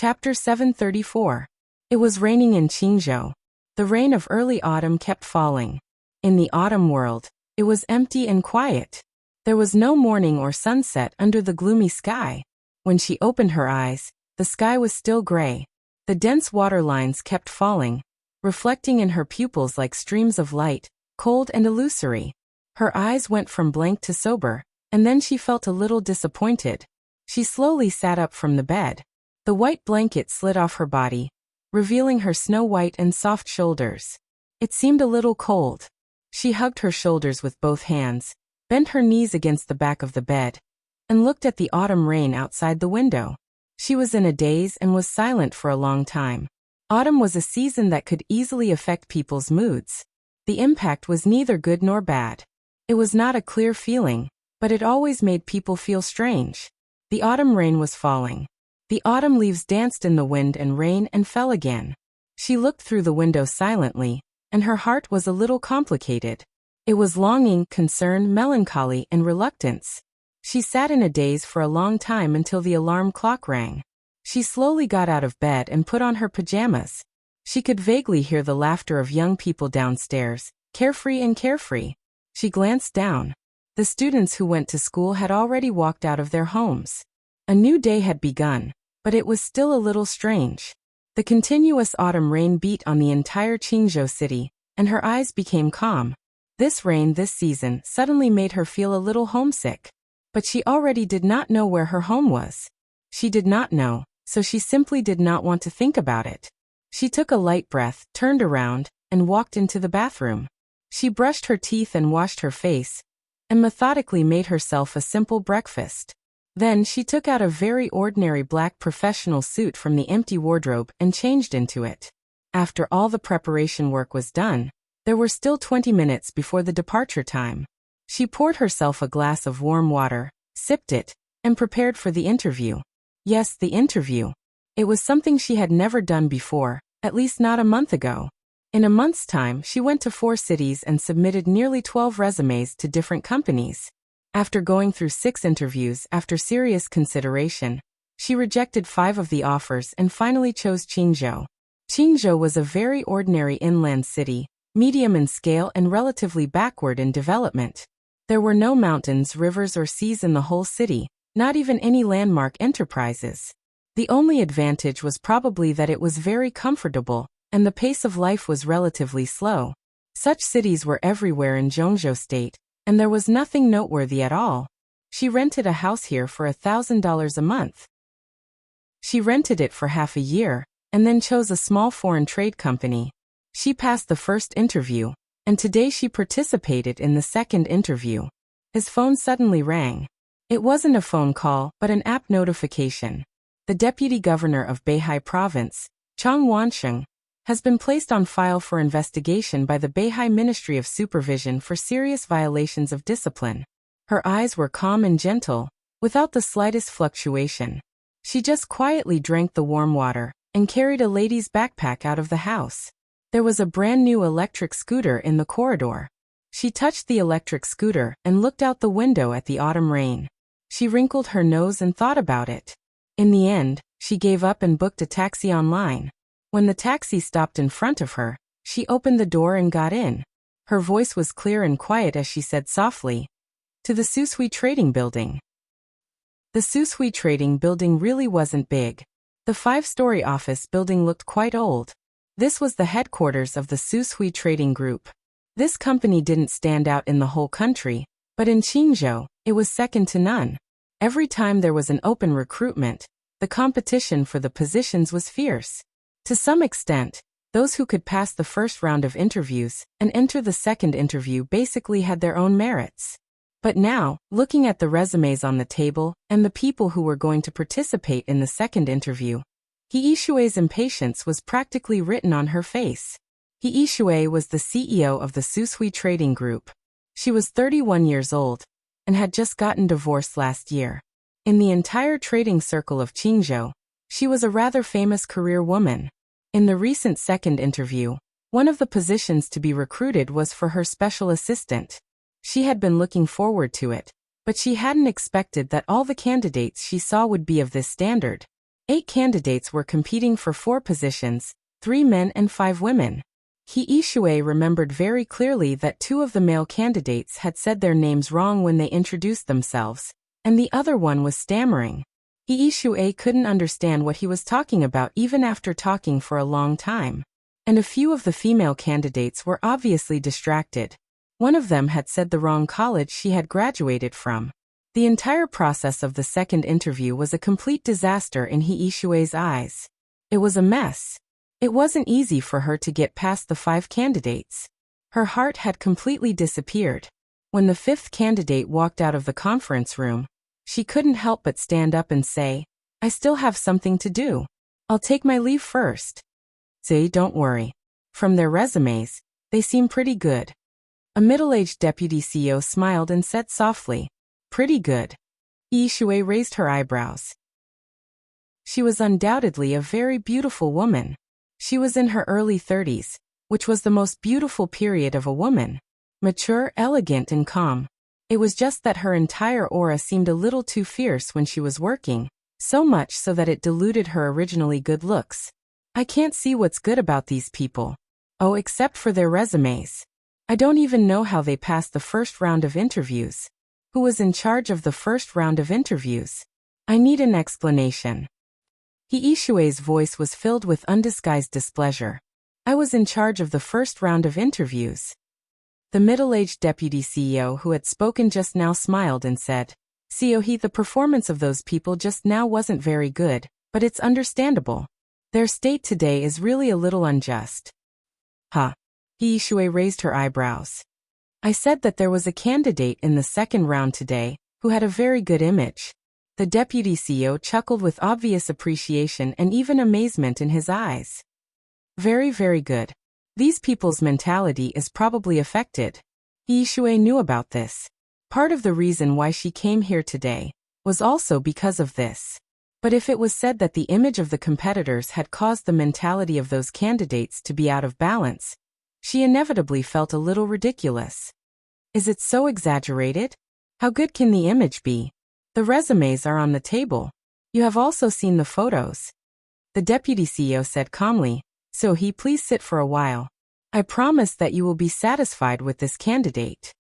Chapter 734. It was raining in Qingzhou. The rain of early autumn kept falling. In the autumn world, it was empty and quiet. There was no morning or sunset under the gloomy sky. When she opened her eyes, the sky was still gray. The dense water lines kept falling, reflecting in her pupils like streams of light, cold and illusory. Her eyes went from blank to sober, and then she felt a little disappointed. She slowly sat up from the bed. The white blanket slid off her body, revealing her snow-white and soft shoulders. It seemed a little cold. She hugged her shoulders with both hands, bent her knees against the back of the bed, and looked at the autumn rain outside the window. She was in a daze and was silent for a long time. Autumn was a season that could easily affect people's moods. The impact was neither good nor bad. It was not a clear feeling, but it always made people feel strange. The autumn rain was falling. The autumn leaves danced in the wind and rain and fell again. She looked through the window silently, and her heart was a little complicated. It was longing, concern, melancholy, and reluctance. She sat in a daze for a long time until the alarm clock rang. She slowly got out of bed and put on her pajamas. She could vaguely hear the laughter of young people downstairs, carefree and carefree. She glanced down. The students who went to school had already walked out of their homes. A new day had begun, but it was still a little strange. The continuous autumn rain beat on the entire Qingzhou city, and her eyes became calm. This rain this season suddenly made her feel a little homesick. But she already did not know where her home was. She did not know, so she simply did not want to think about it. She took a light breath, turned around, and walked into the bathroom. She brushed her teeth and washed her face, and methodically made herself a simple breakfast. Then she took out a very ordinary black professional suit from the empty wardrobe and changed into it. After all the preparation work was done, there were still 20 minutes before the departure time. She poured herself a glass of warm water, sipped it, and prepared for the interview. Yes, the interview. It was something she had never done before, at least not a month ago. In a month's time, she went to 4 cities and submitted nearly 12 resumes to different companies. After going through 6 interviews after serious consideration, she rejected 5 of the offers and finally chose Qingzhou. Qingzhou was a very ordinary inland city, medium in scale and relatively backward in development. There were no mountains, rivers, or seas in the whole city, not even any landmark enterprises. The only advantage was probably that it was very comfortable, and the pace of life was relatively slow. Such cities were everywhere in Zhongzhou State, and there was nothing noteworthy at all. She rented a house here for $1,000 a month. She rented it for half a year, and then chose a small foreign trade company. She passed the first interview, and today she participated in the second interview. His phone suddenly rang. It wasn't a phone call, but an app notification. The deputy governor of Beihai Province, Chang Wansheng, has been placed on file for investigation by the Beihai Ministry of Supervision for serious violations of discipline. Her eyes were calm and gentle, without the slightest fluctuation. She just quietly drank the warm water and carried a lady's backpack out of the house. There was a brand new electric scooter in the corridor. She touched the electric scooter and looked out the window at the autumn rain. She wrinkled her nose and thought about it. In the end, she gave up and booked a taxi online. When the taxi stopped in front of her, she opened the door and got in. Her voice was clear and quiet as she said softly, "To the Susui Trading Building." The Susui Trading Building really wasn't big. The 5-story office building looked quite old. This was the headquarters of the Susui Trading Group. This company didn't stand out in the whole country, but in Qingzhou, it was second to none. Every time there was an open recruitment, the competition for the positions was fierce. To some extent, those who could pass the first round of interviews and enter the second interview basically had their own merits. But now, looking at the resumes on the table and the people who were going to participate in the second interview, He Yishui's impatience was practically written on her face. He Yishui was the CEO of the Susui Trading Group. She was 31 years old and had just gotten divorced last year. In the entire trading circle of Qingzhou, she was a rather famous career woman. In the recent second interview, one of the positions to be recruited was for her special assistant. She had been looking forward to it, but she hadn't expected that all the candidates she saw would be of this standard. 8 candidates were competing for 4 positions, 3 men and 5 women. He-Shui remembered very clearly that 2 of the male candidates had said their names wrong when they introduced themselves, and the other one was stammering. He-Shui couldn't understand what he was talking about even after talking for a long time. And a few of the female candidates were obviously distracted. One of them had said the wrong college she had graduated from. The entire process of the second interview was a complete disaster in He-Shui's eyes. It was a mess. It wasn't easy for her to get past the 5 candidates. Her heart had completely disappeared. When the 5th candidate walked out of the conference room, she couldn't help but stand up and say, "I still have something to do. I'll take my leave first." Say, don't worry. From their resumes, they seem pretty good. A middle-aged deputy CEO smiled and said softly, "Pretty good." He-Shui raised her eyebrows. She was undoubtedly a very beautiful woman. She was in her early 30s, which was the most beautiful period of a woman. Mature, elegant and calm. It was just that her entire aura seemed a little too fierce when she was working, so much so that it diluted her originally good looks. I can't see what's good about these people. Oh, except for their resumes. I don't even know how they passed the first round of interviews. Who was in charge of the first round of interviews? I need an explanation. He-Shui's voice was filled with undisguised displeasure. I was in charge of the first round of interviews. The middle-aged deputy CEO who had spoken just now smiled and said, "CEO, the performance of those people just now wasn't very good, but it's understandable. Their state today is really a little unjust." Huh? He-Shui raised her eyebrows. "I said that there was a candidate in the second round today who had a very good image." The deputy CEO chuckled with obvious appreciation and even amazement in his eyes. "Very, very good. These people's mentality is probably affected." He-Shui knew about this. Part of the reason why she came here today was also because of this. But if it was said that the image of the competitors had caused the mentality of those candidates to be out of balance, she inevitably felt a little ridiculous. Is it so exaggerated? How good can the image be? The resumes are on the table. You have also seen the photos. The deputy CEO said calmly, "So please sit for a while. I promise that you will be satisfied with this candidate."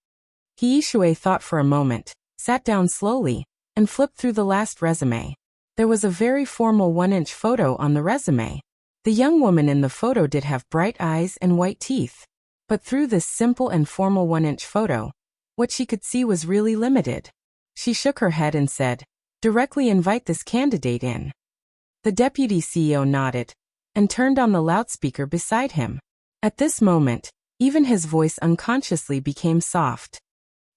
He-Shui thought for a moment, sat down slowly, and flipped through the last resume. There was a very formal 1-inch photo on the resume. The young woman in the photo did have bright eyes and white teeth. But through this simple and formal 1-inch photo, what she could see was really limited. She shook her head and said, "Directly invite this candidate in." The deputy CEO nodded and turned on the loudspeaker beside him. At this moment, even his voice unconsciously became soft.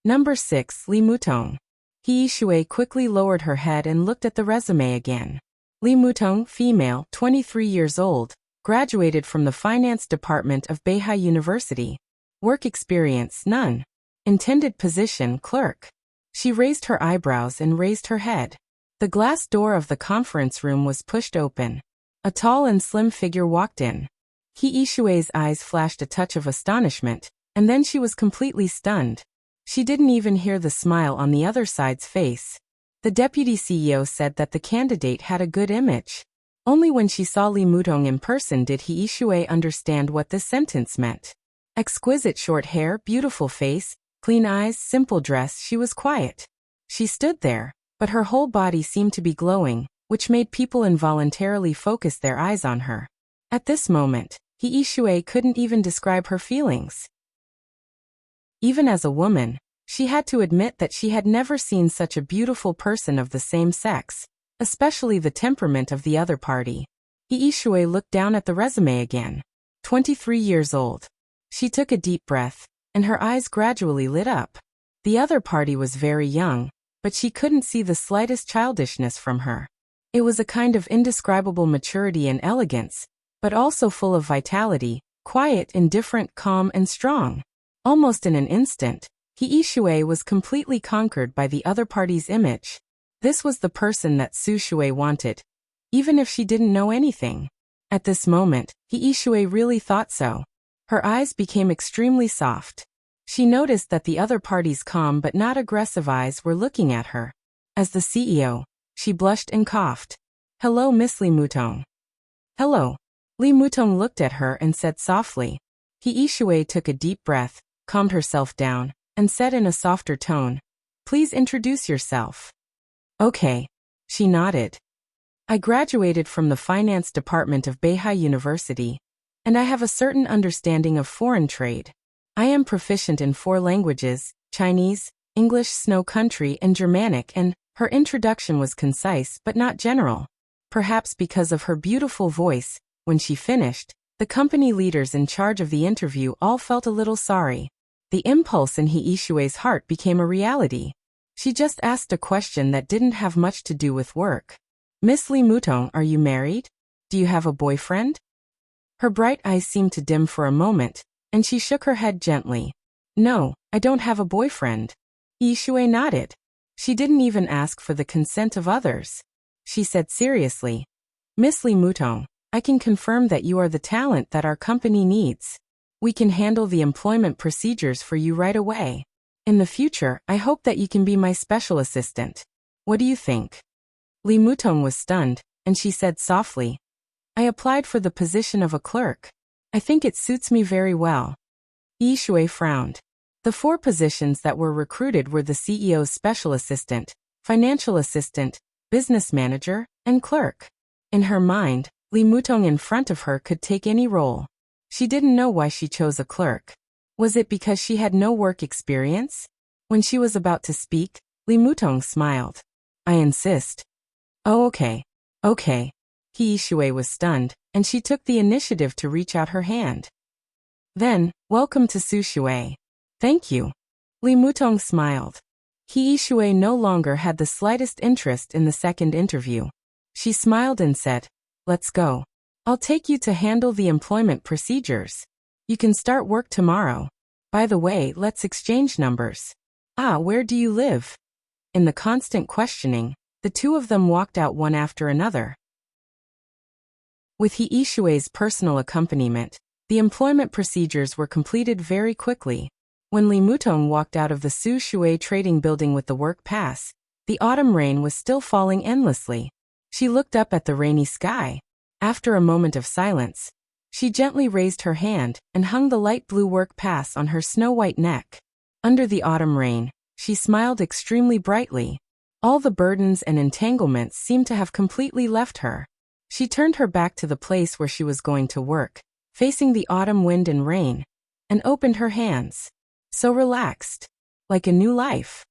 Number 6, Li Mutong. He-Shui quickly lowered her head and looked at the resume again. Li Mutong, female, 23 years old, graduated from the finance department of Beihai University. Work experience, none. Intended position, clerk. She raised her eyebrows and raised her head. The glass door of the conference room was pushed open. A tall and slim figure walked in. He-Shui's eyes flashed a touch of astonishment, and then she was completely stunned. She didn't even hear the smile on the other side's face. The deputy CEO said that the candidate had a good image. Only when she saw Li Mutong in person did He-Shui understand what this sentence meant. Exquisite short hair, beautiful face, clean eyes, simple dress, she was quiet. She stood there, but her whole body seemed to be glowing, which made people involuntarily focus their eyes on her. At this moment, He-Shui couldn't even describe her feelings. Even as a woman, she had to admit that she had never seen such a beautiful person of the same sex, especially the temperament of the other party. He-Shui looked down at the resume again. 23 years old. She took a deep breath, and her eyes gradually lit up. The other party was very young, but she couldn't see the slightest childishness from her. It was a kind of indescribable maturity and elegance, but also full of vitality, quiet, indifferent, calm, and strong. Almost in an instant, He-Shui was completely conquered by the other party's image. This was the person that Su-Shui wanted, even if she didn't know anything. At this moment, He-Shui really thought so. Her eyes became extremely soft. She noticed that the other party's calm but not aggressive eyes were looking at her. As the CEO, she blushed and coughed. Hello, Miss Li Mutong. Hello. Li Mutong looked at her and said softly. He Ishui took a deep breath, calmed herself down, and said in a softer tone, Please introduce yourself. Okay. She nodded. I graduated from the finance department of Beihai University, and I have a certain understanding of foreign trade. I am proficient in 4 languages, Chinese, English, Snow Country, and Germanic, and her introduction was concise but not general. Perhaps because of her beautiful voice, when she finished, the company leaders in charge of the interview all felt a little sorry. The impulse in He Ishui's heart became a reality. She just asked a question that didn't have much to do with work. Miss Li Mutong, are you married? Do you have a boyfriend? Her bright eyes seemed to dim for a moment, and she shook her head gently. No, I don't have a boyfriend. Ishui nodded. She didn't even ask for the consent of others. She said seriously, Miss Li Mutong, I can confirm that you are the talent that our company needs. We can handle the employment procedures for you right away. In the future, I hope that you can be my special assistant. What do you think? Li Mutong was stunned, and she said softly, I applied for the position of a clerk. I think it suits me very well. Ishui frowned. The 4 positions that were recruited were the CEO's special assistant, financial assistant, business manager, and clerk. In her mind, Li Mutong in front of her could take any role. She didn't know why she chose a clerk. Was it because she had no work experience? When she was about to speak, Li Mutong smiled. I insist. Oh, okay. Okay. He Ishui was stunned, and she took the initiative to reach out her hand. Then, welcome to Su Shui. Thank you. Li Mutong smiled. He Ishui no longer had the slightest interest in the second interview. She smiled and said, Let's go. I'll take you to handle the employment procedures. You can start work tomorrow. By the way, let's exchange numbers. Where do you live? In the constant questioning, the 2 of them walked out one after another. With He Ishui's personal accompaniment, the employment procedures were completed very quickly. When Li Mutong walked out of the Su Shui trading building with the work pass, the autumn rain was still falling endlessly. She looked up at the rainy sky. After a moment of silence, she gently raised her hand and hung the light blue work pass on her snow-white neck. Under the autumn rain, she smiled extremely brightly. All the burdens and entanglements seemed to have completely left her. She turned her back to the place where she was going to work, facing the autumn wind and rain, and opened her hands. So relaxed. Like a new life.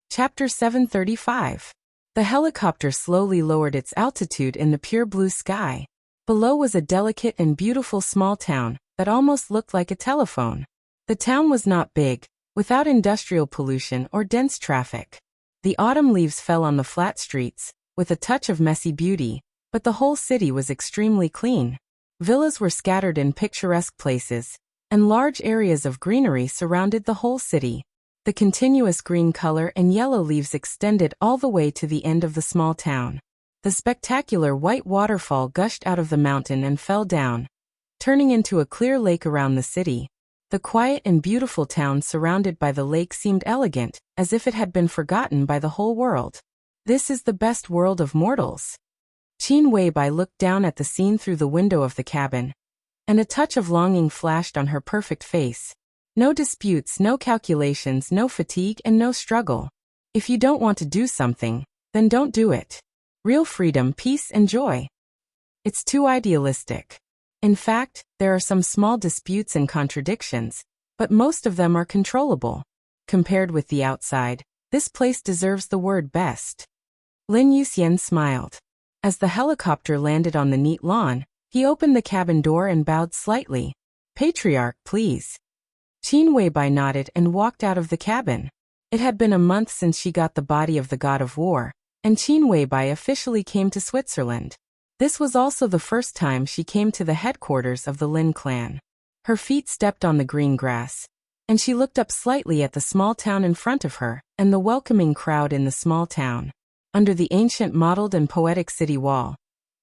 Chapter 735. The helicopter slowly lowered its altitude in the pure blue sky. Below was a delicate and beautiful small town that almost looked like a telephone. The town was not big, without industrial pollution or dense traffic. The autumn leaves fell on the flat streets, with a touch of messy beauty, but the whole city was extremely clean. Villas were scattered in picturesque places, and large areas of greenery surrounded the whole city. The continuous green color and yellow leaves extended all the way to the end of the small town. The spectacular white waterfall gushed out of the mountain and fell down, turning into a clear lake around the city. The quiet and beautiful town surrounded by the lake seemed elegant, as if it had been forgotten by the whole world. This is the best world of mortals. Qin Weibai looked down at the scene through the window of the cabin, and a touch of longing flashed on her perfect face. No disputes, no calculations, no fatigue, and no struggle. If you don't want to do something, then don't do it. Real freedom, peace, and joy. It's too idealistic. In fact, there are some small disputes and contradictions, but most of them are controllable. Compared with the outside, this place deserves the word best. Lin Yuxian smiled. As the helicopter landed on the neat lawn, he opened the cabin door and bowed slightly. Patriarch, please. Qin Weibai nodded and walked out of the cabin. It had been a month since she got the body of the god of war, and Qin Weibai officially came to Switzerland. This was also the first time she came to the headquarters of the Lin clan. Her feet stepped on the green grass, and she looked up slightly at the small town in front of her and the welcoming crowd in the small town. Under the ancient mottled and poetic city wall,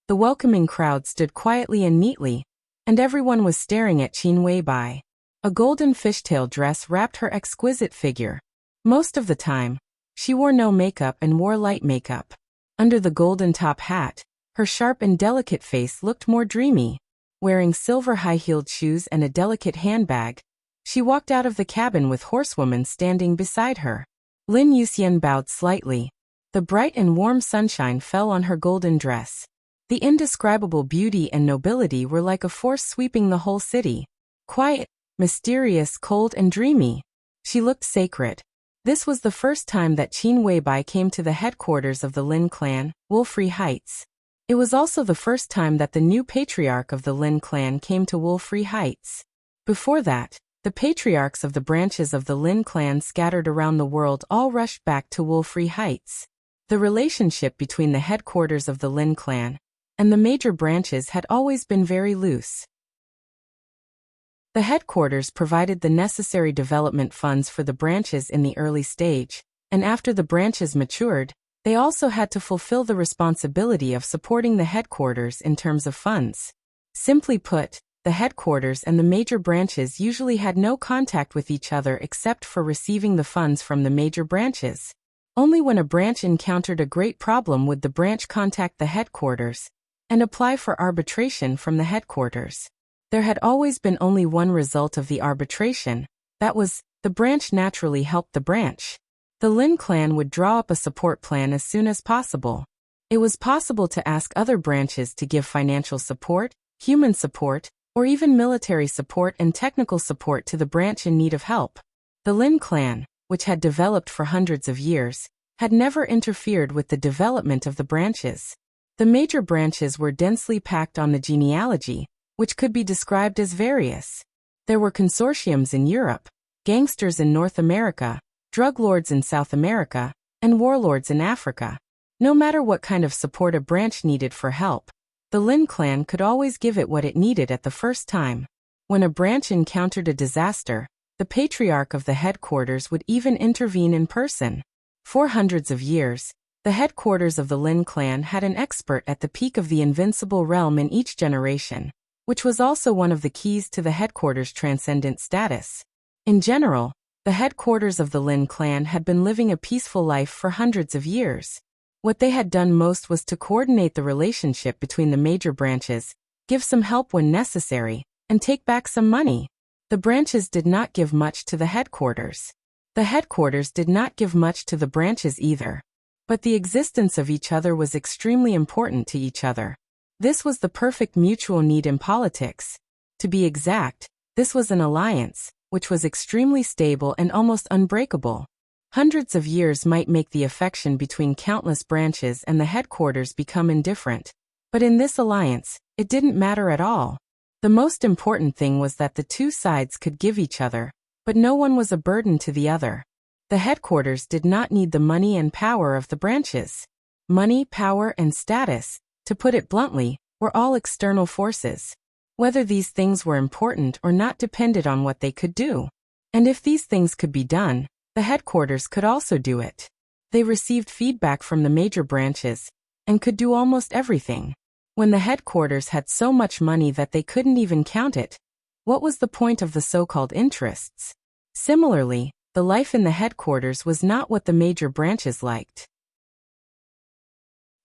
the welcoming crowd stood quietly and neatly, and everyone was staring at Qin Weibai. A golden fishtail dress wrapped her exquisite figure. Most of the time, She wore no makeup and wore light makeup. Under the golden top hat, her sharp and delicate face looked more dreamy. Wearing silver high-heeled shoes and a delicate handbag, she walked out of the cabin with horsewoman standing beside her. Lin Yuxian bowed slightly. The bright and warm sunshine fell on her golden dress. The indescribable beauty and nobility were like a force sweeping the whole city. Quiet, mysterious, cold, and dreamy. She looked sacred. This was the first time that Qin Weibai came to the headquarters of the Lin clan, Wolfrey Heights. It was also the first time that the new patriarch of the Lin clan came to Wolfrey Heights. Before that, the patriarchs of the branches of the Lin clan scattered around the world all rushed back to Wolfrey Heights. The relationship between the headquarters of the Lin clan and the major branches had always been very loose. The headquarters provided the necessary development funds for the branches in the early stage, and after the branches matured, they also had to fulfill the responsibility of supporting the headquarters in terms of funds. Simply put, the headquarters and the major branches usually had no contact with each other except for receiving the funds from the major branches. Only when a branch encountered a great problem would the branch contact the headquarters and apply for arbitration from the headquarters. There had always been only one result of the arbitration, that was, the branch naturally helped the branch. The Lin clan would draw up a support plan as soon as possible. It was possible to ask other branches to give financial support, human support, or even military support and technical support to the branch in need of help. The Lin clan, which had developed for hundreds of years, had never interfered with the development of the branches. The major branches were densely packed on the genealogy, which could be described as various. There were consortiums in Europe, gangsters in North America, drug lords in South America, and warlords in Africa. No matter what kind of support a branch needed for help, the Lin clan could always give it what it needed at the first time. When a branch encountered a disaster, the patriarch of the headquarters would even intervene in person. For hundreds of years, the headquarters of the Lin clan had an expert at the peak of the invincible realm in each generation, which was also one of the keys to the headquarters' transcendent status. In general, the headquarters of the Lin clan had been living a peaceful life for hundreds of years. What they had done most was to coordinate the relationship between the major branches, give some help when necessary, and take back some money. The branches did not give much to the headquarters. The headquarters did not give much to the branches either. But the existence of each other was extremely important to each other. This was the perfect mutual need in politics. To be exact, this was an alliance, which was extremely stable and almost unbreakable. Hundreds of years might make the affection between countless branches and the headquarters become indifferent. But in this alliance, it didn't matter at all. The most important thing was that the two sides could give each other, but no one was a burden to the other. The headquarters did not need the money and power of the branches. Money, power, and status, to put it bluntly, were all external forces. Whether these things were important or not depended on what they could do. And if these things could be done, the headquarters could also do it. They received feedback from the major branches and could do almost everything. When the headquarters had so much money that they couldn't even count it, what was the point of the so-called interests? Similarly, the life in the headquarters was not what the major branches liked.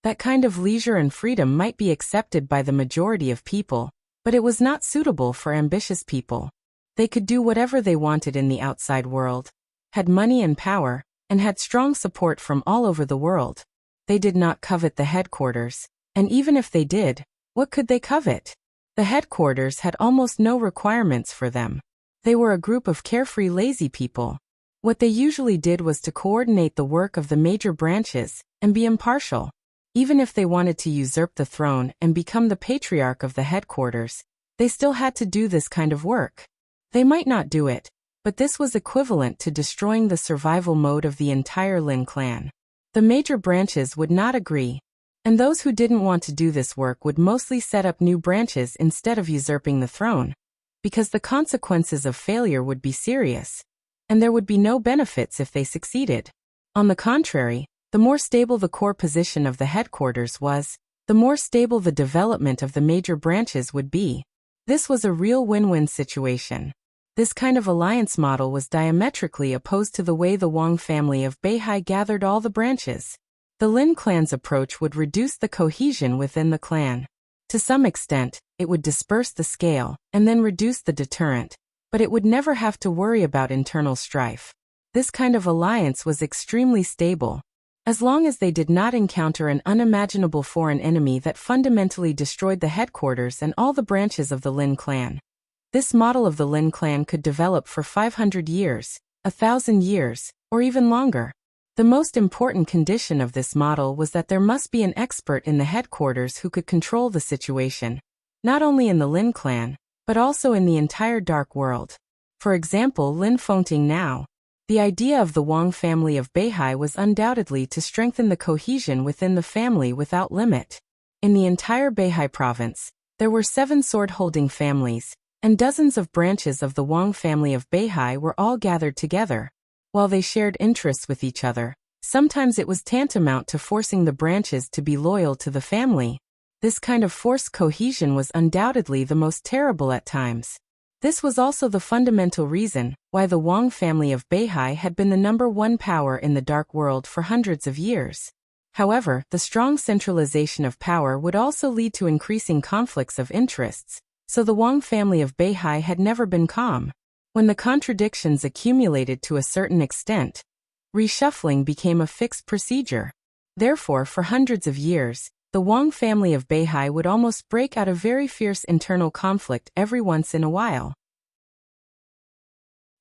That kind of leisure and freedom might be accepted by the majority of people, but it was not suitable for ambitious people. They could do whatever they wanted in the outside world, had money and power, and had strong support from all over the world. They did not covet the headquarters, and even if they did, what could they covet? The headquarters had almost no requirements for them. They were a group of carefree, lazy people. What they usually did was to coordinate the work of the major branches and be impartial. Even if they wanted to usurp the throne and become the patriarch of the headquarters, they still had to do this kind of work. They might not do it, but this was equivalent to destroying the survival mode of the entire Lin clan. The major branches would not agree, and those who didn't want to do this work would mostly set up new branches instead of usurping the throne, because the consequences of failure would be serious, and there would be no benefits if they succeeded. On the contrary, the more stable the core position of the headquarters was, the more stable the development of the major branches would be. This was a real win-win situation. This kind of alliance model was diametrically opposed to the way the Wang family of Beihai gathered all the branches. The Lin clan's approach would reduce the cohesion within the clan. To some extent, it would disperse the scale, and then reduce the deterrent, but it would never have to worry about internal strife. This kind of alliance was extremely stable. As long as they did not encounter an unimaginable foreign enemy that fundamentally destroyed the headquarters and all the branches of the Lin clan. This model of the Lin clan could develop for 500 years, 1,000 years, or even longer. The most important condition of this model was that there must be an expert in the headquarters who could control the situation, not only in the Lin clan, but also in the entire dark world. For example, Lin Fengting now. The idea of the Wang family of Beihai was undoubtedly to strengthen the cohesion within the family without limit. In the entire Beihai province, there were 7 sword-holding families, and dozens of branches of the Wang family of Beihai were all gathered together. While they shared interests with each other, sometimes it was tantamount to forcing the branches to be loyal to the family. This kind of forced cohesion was undoubtedly the most terrible at times. This was also the fundamental reason why the Wang family of Beihai had been the #1 power in the dark world for hundreds of years. However, the strong centralization of power would also lead to increasing conflicts of interests, so the Wang family of Beihai had never been calm. When the contradictions accumulated to a certain extent, reshuffling became a fixed procedure. Therefore, for hundreds of years, the Wang family of Beihai would almost break out a very fierce internal conflict every once in a while.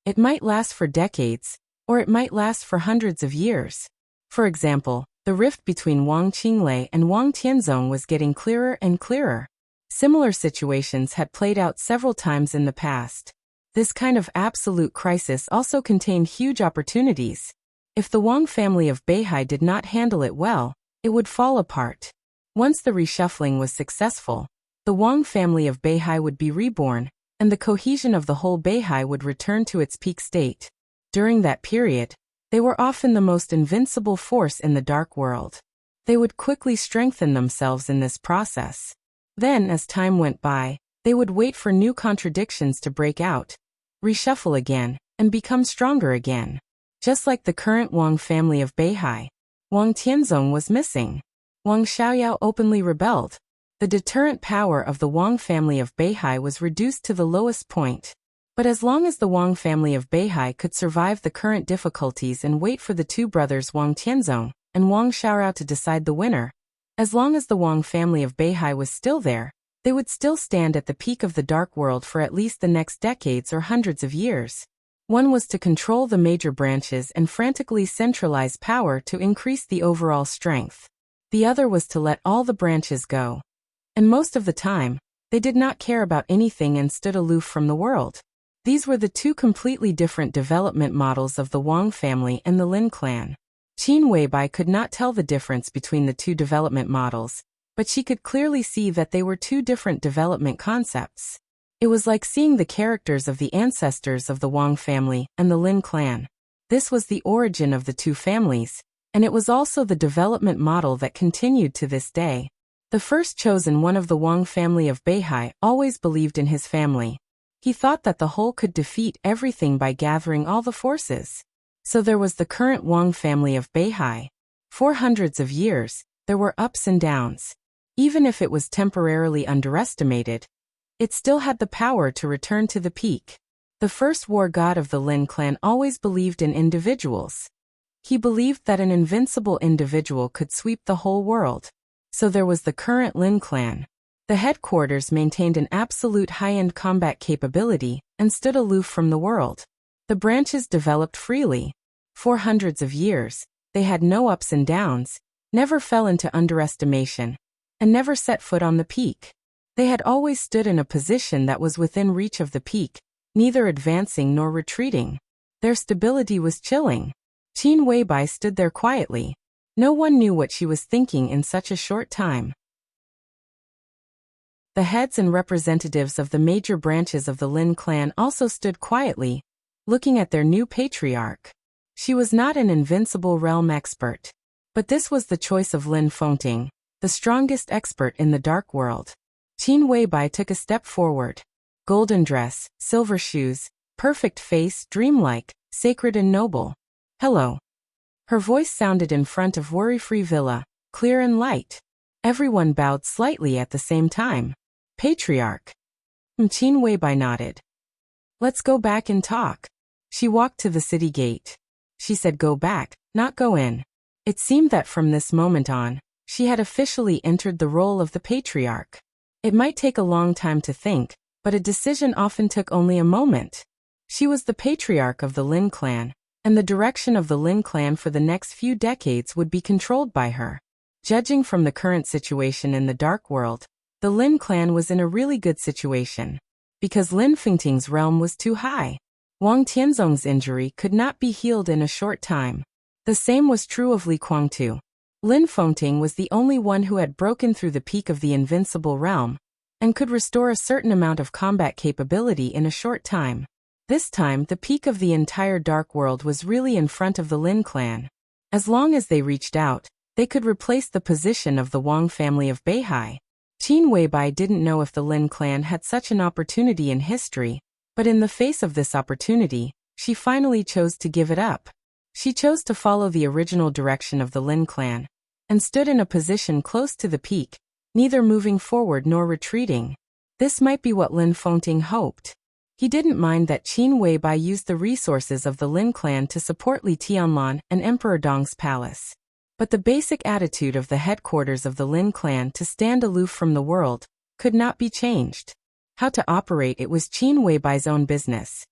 It might last for decades, or it might last for hundreds of years. For example, the rift between Wang Qinglei and Wang Tianzong was getting clearer and clearer. Similar situations had played out several times in the past. This kind of absolute crisis also contained huge opportunities. If the Wang family of Beihai did not handle it well, it would fall apart. Once the reshuffling was successful, the Wang family of Beihai would be reborn, and the cohesion of the whole Beihai would return to its peak state. During that period, they were often the most invincible force in the dark world. They would quickly strengthen themselves in this process. Then, as time went by, they would wait for new contradictions to break out, reshuffle again, and become stronger again. Just like the current Wang family of Beihai, Wang Tianzong was missing. Wang Xiaoyao openly rebelled. The deterrent power of the Wang family of Beihai was reduced to the lowest point. But as long as the Wang family of Beihai could survive the current difficulties and wait for the 2 brothers Wang Tianzong and Wang Xiaorao to decide the winner, as long as the Wang family of Beihai was still there, they would still stand at the peak of the dark world for at least the next decades or hundreds of years. One was to control the major branches and frantically centralize power to increase the overall strength. The other was to let all the branches go. And most of the time, they did not care about anything and stood aloof from the world. These were the 2 completely different development models of the Wang family and the Lin clan. Qin Weibai could not tell the difference between the 2 development models, but she could clearly see that they were 2 different development concepts. It was like seeing the characters of the ancestors of the Wang family and the Lin clan. This was the origin of the 2 families, and it was also the development model that continued to this day. The first chosen one of the Wang family of Beihai always believed in his family. He thought that the whole could defeat everything by gathering all the forces. So there was the current Wang family of Beihai. For hundreds of years, there were ups and downs. Even if it was temporarily underestimated, it still had the power to return to the peak. The first war god of the Lin clan always believed in individuals. He believed that an invincible individual could sweep the whole world. So there was the current Lin clan. The headquarters maintained an absolute high-end combat capability and stood aloof from the world. The branches developed freely. For hundreds of years, they had no ups and downs, never fell into underestimation, and never set foot on the peak. They had always stood in a position that was within reach of the peak, neither advancing nor retreating. Their stability was chilling. Qin Weibai stood there quietly. No one knew what she was thinking in such a short time. The heads and representatives of the major branches of the Lin clan also stood quietly, looking at their new patriarch. She was not an invincible realm expert. But this was the choice of Lin Fengting, the strongest expert in the dark world. Qin Weibai took a step forward. Golden dress, silver shoes, perfect face, dreamlike, sacred and noble. Hello. Her voice sounded in front of Worry-Free Villa, clear and light. Everyone bowed slightly at the same time. Patriarch. Qin Weibai nodded. Let's go back and talk. She walked to the city gate. She said go back, not go in. It seemed that from this moment on, she had officially entered the role of the patriarch. It might take a long time to think, but a decision often took only a moment. She was the patriarch of the Lin clan, and the direction of the Lin clan for the next few decades would be controlled by her. Judging from the current situation in the dark world, the Lin clan was in a really good situation. Because Lin Fengting's realm was too high. Wang Tianzong's injury could not be healed in a short time. The same was true of Li Kuangtu. Lin Fengting was the only one who had broken through the peak of the invincible realm, and could restore a certain amount of combat capability in a short time. This time, the peak of the entire dark world was really in front of the Lin clan. As long as they reached out, they could replace the position of the Wang family of Beihai. Qin Weibai didn't know if the Lin clan had such an opportunity in history, but in the face of this opportunity, she finally chose to give it up. She chose to follow the original direction of the Lin clan, and stood in a position close to the peak, neither moving forward nor retreating. This might be what Lin Fengting hoped. He didn't mind that Qin Weibai used the resources of the Lin clan to support Li Tianlan and Emperor Dong's palace. But the basic attitude of the headquarters of the Lin clan to stand aloof from the world could not be changed. How to operate it was Qin Weibai's own business.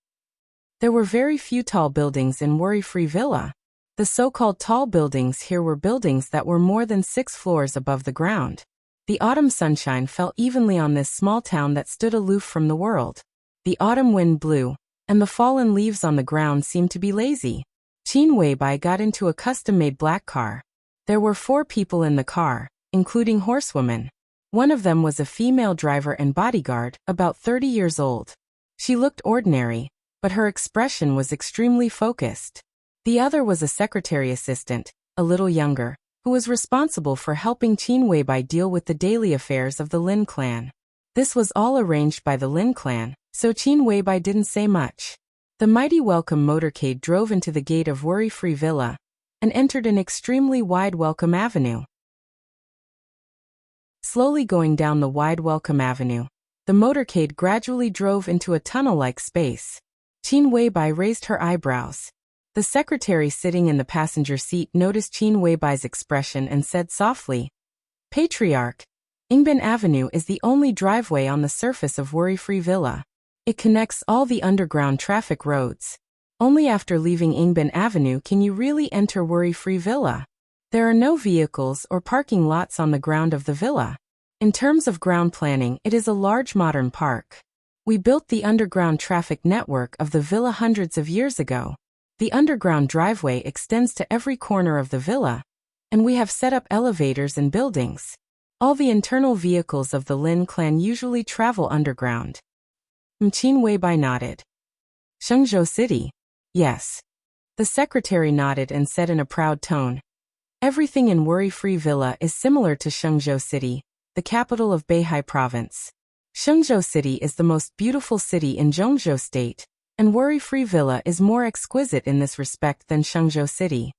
There were very few tall buildings in Worry-Free Villa. The so-called tall buildings here were buildings that were more than 6 floors above the ground. The autumn sunshine fell evenly on this small town that stood aloof from the world. The autumn wind blew, and the fallen leaves on the ground seemed to be lazy. Qin Weibai got into a custom-made black car. There were 4 people in the car, including horsewomen. One of them was a female driver and bodyguard, about 30 years old. She looked ordinary, but her expression was extremely focused. The other was a secretary assistant, a little younger, who was responsible for helping Qin Weibai deal with the daily affairs of the Lin clan. This was all arranged by the Lin clan, so Qin Weibai didn't say much. The mighty welcome motorcade drove into the gate of Worry-Free Villa, and entered an extremely wide welcome avenue. Slowly going down the wide welcome avenue, the motorcade gradually drove into a tunnel-like space. Qin Weibai raised her eyebrows. The secretary sitting in the passenger seat noticed Qin Weibai's expression and said softly, "Patriarch, Yingbin Avenue is the only driveway on the surface of Worry-Free Villa. It connects all the underground traffic roads. Only after leaving Yingbin Avenue can you really enter Worry-Free Villa. There are no vehicles or parking lots on the ground of the villa. In terms of ground planning, it is a large modern park. We built the underground traffic network of the villa hundreds of years ago. The underground driveway extends to every corner of the villa, and we have set up elevators and buildings. All the internal vehicles of the Lin clan usually travel underground." Qin Weibai nodded. "Shenzhou City?" "Yes." The secretary nodded and said in a proud tone, "Everything in Worry-Free Villa is similar to Shenzhou City, the capital of Beihai Province. Shenzhou City is the most beautiful city in Zhongzhou State, and Worry-Free Villa is more exquisite in this respect than Shenzhou City."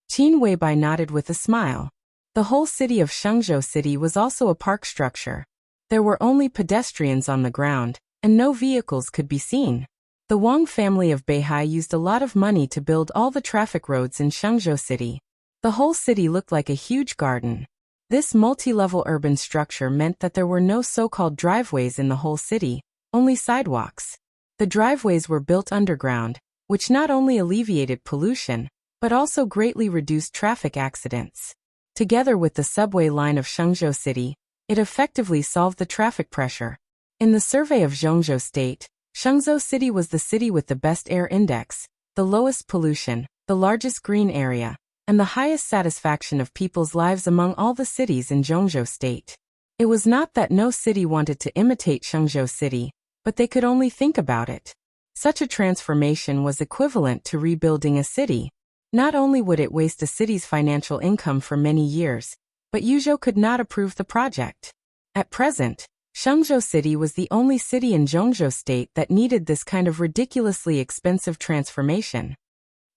Qin Weibai nodded with a smile. The whole city of Shenzhou City was also a park structure. There were only pedestrians on the ground, and no vehicles could be seen. The Wang family of Beihai used a lot of money to build all the traffic roads in Shenzhou City. The whole city looked like a huge garden. This multi-level urban structure meant that there were no so-called driveways in the whole city, only sidewalks. The driveways were built underground, which not only alleviated pollution, but also greatly reduced traffic accidents. Together with the subway line of Shenzhou City, it effectively solved the traffic pressure. In the survey of Zhongzhou State, Shenzhou City was the city with the best air index, the lowest pollution, the largest green area, and the highest satisfaction of people's lives among all the cities in Zhongzhou State. It was not that no city wanted to imitate Shenzhou City, but they could only think about it. Such a transformation was equivalent to rebuilding a city. Not only would it waste a city's financial income for many years, but Yuzhou could not approve the project. At present, Shangzhou City was the only city in Zhongzhou State that needed this kind of ridiculously expensive transformation.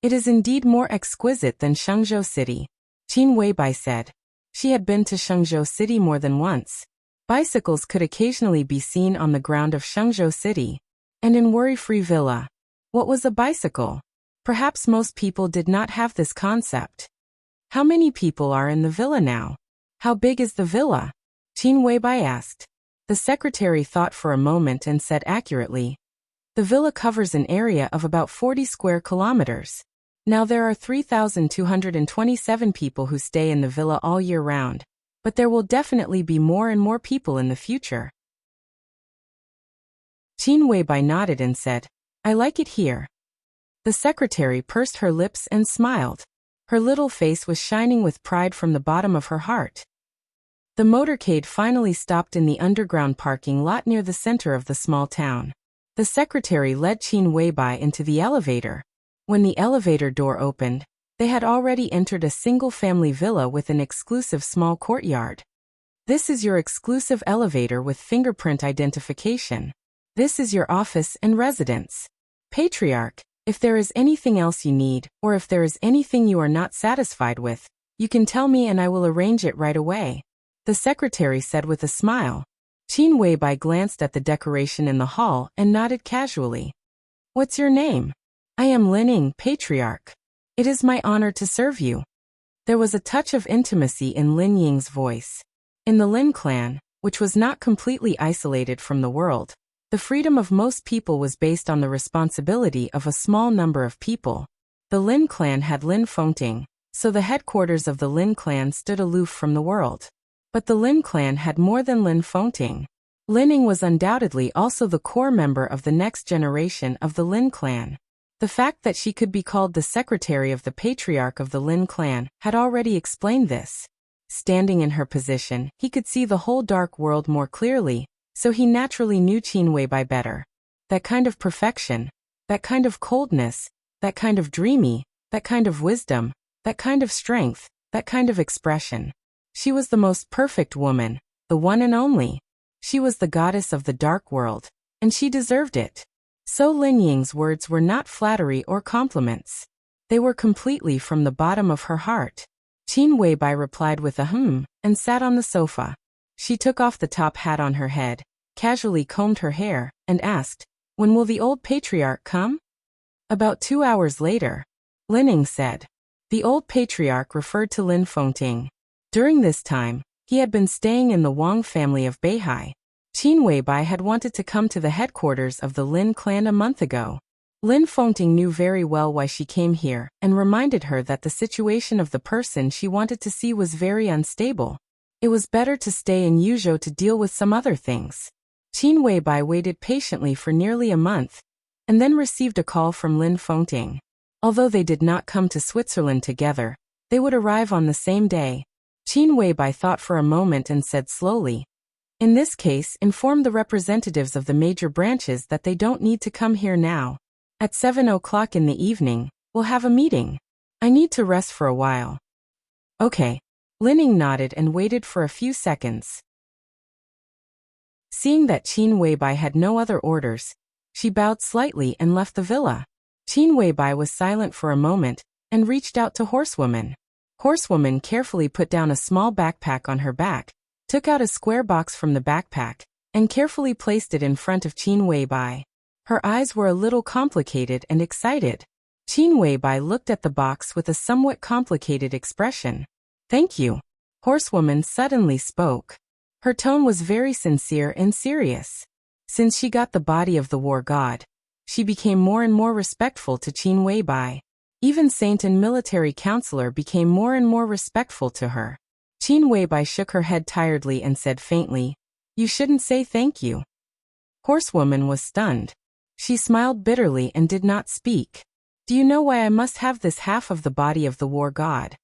It is indeed more exquisite than Shangzhou City, Qin Weibai said. She had been to Shangzhou City more than once. Bicycles could occasionally be seen on the ground of Shangzhou City. And in worry-free villa. What was a bicycle? Perhaps most people did not have this concept. How many people are in the villa now? How big is the villa? Qin Weibai asked. The secretary thought for a moment and said accurately. The villa covers an area of about 40 square kilometers. Now there are 3,227 people who stay in the villa all year round, but there will definitely be more and more people in the future. Qin Weibai nodded and said, I like it here. The secretary pursed her lips and smiled. Her little face was shining with pride from the bottom of her heart. The motorcade finally stopped in the underground parking lot near the center of the small town. The secretary led Qin Weibai into the elevator. When the elevator door opened, they had already entered a single-family villa with an exclusive small courtyard. This is your exclusive elevator with fingerprint identification. This is your office and residence. Patriarch, if there is anything else you need, or if there is anything you are not satisfied with, you can tell me and I will arrange it right away. The secretary said with a smile. Qin Weibai glanced at the decoration in the hall and nodded casually. What's your name? I am Lin Ying, Patriarch. It is my honor to serve you. There was a touch of intimacy in Lin Ying's voice. In the Lin clan, which was not completely isolated from the world, the freedom of most people was based on the responsibility of a small number of people. The Lin clan had Lin Fengting, so the headquarters of the Lin clan stood aloof from the world. But the Lin clan had more than Lin Fengting. Lin Ying was undoubtedly also the core member of the next generation of the Lin clan. The fact that she could be called the secretary of the patriarch of the Lin clan had already explained this. Standing in her position, he could see the whole dark world more clearly, so he naturally knew Qin Weibai better. That kind of perfection, that kind of coldness, that kind of dreamy, that kind of wisdom, that kind of strength, that kind of expression. She was the most perfect woman, the one and only. She was the goddess of the dark world, and she deserved it. So Lin Ying's words were not flattery or compliments. They were completely from the bottom of her heart. Qin Weibai replied with a and sat on the sofa. She took off the top hat on her head, casually combed her hair, and asked, When will the old patriarch come? About 2 hours later. Lin Ying said. The old patriarch referred to Lin Fengting. During this time, he had been staying in the Wang family of Beihai. Qin Weibai had wanted to come to the headquarters of the Lin clan a month ago. Lin Fengting knew very well why she came here and reminded her that the situation of the person she wanted to see was very unstable. It was better to stay in Yuzhou to deal with some other things. Qin Weibai waited patiently for nearly a month, and then received a call from Lin Fengting. Although they did not come to Switzerland together, they would arrive on the same day. Qin Weibai thought for a moment and said slowly, In this case, inform the representatives of the major branches that they don't need to come here now. At 7 o'clock in the evening, we'll have a meeting. I need to rest for a while. Okay. Lin Ying nodded and waited for a few seconds. Seeing that Qin Weibai had no other orders, she bowed slightly and left the villa. Qin Weibai was silent for a moment and reached out to Horsewoman. Horsewoman carefully put down a small backpack on her back, took out a square box from the backpack, and carefully placed it in front of Qin Weibai. Her eyes were a little complicated and excited. Qin Weibai looked at the box with a somewhat complicated expression. Thank you. Horsewoman suddenly spoke. Her tone was very sincere and serious. Since she got the body of the war god, she became more and more respectful to Qin Weibai. Even saint and military counselor became more and more respectful to her. Qin Weibai shook her head tiredly and said faintly, You shouldn't say thank you. Horsewoman was stunned. She smiled bitterly and did not speak. Do you know why I must have this half of the body of the war god?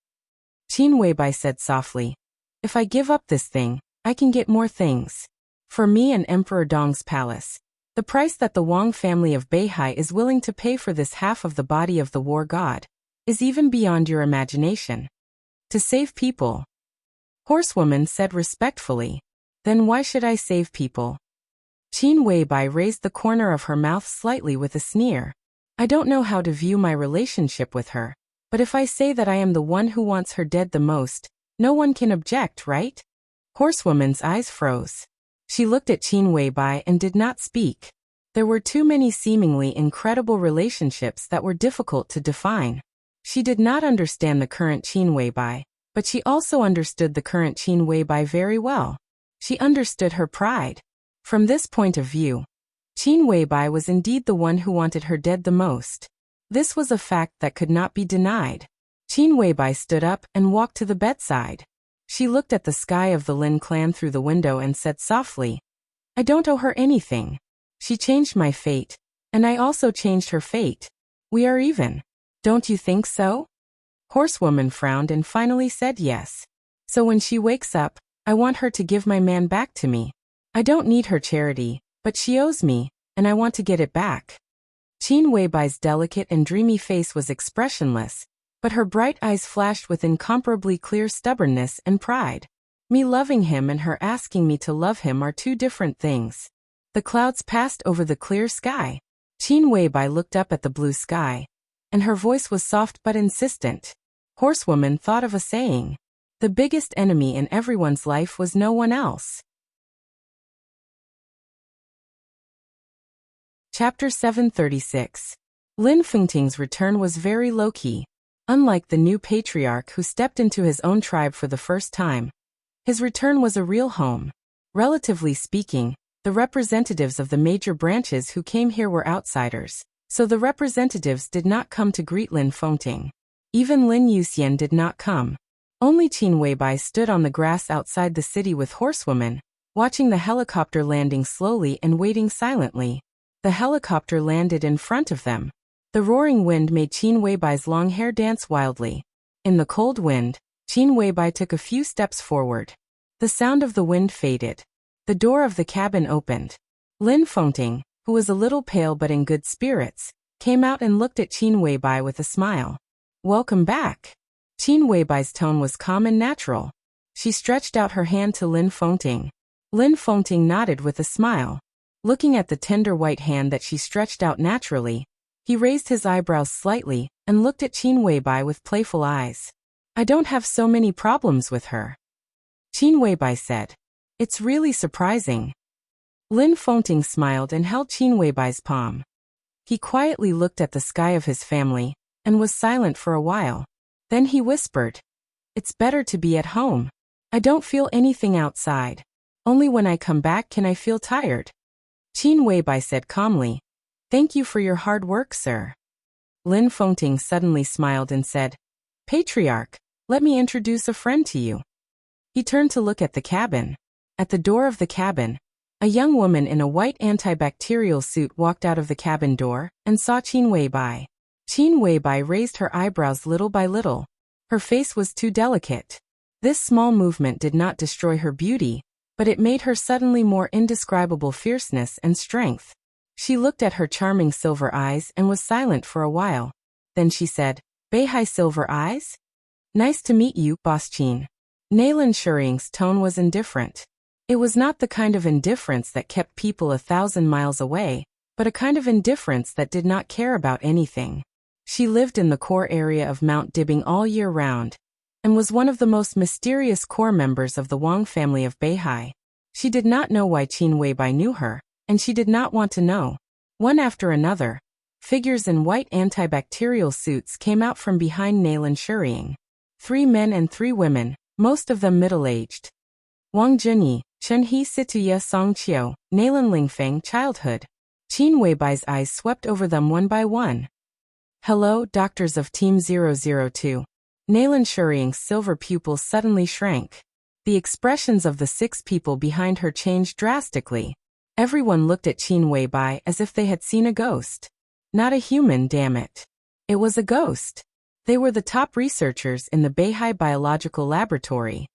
Qin Weibai said softly, If I give up this thing, I can get more things. For me and Emperor Dong's palace. The price that the Wang family of Beihai is willing to pay for this half of the body of the war god is even beyond your imagination. To save people. Horsewoman said respectfully. Then why should I save people? Qin Weibai raised the corner of her mouth slightly with a sneer. I don't know how to view my relationship with her, but if I say that I am the one who wants her dead the most, no one can object, right? Horsewoman's eyes froze. She looked at Qin Weibai and did not speak. There were too many seemingly incredible relationships that were difficult to define. She did not understand the current Qin Weibai, but she also understood the current Qin Weibai very well. She understood her pride. From this point of view, Qin Weibai was indeed the one who wanted her dead the most. This was a fact that could not be denied. Qin Weibai stood up and walked to the bedside. She looked at the sky of the Lin clan through the window and said softly, I don't owe her anything. She changed my fate, and I also changed her fate. We are even. Don't you think so? Horsewoman frowned and finally said yes. So when she wakes up, I want her to give my man back to me. I don't need her charity, but she owes me, and I want to get it back. Qin Weibai's delicate and dreamy face was expressionless, but her bright eyes flashed with incomparably clear stubbornness and pride. Me loving him and her asking me to love him are two different things. The clouds passed over the clear sky. Qin Weibai looked up at the blue sky, and her voice was soft but insistent. Horsewoman thought of a saying. The biggest enemy in everyone's life was no one else. Chapter 736. Lin Fengting's return was very low-key. Unlike the new patriarch who stepped into his own tribe for the first time, his return was a real home. Relatively speaking, the representatives of the major branches who came here were outsiders, so the representatives did not come to greet Lin Fengting. Even Lin Yuxian did not come. Only Qin Weibai stood on the grass outside the city with Horsewoman, watching the helicopter landing slowly and waiting silently. The helicopter landed in front of them. The roaring wind made Qin Weibai's long hair dance wildly. In the cold wind, Qin Weibai took a few steps forward. The sound of the wind faded. The door of the cabin opened. Lin Fengting, who was a little pale but in good spirits, came out and looked at Qin Weibai with a smile. Welcome back. Qin Weibai's tone was calm and natural. She stretched out her hand to Lin Fengting. Lin Fengting nodded with a smile. Looking at the tender white hand that she stretched out naturally, he raised his eyebrows slightly and looked at Qin Weibai with playful eyes. I don't have so many problems with her. Qin Weibai said. It's really surprising. Lin Fengting smiled and held Qin Weibai's palm. He quietly looked at the sky of his family and was silent for a while. Then he whispered, It's better to be at home. I don't feel anything outside. Only when I come back can I feel tired. Qin Weibai said calmly, Thank you for your hard work, sir. Lin Fengting suddenly smiled and said, Patriarch, let me introduce a friend to you. He turned to look at the cabin. At the door of the cabin, a young woman in a white antibacterial suit walked out of the cabin door and saw Qin Weibai. Qin Weibai raised her eyebrows little by little. Her face was too delicate. This small movement did not destroy her beauty, but it made her suddenly more indescribable fierceness and strength. She looked at her charming silver eyes and was silent for a while. Then she said, Beihai Silver Eyes? Nice to meet you, Boss Qin. Naylan Shuring's tone was indifferent. It was not the kind of indifference that kept people 1,000 miles away, but a kind of indifference that did not care about anything. She lived in the core area of Mount Dibbing all year round, and was one of the most mysterious core members of the Wang family of Beihai. She did not know why Qin Weibai knew her, and she did not want to know. One after another, figures in white antibacterial suits came out from behind Naylan Shuring. 3 men and 3 women, most of them middle-aged. Wang Junyi, Chen He Situya Song Qiu, Naylan Lingfeng Childhood. Qin Weibai's eyes swept over them one by one. Hello, doctors of Team 002. Naylan Shuring's silver pupils suddenly shrank. The expressions of the 6 people behind her changed drastically. Everyone looked at Qin Weibai as if they had seen a ghost. Not a human, damn it. It was a ghost. They were the top researchers in the Beihai Biological Laboratory.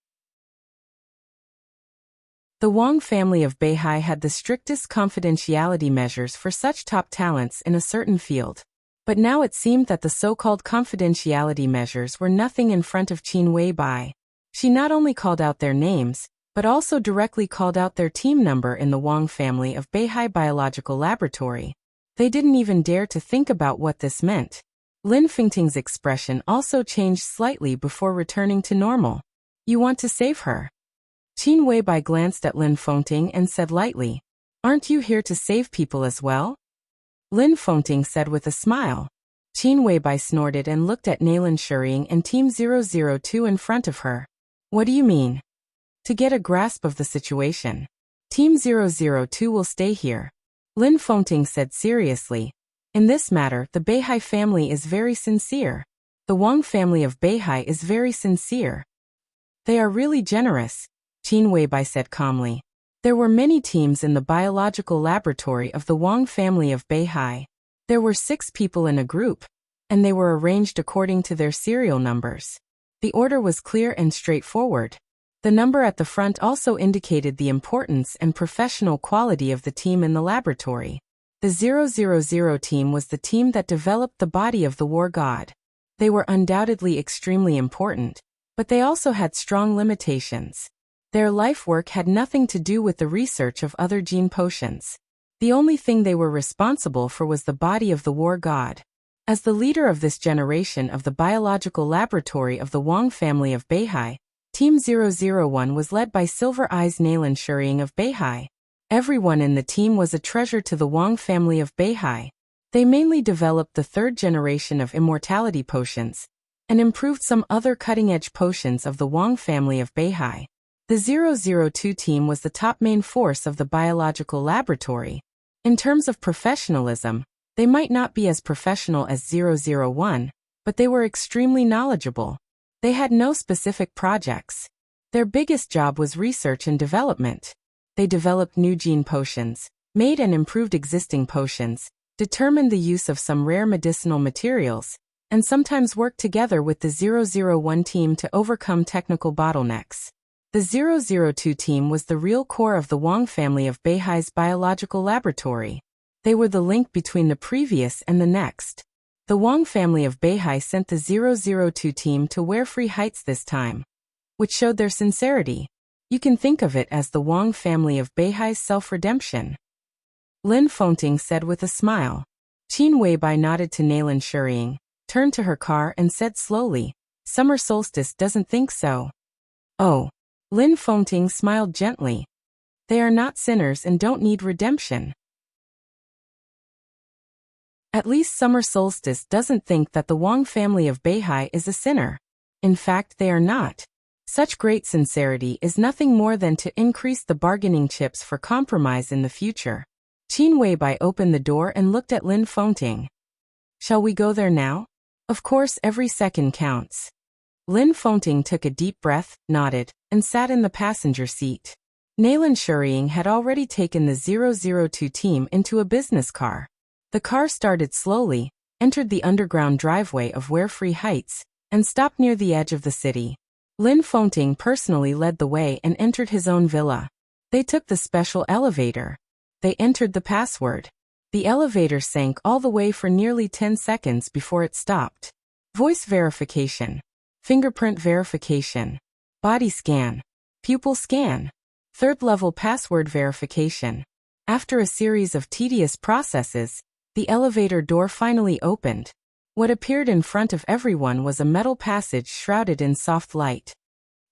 The Wang family of Beihai had the strictest confidentiality measures for such top talents in a certain field. But now it seemed that the so-called confidentiality measures were nothing in front of Qin Weibai. She not only called out their names, but also directly called out their team number in the Wang family of Beihai Biological Laboratory. They didn't even dare to think about what this meant. Lin Fengting's expression also changed slightly before returning to normal. You want to save her? Qin Weibai glanced at Lin Fengting and said lightly, aren't you here to save people as well? Lin Fengting said with a smile. Qin Weibai snorted and looked at Nalan Shuriying and Team 002 in front of her. What do you mean? To get a grasp of the situation. Team 002 will stay here. Lin Fengting said seriously. In this matter, the Beihai family is very sincere. The Wang family of Beihai is very sincere. They are really generous, Qin Weibai said calmly. There were many teams in the biological laboratory of the Wang family of Beihai. There were 6 people in a group, and they were arranged according to their serial numbers. The order was clear and straightforward. The number at the front also indicated the importance and professional quality of the team in the laboratory. The 000 team was the team that developed the body of the war god. They were undoubtedly extremely important, but they also had strong limitations. Their life work had nothing to do with the research of other gene potions. The only thing they were responsible for was the body of the war god. As the leader of this generation of the biological laboratory of the Wang family of Beihai, Team 001 was led by Silver Eyes Nalan Shuriying of Beihai. Everyone in the team was a treasure to the Wang family of Beihai. They mainly developed the 3rd generation of immortality potions, and improved some other cutting-edge potions of the Wang family of Beihai. The 002 team was the top main force of the biological laboratory. In terms of professionalism, they might not be as professional as 001, but they were extremely knowledgeable. They had no specific projects. Their biggest job was research and development. They developed new gene potions, made and improved existing potions, determined the use of some rare medicinal materials, and sometimes worked together with the 001 team to overcome technical bottlenecks. The 002 team was the real core of the Wang family of Beihai's biological laboratory. They were the link between the previous and the next. The Wang family of Beihai sent the 002 team to Warefree Heights this time, which showed their sincerity. You can think of it as the Wang family of Beihai's self-redemption. Lin Fengting said with a smile. Qin Weibai nodded to Nalan Shuriying, turned to her car and said slowly, Summer Solstice doesn't think so. Oh. Lin Fengting smiled gently. They are not sinners and don't need redemption. At least Summer Solstice doesn't think that the Wang family of Beihai is a sinner. In fact, they are not. Such great sincerity is nothing more than to increase the bargaining chips for compromise in the future. Qin Weibai opened the door and looked at Lin Fengting. Shall we go there now? Of course, every second counts. Lin Fengting took a deep breath, nodded, and sat in the passenger seat. Nalan Shuriying had already taken the 002 team into a business car. The car started slowly, entered the underground driveway of Warefree Heights, and stopped near the edge of the city. Lin Fengting personally led the way and entered his own villa. They took the special elevator. They entered the password. The elevator sank all the way for nearly 10 seconds before it stopped. Voice verification. Fingerprint verification. Body scan. Pupil scan. 3rd level password verification. After a series of tedious processes, the elevator door finally opened. What appeared in front of everyone was a metal passage shrouded in soft light.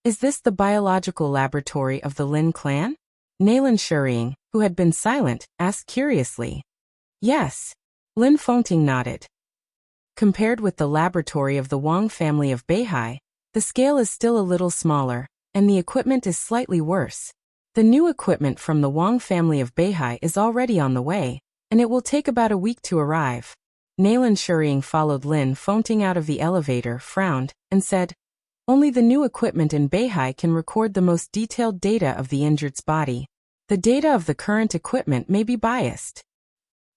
Is this the biological laboratory of the Lin clan? Nalan Shuriying, who had been silent, asked curiously. Yes. Lin Fengting nodded. Compared with the laboratory of the Wang family of Beihai, the scale is still a little smaller, and the equipment is slightly worse. The new equipment from the Wang family of Beihai is already on the way, and it will take about a week to arrive. Nalan Shuriying followed Lin Fengting out of the elevator, frowned, and said, Only the new equipment in Beihai can record the most detailed data of the injured's body. The data of the current equipment may be biased.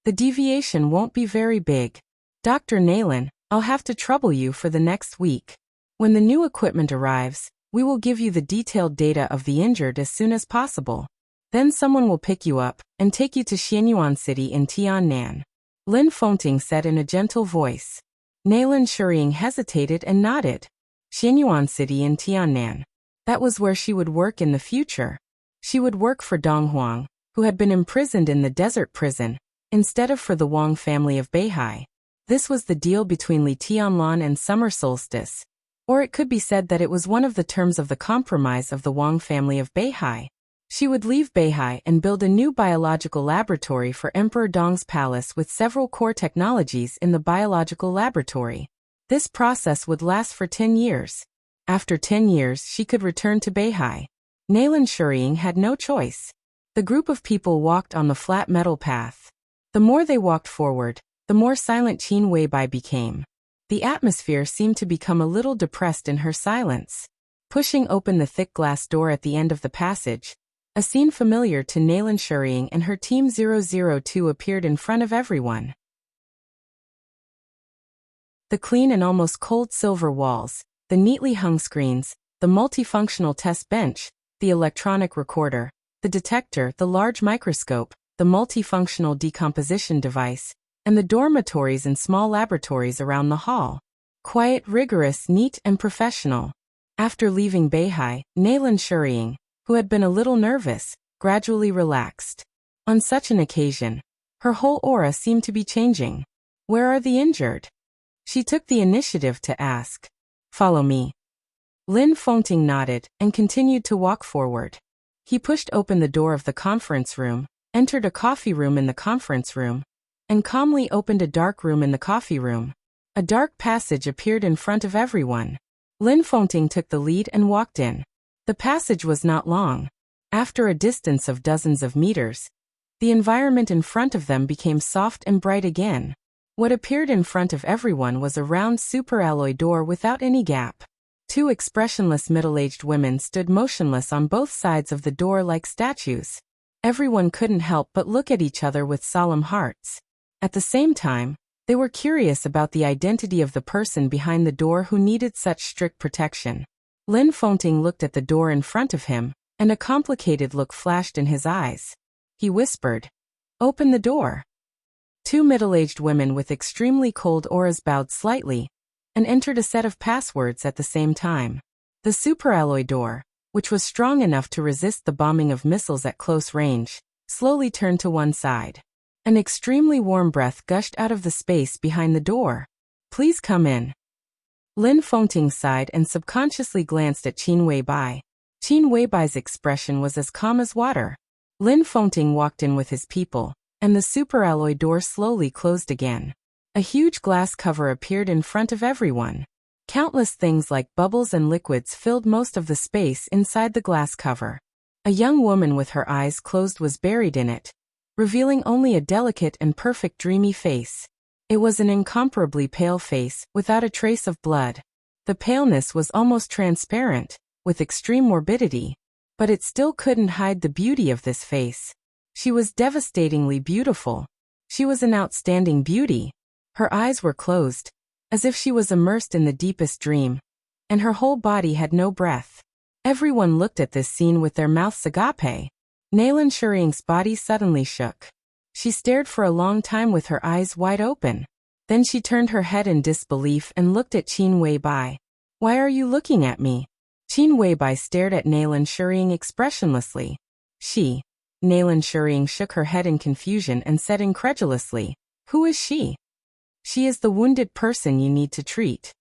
The deviation won't be very big. Dr. Nalan, I'll have to trouble you for the next week. When the new equipment arrives, we will give you the detailed data of the injured as soon as possible. Then someone will pick you up and take you to Xianyuan City in Tiannan. Lin Fengting said in a gentle voice. Nalan Shuriying hesitated and nodded. Xianyuan City in Tiannan. That was where she would work in the future. She would work for Dong Huang, who had been imprisoned in the desert prison, instead of for the Wang family of Beihai. This was the deal between Li Tianlan and Summer Solstice. Or it could be said that it was one of the terms of the compromise of the Wang family of Beihai. She would leave Beihai and build a new biological laboratory for Emperor Dong's palace with several core technologies in the biological laboratory. This process would last for 10 years. After 10 years, she could return to Beihai. Naylan Shuriying had no choice. The group of people walked on the flat metal path. The more they walked forward, the more silent Qin Weibai became. The atmosphere seemed to become a little depressed in her silence. Pushing open the thick glass door at the end of the passage, a scene familiar to Naylan Shuriying and her Team 002 appeared in front of everyone. The clean and almost cold silver walls, the neatly hung screens, the multifunctional test bench, the electronic recorder, the detector, the large microscope, the multifunctional decomposition device, and the dormitories and small laboratories around the hall. Quiet, rigorous, neat, and professional. After leaving Beihai, Naylan Shuriying, who had been a little nervous, gradually relaxed. On such an occasion, her whole aura seemed to be changing. Where are the injured? She took the initiative to ask. Follow me. Lin Fengting nodded and continued to walk forward. He pushed open the door of the conference room, entered a coffee room in the conference room, and calmly opened a dark room in the coffee room. A dark passage appeared in front of everyone. Lin Fengting took the lead and walked in. The passage was not long. After a distance of dozens of meters, the environment in front of them became soft and bright again. What appeared in front of everyone was a round superalloy door without any gap. Two expressionless middle-aged women stood motionless on both sides of the door like statues. Everyone couldn't help but look at each other with solemn hearts. At the same time, they were curious about the identity of the person behind the door who needed such strict protection. Lin Fengting looked at the door in front of him, and a complicated look flashed in his eyes. He whispered, "Open the door." Two middle-aged women with extremely cold auras bowed slightly, and entered a set of passwords at the same time. The superalloy door, which was strong enough to resist the bombing of missiles at close range, slowly turned to one side. An extremely warm breath gushed out of the space behind the door. "Please come in." Lin Fengting sighed and subconsciously glanced at Qin Weibai. Qin Weibai's expression was as calm as water. Lin Fengting walked in with his people, and the superalloy door slowly closed again. A huge glass cover appeared in front of everyone. Countless things like bubbles and liquids filled most of the space inside the glass cover. A young woman with her eyes closed was buried in it, revealing only a delicate and perfect dreamy face. It was an incomparably pale face, without a trace of blood. The paleness was almost transparent, with extreme morbidity, but it still couldn't hide the beauty of this face. She was devastatingly beautiful. She was an outstanding beauty. Her eyes were closed, as if she was immersed in the deepest dream, and her whole body had no breath. Everyone looked at this scene with their mouths agape. Naylan Shuriying's body suddenly shook. She stared for a long time with her eyes wide open. Then she turned her head in disbelief and looked at Qin Weibai. "Why are you looking at me?" Qin Weibai stared at Naylan Shuriying expressionlessly. Naylan Shuriying shook her head in confusion and said incredulously, "Who is she?" "She is the wounded person you need to treat."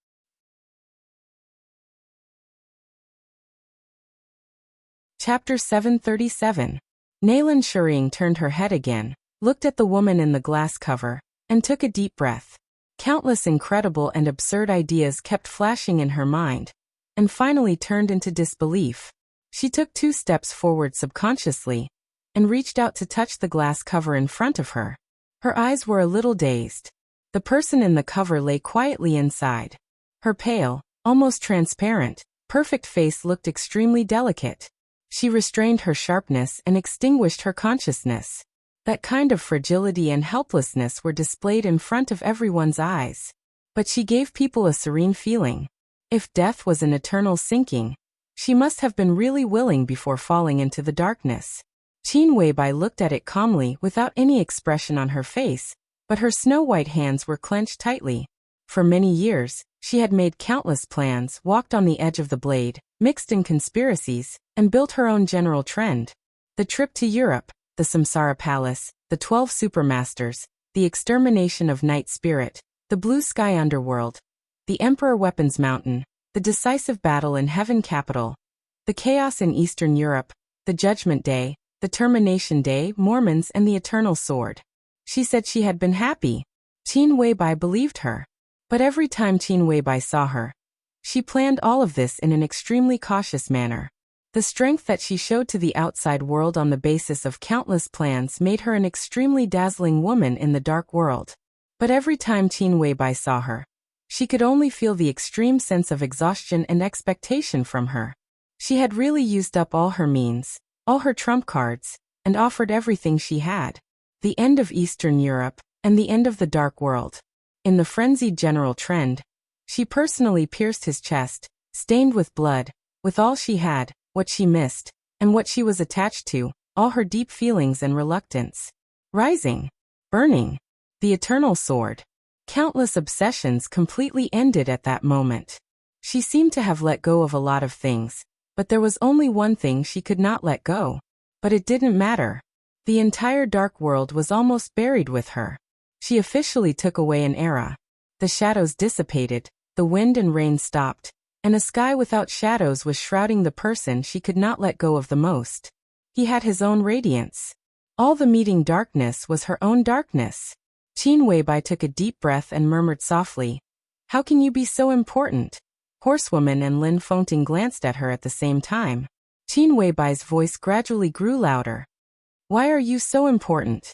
Chapter 737. Naylan Shuriying turned her head again, looked at the woman in the glass cover, and took a deep breath. Countless incredible and absurd ideas kept flashing in her mind, and finally turned into disbelief. She took 2 steps forward subconsciously, and reached out to touch the glass cover in front of her. Her eyes were a little dazed. The person in the cover lay quietly inside. Her pale, almost transparent, perfect face looked extremely delicate. She restrained her sharpness and extinguished her consciousness. That kind of fragility and helplessness were displayed in front of everyone's eyes. But she gave people a serene feeling. If death was an eternal sinking, she must have been really willing before falling into the darkness. Qin Weibai looked at it calmly without any expression on her face, but her snow-white hands were clenched tightly. For many years, She had made countless plans, walked on the edge of the blade, mixed in conspiracies, and built her own general trend. The trip to Europe, the Samsara Palace, the 12 Supermasters, the extermination of Night Spirit, the Blue Sky Underworld, the Emperor Weapons Mountain, the decisive battle in Heaven Capital, the chaos in Eastern Europe, the Judgment Day, the Termination Day, Mormons, and the Eternal Sword. She said she had been happy. Qin Weibai believed her. But every time Qin Weibai saw her, she planned all of this in an extremely cautious manner. The strength that she showed to the outside world on the basis of countless plans made her an extremely dazzling woman in the dark world. But every time Qin Weibai saw her, she could only feel the extreme sense of exhaustion and expectation from her. She had really used up all her means, all her trump cards, and offered everything she had. The end of Eastern Europe, and the end of the dark world. In the frenzied general trend, she personally pierced his chest, stained with blood, with all she had, what she missed, and what she was attached to, all her deep feelings and reluctance. Rising. Burning. The eternal sword. Countless obsessions completely ended at that moment. She seemed to have let go of a lot of things, but there was only one thing she could not let go. But it didn't matter. The entire dark world was almost buried with her. She officially took away an era. The shadows dissipated, the wind and rain stopped, and a sky without shadows was shrouding the person she could not let go of the most. He had his own radiance. All the meeting darkness was her own darkness. Qin Weibai took a deep breath and murmured softly, "How can you be so important?" Horsewoman and Lin Fengting glanced at her at the same time. Qin Weibai's voice gradually grew louder. "Why are you so important?"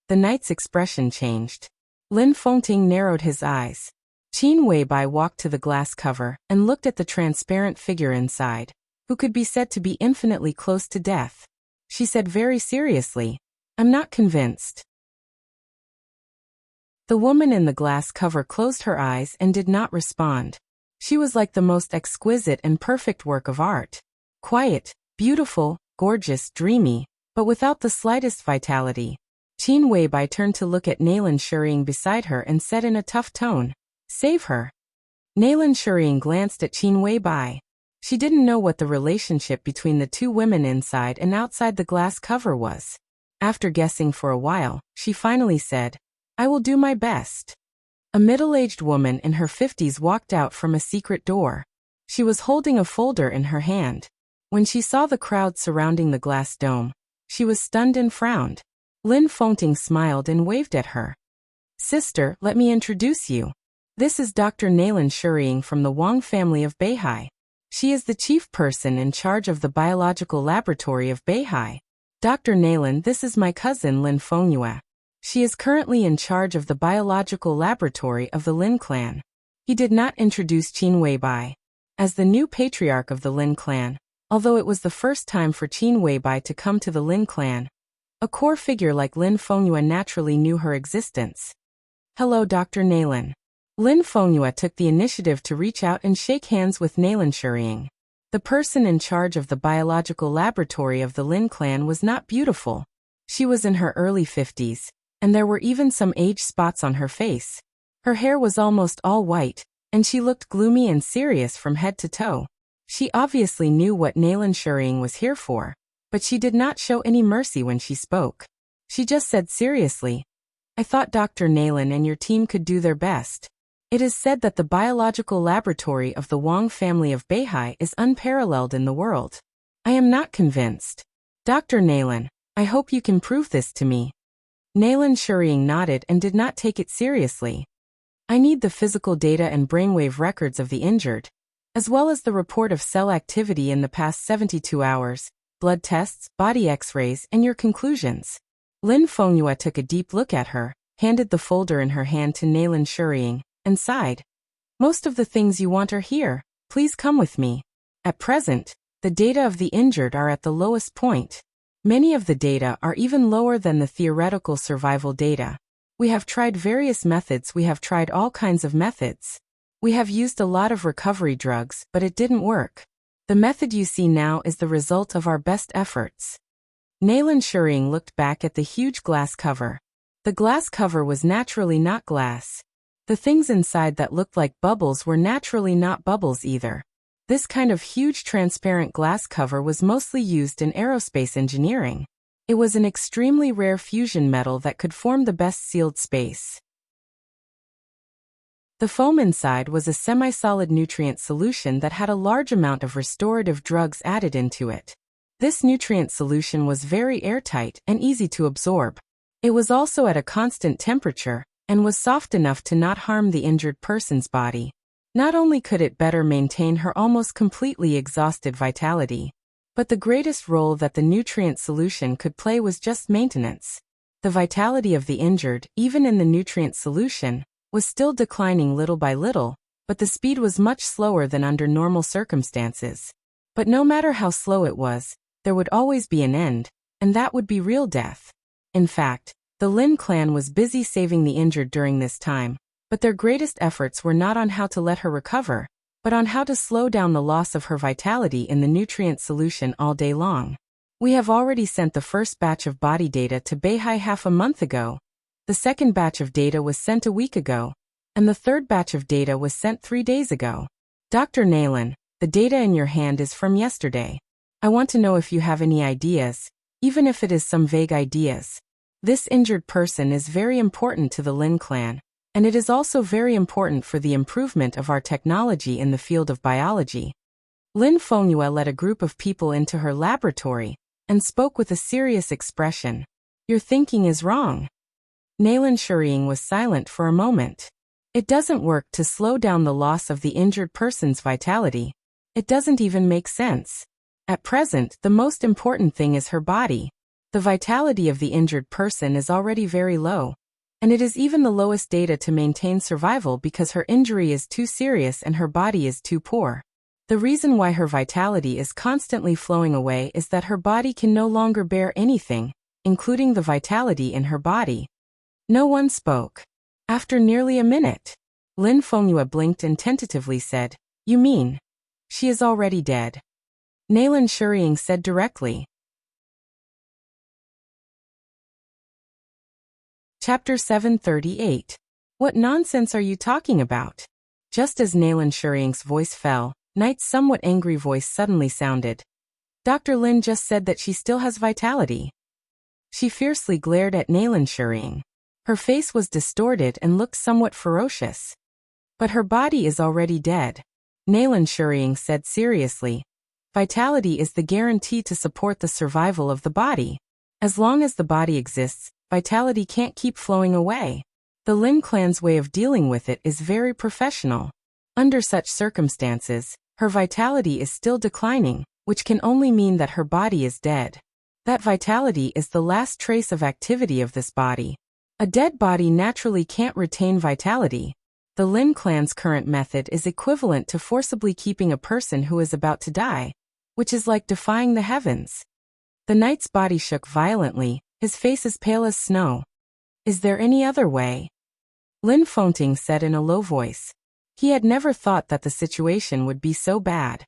The knight's expression changed. Lin Fengting narrowed his eyes. Qin Weibai walked to the glass cover and looked at the transparent figure inside, who could be said to be infinitely close to death. She said very seriously, "I'm not convinced." The woman in the glass cover closed her eyes and did not respond. She was like the most exquisite and perfect work of art. Quiet, beautiful, gorgeous, dreamy, but without the slightest vitality. Qin Weibai turned to look at Nalan Shuriying beside her and said in a tough tone, "Save her." Nalan Shuriying glanced at Qin Weibai. She didn't know what the relationship between the two women inside and outside the glass cover was. After guessing for a while, she finally said, "I will do my best." A middle-aged woman in her 50s walked out from a secret door. She was holding a folder in her hand. When she saw the crowd surrounding the glass dome, she was stunned and frowned. Lin Fengting smiled and waved at her. "Sister, let me introduce you. This is Dr. Nalan Shuriying from the Wang family of Beihai. She is the chief person in charge of the biological laboratory of Beihai. Dr. Nalan, this is my cousin Lin Fengyue. She is currently in charge of the biological laboratory of the Lin clan." He did not introduce Qin Weibai as the new patriarch of the Lin clan, although it was the first time for Qin Weibai to come to the Lin clan. A core figure like Lin Fengyue naturally knew her existence. "Hello, Dr. Nalan." Lin Fengyue took the initiative to reach out and shake hands with Nalan Shuriying. The person in charge of the biological laboratory of the Lin clan was not beautiful. She was in her early 50s, and there were even some age spots on her face. Her hair was almost all white, and she looked gloomy and serious from head to toe. She obviously knew what Nalan Shuriying was here for, but she did not show any mercy when she spoke. She just said seriously, "I thought Dr. Nalan and your team could do their best. It is said that the biological laboratory of the Wang family of Beihai is unparalleled in the world. I am not convinced. Dr. Nalan, I hope you can prove this to me." Nalan Shuriying nodded and did not take it seriously. "I need the physical data and brainwave records of the injured, as well as the report of cell activity in the past 72 hours, blood tests, body x-rays, and your conclusions." Lin Fengyue took a deep look at her, handed the folder in her hand to Nalan Shuriying, and sighed. "Most of the things you want are here. Please come with me. At present, the data of the injured are at the lowest point. Many of the data are even lower than the theoretical survival data. We have tried various methods. We have tried all kinds of methods. We have used a lot of recovery drugs, but it didn't work. The method you see now is the result of our best efforts." Nalan Shuriying looked back at the huge glass cover. The glass cover was naturally not glass. The things inside that looked like bubbles were naturally not bubbles either. This kind of huge transparent glass cover was mostly used in aerospace engineering. It was an extremely rare fusion metal that could form the best sealed space. The foam inside was a semi-solid nutrient solution that had a large amount of restorative drugs added into it. This nutrient solution was very airtight and easy to absorb. It was also at a constant temperature and was soft enough to not harm the injured person's body. Not only could it better maintain her almost completely exhausted vitality, but the greatest role that the nutrient solution could play was just maintenance. The vitality of the injured, even in the nutrient solution, was still declining little by little, but the speed was much slower than under normal circumstances. But no matter how slow it was, there would always be an end, and that would be real death. In fact, the Lin clan was busy saving the injured during this time, but their greatest efforts were not on how to let her recover, but on how to slow down the loss of her vitality in the nutrient solution all day long. We have already sent the first batch of body data to Beihai half a month ago. The second batch of data was sent a week ago, and the third batch of data was sent 3 days ago. Dr. Naylan, the data in your hand is from yesterday. I want to know if you have any ideas, even if it is some vague ideas. This injured person is very important to the Lin clan, and it is also very important for the improvement of our technology in the field of biology. Lin Fengyue led a group of people into her laboratory and spoke with a serious expression. Your thinking is wrong. Naylan Shuriying was silent for a moment. It doesn't work to slow down the loss of the injured person's vitality. It doesn't even make sense. At present, the most important thing is her body. The vitality of the injured person is already very low, and it is even the lowest data to maintain survival because her injury is too serious and her body is too poor. The reason why her vitality is constantly flowing away is that her body can no longer bear anything, including the vitality in her body. No one spoke. After nearly a minute, Lin Fengyue blinked and tentatively said, You mean, she is already dead? Naylan Shuriying said directly. Chapter 738. What nonsense are you talking about? Just as Naylan Shuriying's voice fell, Knight's somewhat angry voice suddenly sounded. Dr. Lin just said that she still has vitality. She fiercely glared at Naylan Shuriying. Her face was distorted and looked somewhat ferocious. But her body is already dead. Naylan Shuriying said seriously. Vitality is the guarantee to support the survival of the body. As long as the body exists, vitality can't keep flowing away. The Lin clan's way of dealing with it is very professional. Under such circumstances, her vitality is still declining, which can only mean that her body is dead. That vitality is the last trace of activity of this body. A dead body naturally can't retain vitality. The Lin clan's current method is equivalent to forcibly keeping a person who is about to die, which is like defying the heavens. The knight's body shook violently, his face as pale as snow. Is there any other way? Lin Fengyue said in a low voice. He had never thought that the situation would be so bad.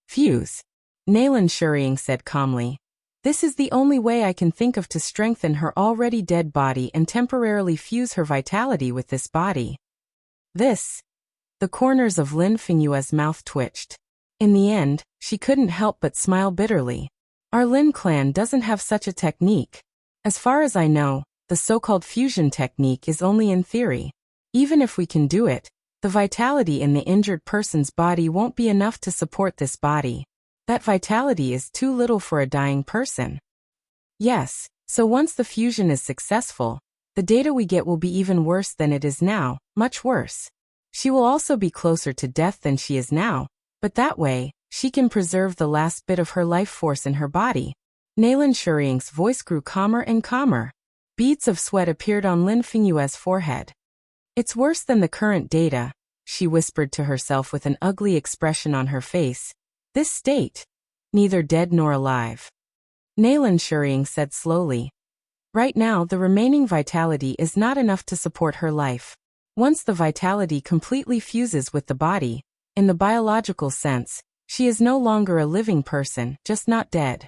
Fuse. Naylan Shuriying said calmly. This is the only way I can think of to strengthen her already dead body and temporarily fuse her vitality with this body. This. The corners of Lin Fengyue's mouth twitched. In the end, she couldn't help but smile bitterly. Our Lin clan doesn't have such a technique. As far as I know, the so-called fusion technique is only in theory. Even if we can do it, the vitality in the injured person's body won't be enough to support this body. That vitality is too little for a dying person. Yes, so once the fusion is successful, the data we get will be even worse than it is now, much worse. She will also be closer to death than she is now, but that way, she can preserve the last bit of her life force in her body. Naylan Shuriying's voice grew calmer and calmer. Beads of sweat appeared on Lin Fengyue's forehead. It's worse than the current data, she whispered to herself with an ugly expression on her face. This state. Neither dead nor alive. Naylan Shuriying said slowly. Right now the remaining vitality is not enough to support her life. Once the vitality completely fuses with the body, in the biological sense, she is no longer a living person, just not dead.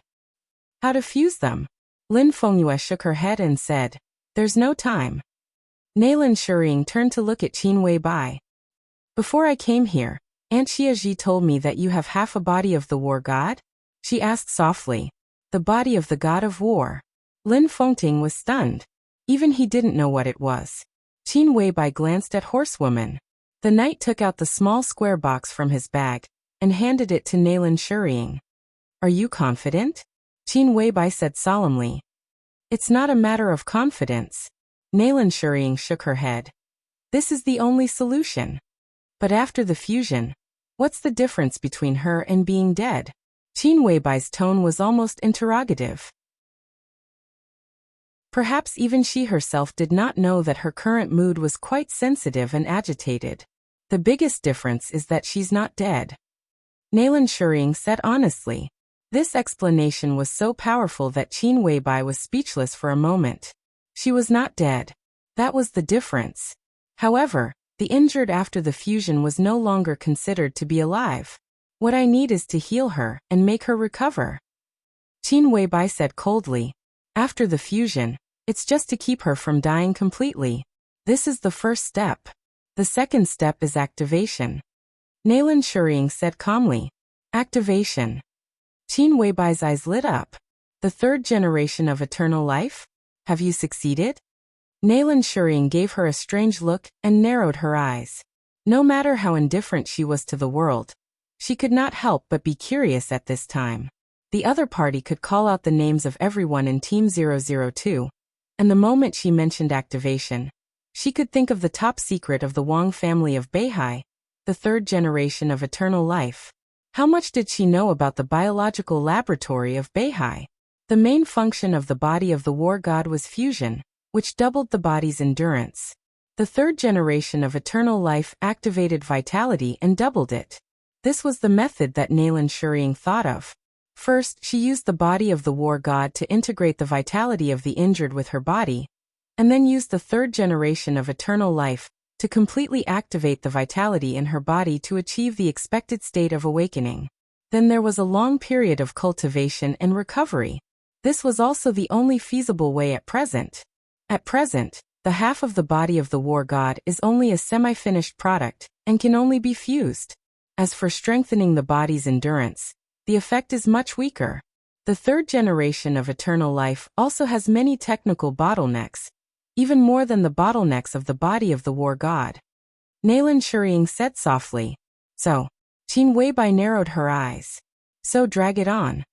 How to fuse them? Lin Fengyue shook her head and said, There's no time. Nalan Shuring turned to look at Qin Weibai. Before I came here, Aunt Xiaji told me that you have half a body of the war god? She asked softly. The body of the god of war. Lin Fengting was stunned. Even he didn't know what it was. Qin Weibai glanced at Horsewoman. The knight took out the small square box from his bag and handed it to Nalan Shuring. Are you confident? Qin Weibai said solemnly. It's not a matter of confidence. Nalan Shuring shook her head. This is the only solution. But after the fusion, what's the difference between her and being dead? Qin Weibai's tone was almost interrogative. Perhaps even she herself did not know that her current mood was quite sensitive and agitated. The biggest difference is that she's not dead. Nalan Shuring said honestly. This explanation was so powerful that Qin Weibai was speechless for a moment. She was not dead. That was the difference. However, the injured after the fusion was no longer considered to be alive. What I need is to heal her and make her recover. Qin Weibai said coldly. After the fusion, it's just to keep her from dying completely. This is the first step. The second step is activation. Nalan Shuring said calmly. Activation. Qin Weibai's eyes lit up. The third generation of eternal life? Have you succeeded? Nalan Shuring gave her a strange look and narrowed her eyes. No matter how indifferent she was to the world, she could not help but be curious at this time. The other party could call out the names of everyone in Team 002, and the moment she mentioned activation, she could think of the top secret of the Wang family of Beihai, the third generation of eternal life. How much did she know about the biological laboratory of Beihai? The main function of the body of the war god was fusion, which doubled the body's endurance. The third generation of eternal life activated vitality and doubled it. This was the method that Nalan Shuring thought of. First, she used the body of the war god to integrate the vitality of the injured with her body, and then used the third generation of eternal life to completely activate the vitality in her body to achieve the expected state of awakening. Then there was a long period of cultivation and recovery. This was also the only feasible way at present. At present, the half of the body of the war god is only a semi-finished product and can only be fused. As for strengthening the body's endurance, the effect is much weaker. The third generation of eternal life also has many technical bottlenecks, even more than the bottlenecks of the body of the war god. Nalan Shuring said softly. So, Qin Weibai narrowed her eyes. So drag it on.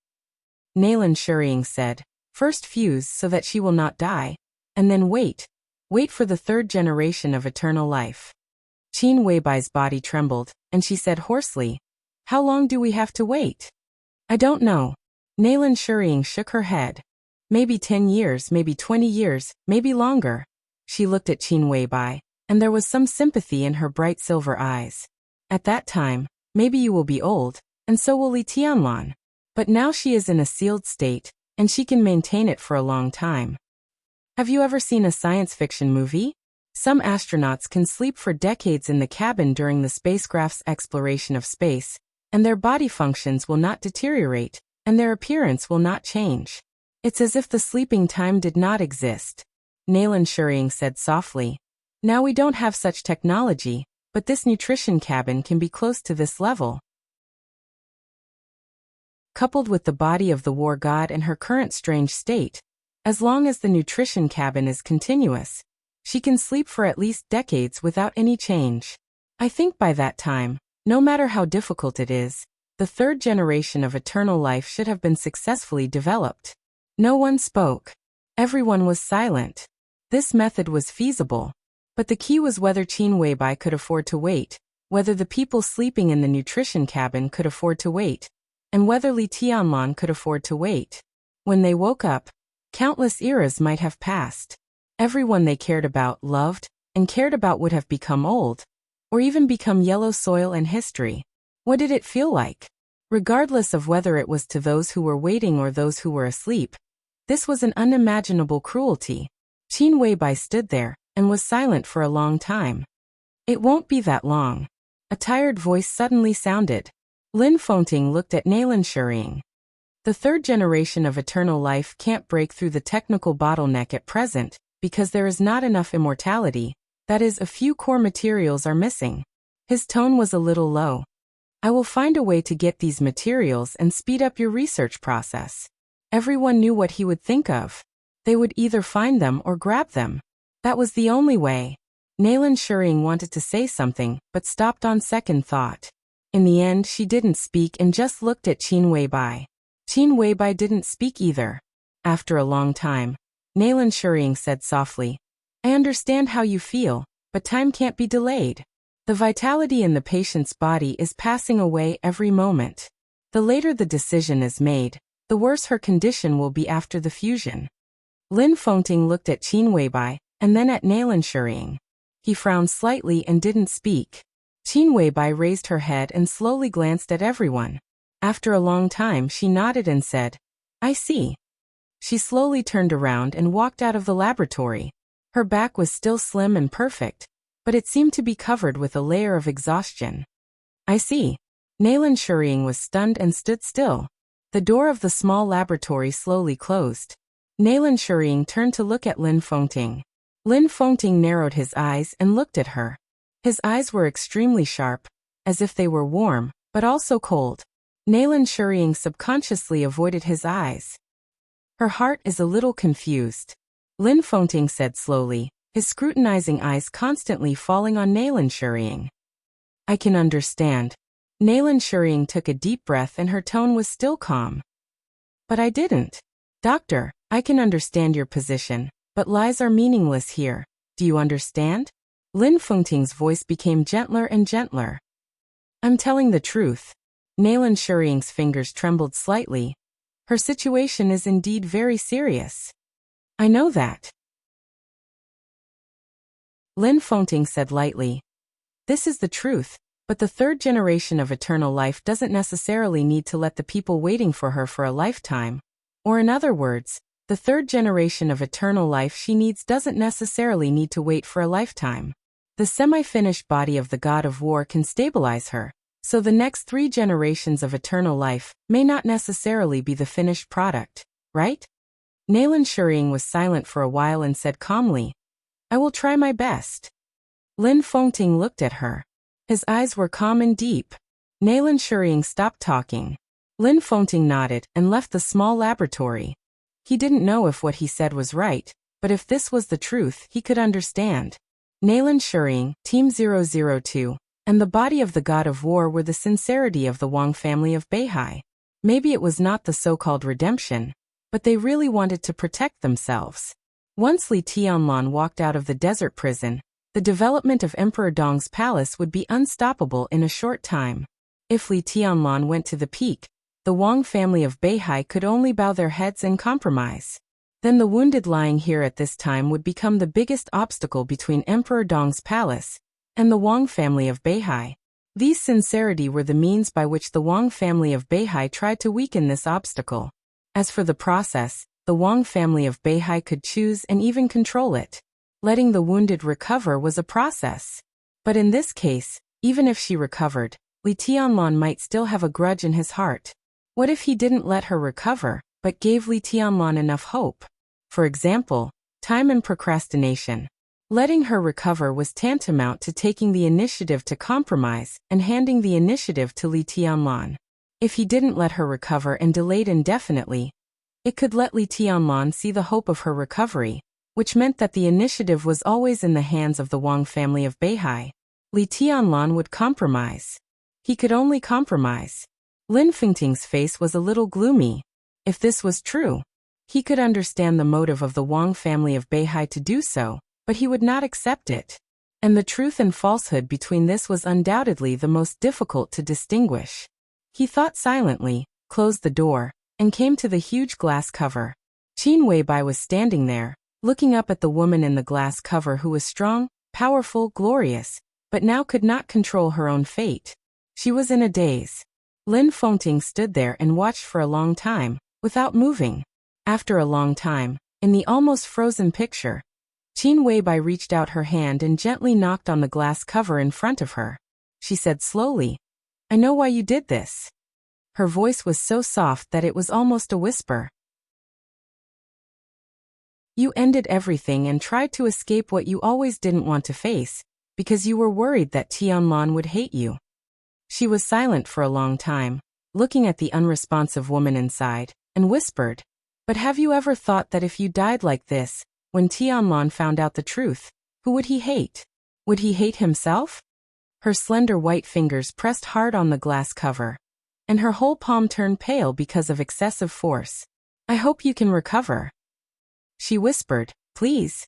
Nalan Shuring said, first fuse so that she will not die, and then wait. Wait for the third generation of eternal life. Qin Weibai's body trembled, and she said hoarsely, how long do we have to wait? I don't know. Nalan Shuring shook her head. Maybe 10 years, maybe 20 years, maybe longer. She looked at Qin Weibai, and there was some sympathy in her bright silver eyes. At that time, maybe you will be old, and so will Li Tianlan. But now she is in a sealed state, and she can maintain it for a long time. Have you ever seen a science fiction movie? Some astronauts can sleep for decades in the cabin during the spacecraft's exploration of space, and their body functions will not deteriorate, and their appearance will not change. It's as if the sleeping time did not exist. Nalan Shuring said softly. Now we don't have such technology, but this nutrition cabin can be close to this level. Coupled with the body of the war god and her current strange state, as long as the nutrition cabin is continuous, she can sleep for at least decades without any change. I think by that time, no matter how difficult it is, the third generation of eternal life should have been successfully developed. No one spoke. Everyone was silent. This method was feasible. But the key was whether Qin Weibai could afford to wait, whether the people sleeping in the nutrition cabin could afford to wait, and whether Li Tianlan could afford to wait. When they woke up, countless eras might have passed. Everyone they cared about, loved, and cared about would have become old, or even become yellow soil in history. What did it feel like? Regardless of whether it was to those who were waiting or those who were asleep, this was an unimaginable cruelty. Qin Weibai stood there and was silent for a long time. It won't be that long. A tired voice suddenly sounded. Lin Fengting looked at Nalan Shuring. The third generation of eternal life can't break through the technical bottleneck at present, because there is not enough immortality, that is, a few core materials are missing. His tone was a little low. I will find a way to get these materials and speed up your research process. Everyone knew what he would think of. They would either find them or grab them. That was the only way. Nalan Shuring wanted to say something, but stopped on second thought. In the end, she didn't speak and just looked at Qin Weibai. Qin Weibai didn't speak either. After a long time, Nalan Shuring said softly, I understand how you feel, but time can't be delayed. The vitality in the patient's body is passing away every moment. The later the decision is made, the worse her condition will be after the fusion. Lin Fengting looked at Qin Weibai, and then at Nalan Shuring. He frowned slightly and didn't speak. Qin Weibai raised her head and slowly glanced at everyone. After a long time she nodded and said, I see. She slowly turned around and walked out of the laboratory. Her back was still slim and perfect, but it seemed to be covered with a layer of exhaustion. I see. Nalan Shuring was stunned and stood still. The door of the small laboratory slowly closed. Nalan Shuring turned to look at Lin Fengting. Lin Fengting narrowed his eyes and looked at her. His eyes were extremely sharp, as if they were warm, but also cold. Nalan Shuring subconsciously avoided his eyes. Her heart is a little confused. Lin Fengting said slowly, his scrutinizing eyes constantly falling on Nalan Shuring. I can understand. Nalan Shuring took a deep breath and her tone was still calm. But I didn't. Doctor, I can understand your position, but lies are meaningless here. Do you understand? Lin Fengting's voice became gentler and gentler. I'm telling the truth. Nalan Shuring's fingers trembled slightly. Her situation is indeed very serious. I know that. Lin Fengting said lightly. This is the truth, but the third generation of eternal life doesn't necessarily need to let the people waiting for her for a lifetime. Or in other words, the third generation of eternal life she needs doesn't necessarily need to wait for a lifetime. The semi-finished body of the god of war can stabilize her, so the next 3 generations of eternal life may not necessarily be the finished product, right? Nalan Shuring was silent for a while and said calmly, I will try my best. Lin Fengting looked at her. His eyes were calm and deep. Nalan Shuring stopped talking. Lin Fengting nodded and left the small laboratory. He didn't know if what he said was right, but if this was the truth, he could understand. Nalan Shuring, Team 002, and the body of the god of war were the sincerity of the Wang family of Beihai. Maybe it was not the so-called redemption, but they really wanted to protect themselves. Once Li Tianlan walked out of the desert prison, the development of Emperor Dong's palace would be unstoppable in a short time. If Li Tianlan went to the peak, the Wang family of Beihai could only bow their heads and compromise. Then the wounded lying here at this time would become the biggest obstacle between Emperor Dong's palace and the Wang family of Beihai. These sincerity were the means by which the Wang family of Beihai tried to weaken this obstacle. As for the process, the Wang family of Beihai could choose and even control it. Letting the wounded recover was a process. But in this case, even if she recovered, Li Tianlan might still have a grudge in his heart. What if he didn't let her recover, but gave Li Tianlan enough hope? For example, time and procrastination. Letting her recover was tantamount to taking the initiative to compromise and handing the initiative to Li Tianlan. If he didn't let her recover and delayed indefinitely, it could let Li Tianlan see the hope of her recovery, which meant that the initiative was always in the hands of the Wang family of Beihai. Li Tianlan would compromise. He could only compromise. Lin Fengting's face was a little gloomy. If this was true, he could understand the motive of the Wang family of Beihai to do so, but he would not accept it. And the truth and falsehood between this was undoubtedly the most difficult to distinguish. He thought silently, closed the door, and came to the huge glass cover. Qin Weibai was standing there, looking up at the woman in the glass cover who was strong, powerful, glorious, but now could not control her own fate. She was in a daze. Lin Fengting stood there and watched for a long time, without moving. After a long time, in the almost frozen picture, Qin Weibai reached out her hand and gently knocked on the glass cover in front of her. She said slowly, I know why you did this. Her voice was so soft that it was almost a whisper. You ended everything and tried to escape what you always didn't want to face, because you were worried that Tianlan would hate you. She was silent for a long time, looking at the unresponsive woman inside, and whispered, "But have you ever thought that if you died like this, when Tianlan found out the truth, who would he hate? Would he hate himself?" Her slender white fingers pressed hard on the glass cover, and her whole palm turned pale because of excessive force. "I hope you can recover," she whispered, "please."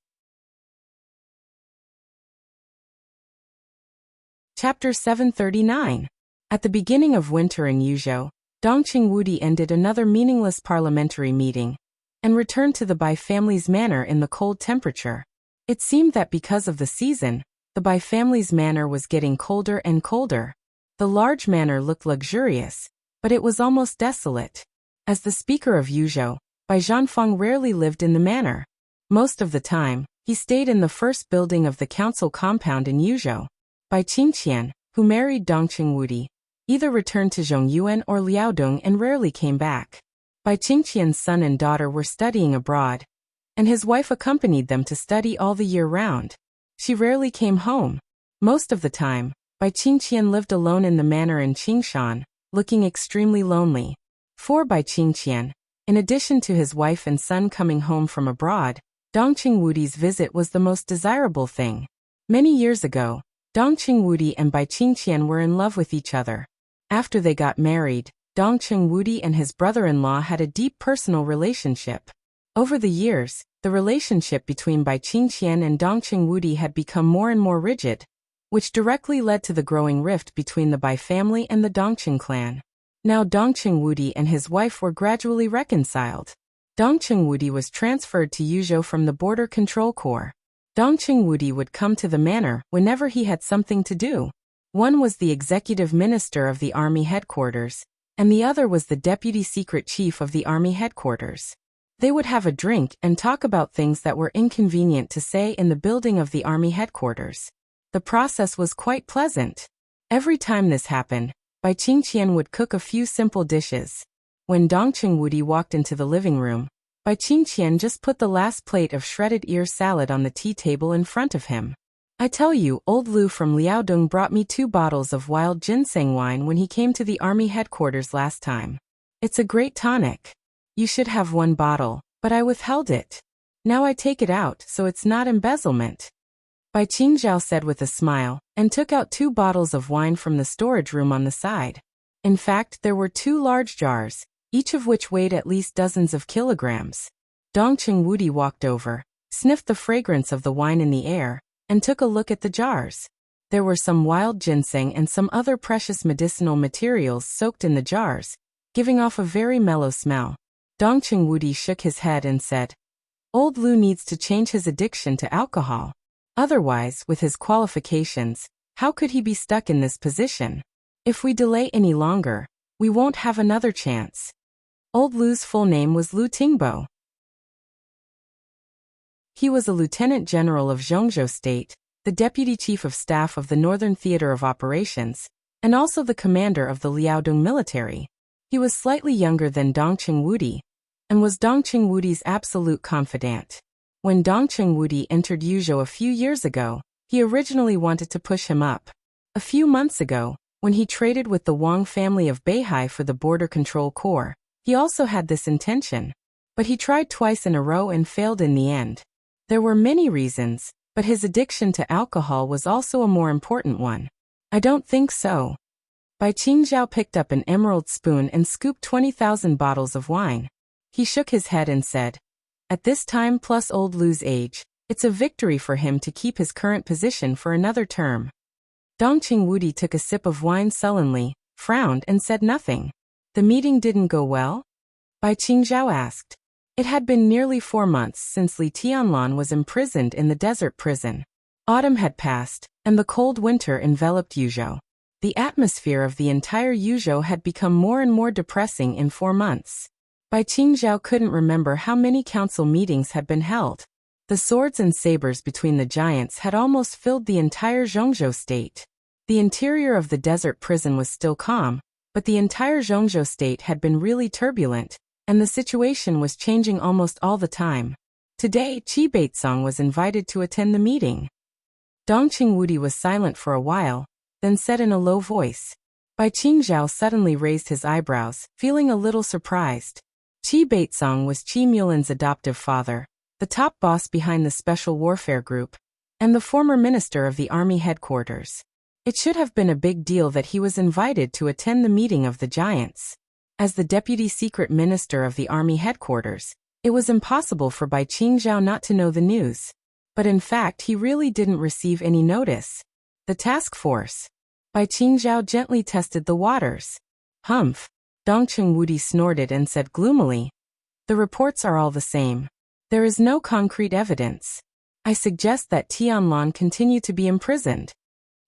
Chapter 739. At the beginning of winter in Yuzhou, Dongqing Wudi ended another meaningless parliamentary meeting and returned to the Bai family's manor in the cold temperature. It seemed that because of the season, the Bai family's manor was getting colder and colder. The large manor looked luxurious, but it was almost desolate. As the speaker of Yuzhou, Bai Zhanfang rarely lived in the manor. Most of the time, he stayed in the first building of the council compound in Yuzhou. Bai Qingqian, who married Dongqing Wudi, either returned to Zhongyuan or Liaodong and rarely came back. Bai Qingqian's son and daughter were studying abroad, and his wife accompanied them to study all the year round. She rarely came home. Most of the time, Bai Qingqian lived alone in the manor in Qingshan, looking extremely lonely. For Bai Qingqian, in addition to his wife and son coming home from abroad, Dongqing Wudi's visit was the most desirable thing. Many years ago, Dongqing Wudi and Bai Qingqian were in love with each other. After they got married, Dongqing Wudi and his brother-in-law had a deep personal relationship. Over the years, the relationship between Bai Qingqian and Dongqing Wudi had become more and more rigid, which directly led to the growing rift between the Bai family and the Dongqing clan. Now Dongqing Wudi and his wife were gradually reconciled. Dongqing Wudi was transferred to Yuzhou from the Border Control Corps. Dongqing Wudi would come to the manor whenever he had something to do. One was the executive minister of the army headquarters, and the other was the deputy secret chief of the army headquarters. They would have a drink and talk about things that were inconvenient to say in the building of the army headquarters. The process was quite pleasant. Every time this happened, Bai Qingqian would cook a few simple dishes. When Dongqing Wudi walked into the living room, Bai Qingqian just put the last plate of shredded ear salad on the tea table in front of him. "I tell you, old Lu from Liaodong brought me 2 bottles of wild ginseng wine when he came to the army headquarters last time. It's a great tonic. You should have 1 bottle, but I withheld it. Now I take it out, so it's not embezzlement," Bai Qingzhao said with a smile, and took out 2 bottles of wine from the storage room on the side. In fact, there were 2 large jars, each of which weighed at least dozens of kilograms. Dongqing Wudi walked over, sniffed the fragrance of the wine in the air, and took a look at the jars. There were some wild ginseng and some other precious medicinal materials soaked in the jars, giving off a very mellow smell. Dongqing Wudi shook his head and said, "Old Lu needs to change his addiction to alcohol. Otherwise, with his qualifications, how could he be stuck in this position? If we delay any longer, we won't have another chance." Old Lu's full name was Lu Tingbo. He was a lieutenant general of Zhongzhou State, the deputy chief of staff of the Northern Theater of Operations, and also the commander of the Liaodong military. He was slightly younger than Dongqing Wudi, and was Dongqing Wudi's absolute confidant. When Dongqing Wudi entered Yuzhou a few years ago, he originally wanted to push him up. A few months ago, when he traded with the Wang family of Beihai for the Border Control Corps, he also had this intention. But he tried twice in a row and failed in the end. There were many reasons, but his addiction to alcohol was also a more important one. "I don't think so." Bai Qingzhao picked up an emerald spoon and scooped 20,000 bottles of wine. He shook his head and said, "At this time plus old Lu's age, it's a victory for him to keep his current position for another term." Dongqing Wudi took a sip of wine sullenly, frowned and said nothing. "The meeting didn't go well?" Bai Qingzhao asked. It had been nearly 4 months since Li Tianlan was imprisoned in the desert prison. Autumn had passed, and the cold winter enveloped Yuzhou. The atmosphere of the entire Yuzhou had become more and more depressing in 4 months. Bai Qingzhao couldn't remember how many council meetings had been held. The swords and sabers between the giants had almost filled the entire Zhongzhou state. The interior of the desert prison was still calm, but the entire Zhongzhou state had been really turbulent, and the situation was changing almost all the time. Today, Qi Baitsong was invited to attend the meeting. Dongqing Wudi was silent for a while, then said in a low voice. Bai Qingzhao suddenly raised his eyebrows, feeling a little surprised. Qi Baitsong was Qi Mulin's adoptive father, the top boss behind the Special Warfare Group, and the former minister of the army headquarters. It should have been a big deal that he was invited to attend the meeting of the giants. As the deputy secret minister of the army headquarters, it was impossible for Bai Qingzhao not to know the news. But in fact he really didn't receive any notice. The task force. Bai Qingzhao gently tested the waters. Humph. Dongqing Wudi snorted and said gloomily. The reports are all the same. There is no concrete evidence. I suggest that Tianlan continue to be imprisoned.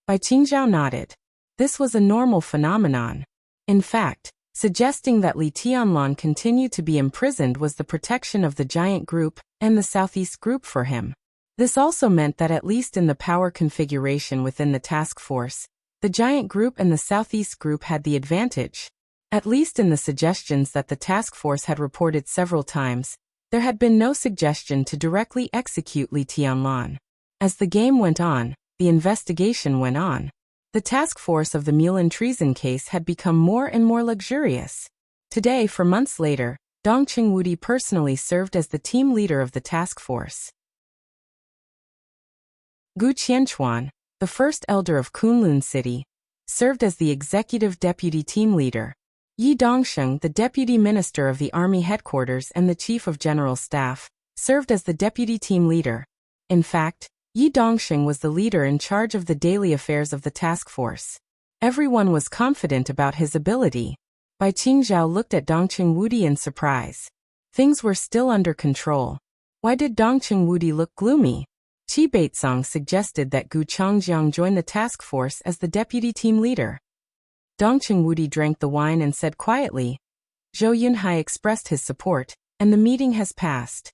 Bai Qingzhao nodded. This was a normal phenomenon. In fact, suggesting that Li Tianlan continue to be imprisoned was the protection of the giant group and the Southeast group for him. This also meant that at least in the power configuration within the task force, the giant group and the Southeast group had the advantage. At least in the suggestions that the task force had reported several times, there had been no suggestion to directly execute Li Tianlan. As the game went on, the investigation went on. The task force of the Mulan treason case had become more and more luxurious. Today, for months later, Dongqing Wudi personally served as the team leader of the task force. Gu Qianchuan, the first elder of Kunlun City, served as the executive deputy team leader. Yi Dongsheng, the deputy minister of the army headquarters and the chief of general staff, served as the deputy team leader. In fact, Yi Dongsheng was the leader in charge of the daily affairs of the task force. Everyone was confident about his ability. Bai Qingzhao looked at Dongqing Wudi in surprise. Things were still under control. Why did Dongqing Wudi look gloomy? Qi Baitsong suggested that Gu Changjiang join the task force as the deputy team leader. Dongqing Wudi drank the wine and said quietly, Zhou Yunhai expressed his support, and the meeting has passed.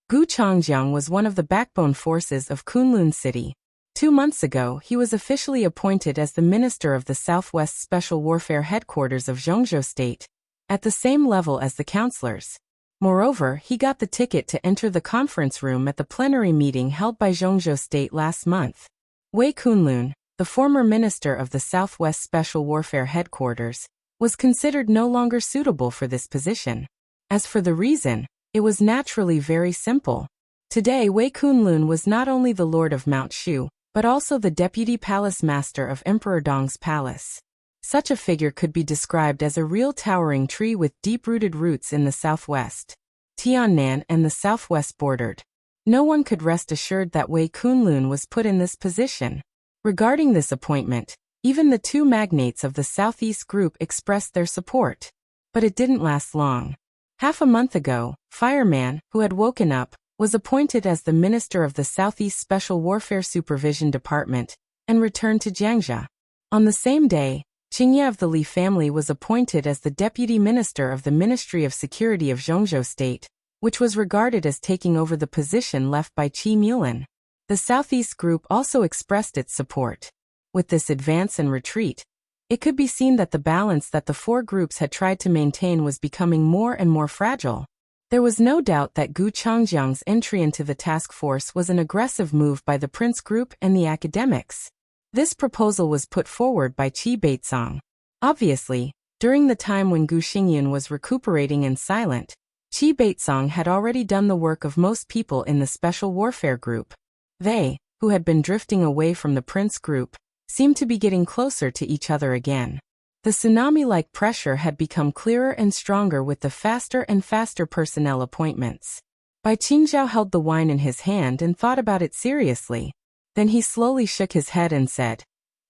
Gu Changjiang was one of the backbone forces of Kunlun City. 2 months ago, he was officially appointed as the minister of the Southwest Special Warfare Headquarters of Zhongzhou State, at the same level as the councillors. Moreover, he got the ticket to enter the conference room at the plenary meeting held by Zhongzhou State last month. Wei Kunlun, the former minister of the Southwest Special Warfare Headquarters, was considered no longer suitable for this position. As for the reason, it was naturally very simple. Today Wei Kunlun was not only the lord of Mount Shu, but also the deputy palace master of Emperor Dong's palace. Such a figure could be described as a real towering tree with deep-rooted roots in the southwest, Tiannan and the southwest bordered. No one could rest assured that Wei Kunlun was put in this position. Regarding this appointment, even the two magnates of the Southeast group expressed their support. But it didn't last long. Half a month ago, Fireman, who had woken up, was appointed as the minister of the Southeast Special Warfare Supervision Department and returned to Jiangxia. On the same day, Qingye of the Li family was appointed as the deputy minister of the Ministry of Security of Zhongzhou State, which was regarded as taking over the position left by Qi Mulan. The Southeast group also expressed its support. With this advance and retreat, it could be seen that the balance that the four groups had tried to maintain was becoming more and more fragile. There was no doubt that Gu Changjiang's entry into the task force was an aggressive move by the Prince Group and the academics. This proposal was put forward by Qi Baitsong. Obviously, during the time when Gu Xingyun was recuperating and silent, Qi Baitsong had already done the work of most people in the Special Warfare Group. They, who had been drifting away from the Prince Group, seemed to be getting closer to each other again. The tsunami-like pressure had become clearer and stronger with the faster and faster personnel appointments. Bai Qingzhao held the wine in his hand and thought about it seriously. Then he slowly shook his head and said,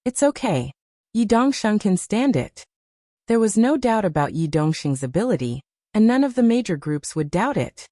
"It's okay. Yi Dongsheng can stand it." There was no doubt about Yi Dongsheng's ability, and none of the major groups would doubt it.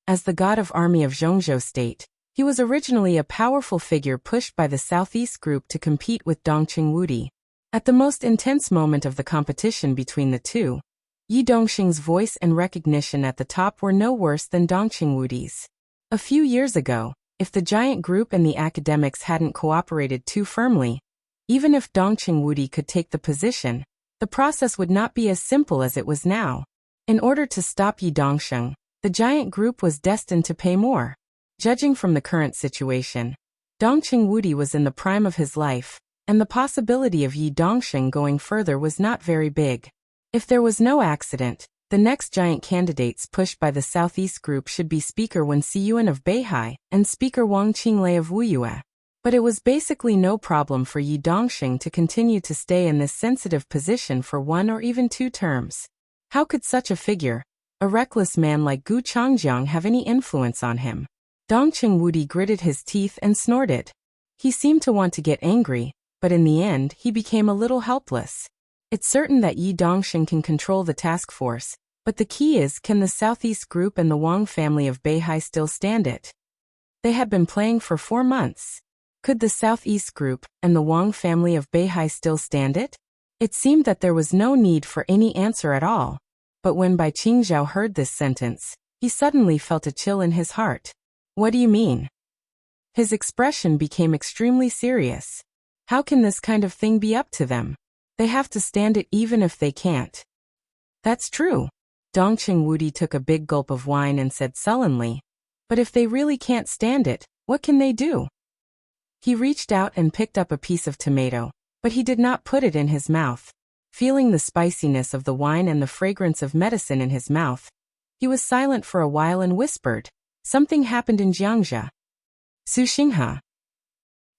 As the god of army of Zhongzhou State, he was originally a powerful figure pushed by the Southeast group to compete with Dongqing Wudi. At the most intense moment of the competition between the two, Yi Dongsheng's voice and recognition at the top were no worse than Dongqing Wudi's. A few years ago, if the giant group and the academics hadn't cooperated too firmly, even if Dongqing Wudi could take the position, the process would not be as simple as it was now. In order to stop Yi Dongsheng, The giant group was destined to pay more. Judging from the current situation, Dongqing Wudi was in the prime of his life, and the possibility of Yi Dongsheng going further was not very big. If there was no accident, the next giant candidates pushed by the Southeast Group should be Speaker Wen Siyuan of Beihai and Speaker Wang Qinglei of Wuyue. But it was basically no problem for Yi Dongsheng to continue to stay in this sensitive position for 1 or even 2 terms. How could such a figure, a reckless man like Gu Changjiang, have any influence on him? Dongqing Wudi gritted his teeth and snorted. He seemed to want to get angry, but in the end he became a little helpless. It's certain that Yi Dongsheng can control the task force, but the key is, can the Southeast Group and the Wang family of Beihai still stand it? They had been playing for 4 months. Could the Southeast Group and the Wang family of Beihai still stand it? It seemed that there was no need for any answer at all. But when Bai Qingzhao heard this sentence, he suddenly felt a chill in his heart. What do you mean? His expression became extremely serious. How can this kind of thing be up to them? They have to stand it even if they can't. That's true. Dongqing Wudi took a big gulp of wine and said sullenly. But if they really can't stand it, what can they do? He reached out and picked up a piece of tomato, but he did not put it in his mouth. Feeling the spiciness of the wine and the fragrance of medicine in his mouth, he was silent for a while and whispered, "Something happened in Jiangxia." Su Xinghe.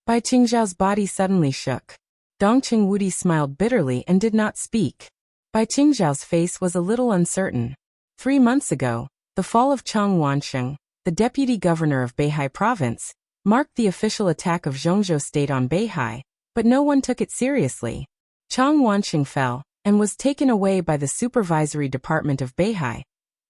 Bai Qingzhao's body suddenly shook. Dongqing Wudi smiled bitterly and did not speak. Bai Qingzhao's face was a little uncertain. 3 months ago, the fall of Chang Wansheng, the deputy governor of Beihai province, marked the official attack of Zhongzhou state on Beihai, but no one took it seriously. Chang Wansheng fell and was taken away by the supervisory department of Beihai,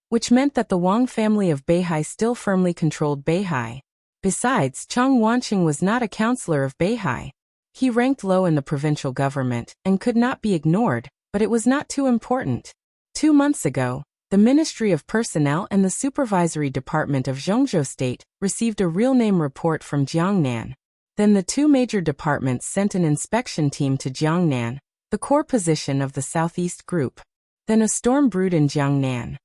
which meant that the Wang family of Beihai still firmly controlled Beihai. Besides, Chang Wansheng was not a councillor of Beihai. He ranked low in the provincial government and could not be ignored, but it was not too important. 2 months ago, the Ministry of Personnel and the Supervisory Department of Zhongzhou State received a real-name report from Jiangnan. Then the 2 major departments sent an inspection team to Jiangnan, the core position of the Southeast Group. Then a storm brewed in Jiangnan.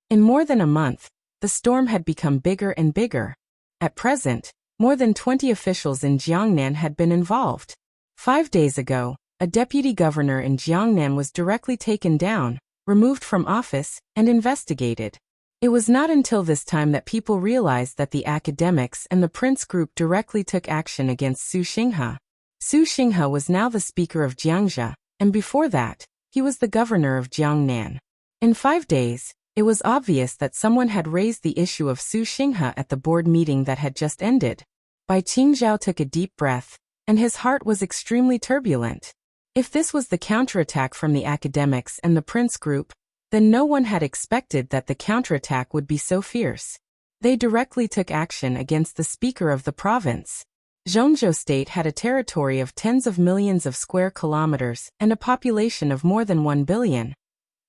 In more than a month, the storm had become bigger and bigger. At present, more than 20 officials in Jiangnan had been involved. 5 days ago, a deputy governor in Jiangnan was directly taken down, removed from office, and investigated. It was not until this time that people realized that the academics and the Prince Group directly took action against Su Xinghe. Su Xinghe was now the speaker of Jiangxia, and before that, he was the governor of Jiangnan. In 5 days, it was obvious that someone had raised the issue of Su Xinghe at the board meeting that had just ended. Bai Qingzhao took a deep breath, and his heart was extremely turbulent. If this was the counterattack from the academics and the Prince Group, then no one had expected that the counterattack would be so fierce. They directly took action against the speaker of the province. Zhongzhou State had a territory of tens of millions of square kilometers and a population of more than 1 billion.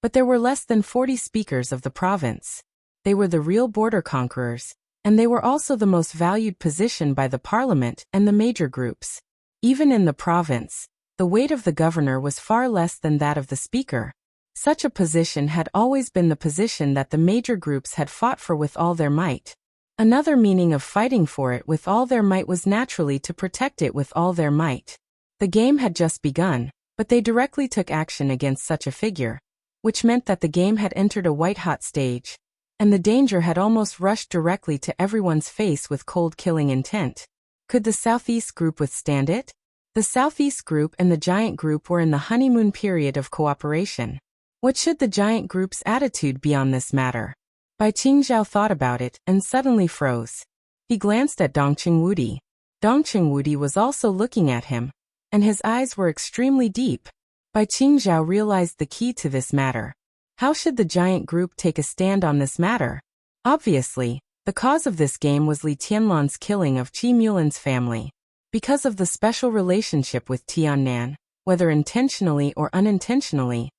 But there were less than 40 speakers of the province. They were the real border conquerors, and they were also the most valued position by the parliament and the major groups. Even in the province, the weight of the governor was far less than that of the speaker. Such a position had always been the position that the major groups had fought for with all their might. Another meaning of fighting for it with all their might was naturally to protect it with all their might. The game had just begun, but they directly took action against such a figure, which meant that the game had entered a white-hot stage, and the danger had almost rushed directly to everyone's face with cold-killing intent. Could the Southeast Group withstand it? The Southeast Group and the Giant Group were in the honeymoon period of cooperation. What should the Giant Group's attitude be on this matter? Bai Qingzhao thought about it and suddenly froze. He glanced at Dongqing Wudi. Dongqing Wudi was also looking at him, and his eyes were extremely deep. Bai Qingzhao realized the key to this matter. How should the Giant Group take a stand on this matter? Obviously, the cause of this game was Li Tianlan's killing of Qi Mulan's family. Because of the special relationship with Tiannan, whether intentionally or unintentionally,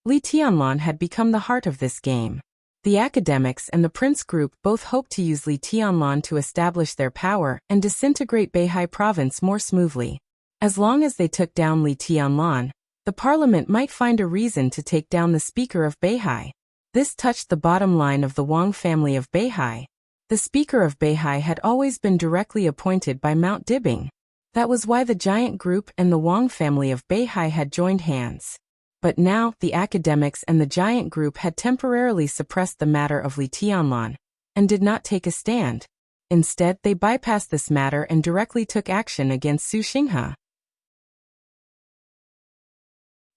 Li Tianlan had become the heart of this game. The academics and the Prince Group both hoped to use Li Tianlan to establish their power and disintegrate Beihai province more smoothly. As long as they took down Li Tianlan, the parliament might find a reason to take down the speaker of Beihai. This touched the bottom line of the Wang family of Beihai. The speaker of Beihai had always been directly appointed by Mount Dibing. That was why the giant group and the Wang family of Beihai had joined hands. But now, the academics and the giant group had temporarily suppressed the matter of Li Tianlan, and did not take a stand. Instead, they bypassed this matter and directly took action against Su Xinghe.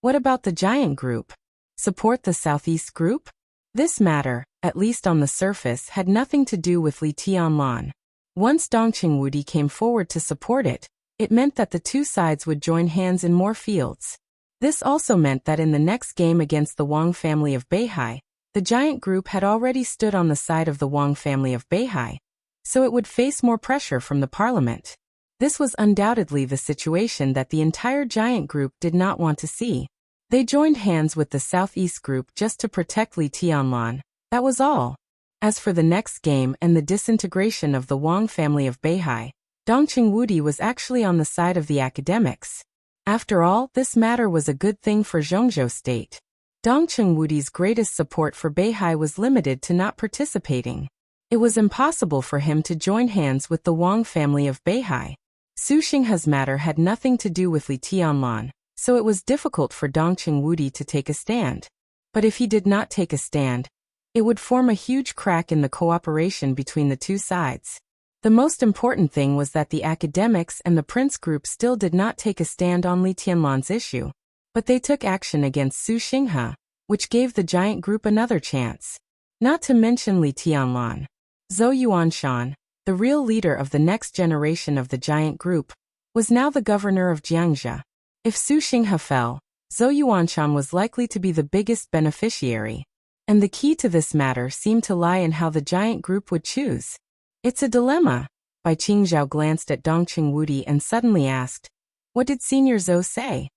What about the giant group? Support the Southeast group? This matter, at least on the surface, had nothing to do with Li Tianlan. Once Dongqing Wudi came forward to support it, it meant that the two sides would join hands in more fields. This also meant that in the next game against the Wang family of Beihai, the giant group had already stood on the side of the Wang family of Beihai, so it would face more pressure from the parliament. This was undoubtedly the situation that the entire giant group did not want to see. They joined hands with the Southeast group just to protect Li Tianlan. That was all. As for the next game and the disintegration of the Wang family of Beihai, Dongqing Wudi was actually on the side of the academics. After all, this matter was a good thing for Zhongzhou state. Dongqing Wudi's greatest support for Beihai was limited to not participating. It was impossible for him to join hands with the Wang family of Beihai. Su Xinghe's matter had nothing to do with Li Tianlan, so it was difficult for Dongqing Wudi to take a stand. But if he did not take a stand, it would form a huge crack in the cooperation between the two sides. The most important thing was that the academics and the Prince group still did not take a stand on Li Tianlan's issue, but they took action against Su Xinghe, which gave the giant group another chance. Not to mention Li Tianlan. Zhou Yuanshan, the real leader of the next generation of the giant group, was now the governor of Jiangxia. If Su Xinghe fell, Zhou Yuanshan was likely to be the biggest beneficiary. And the key to this matter seemed to lie in how the giant group would choose. It's a dilemma. Bai Qingzhao glanced at Dongqing Wudi and suddenly asked, "What did Senior Zhou say?"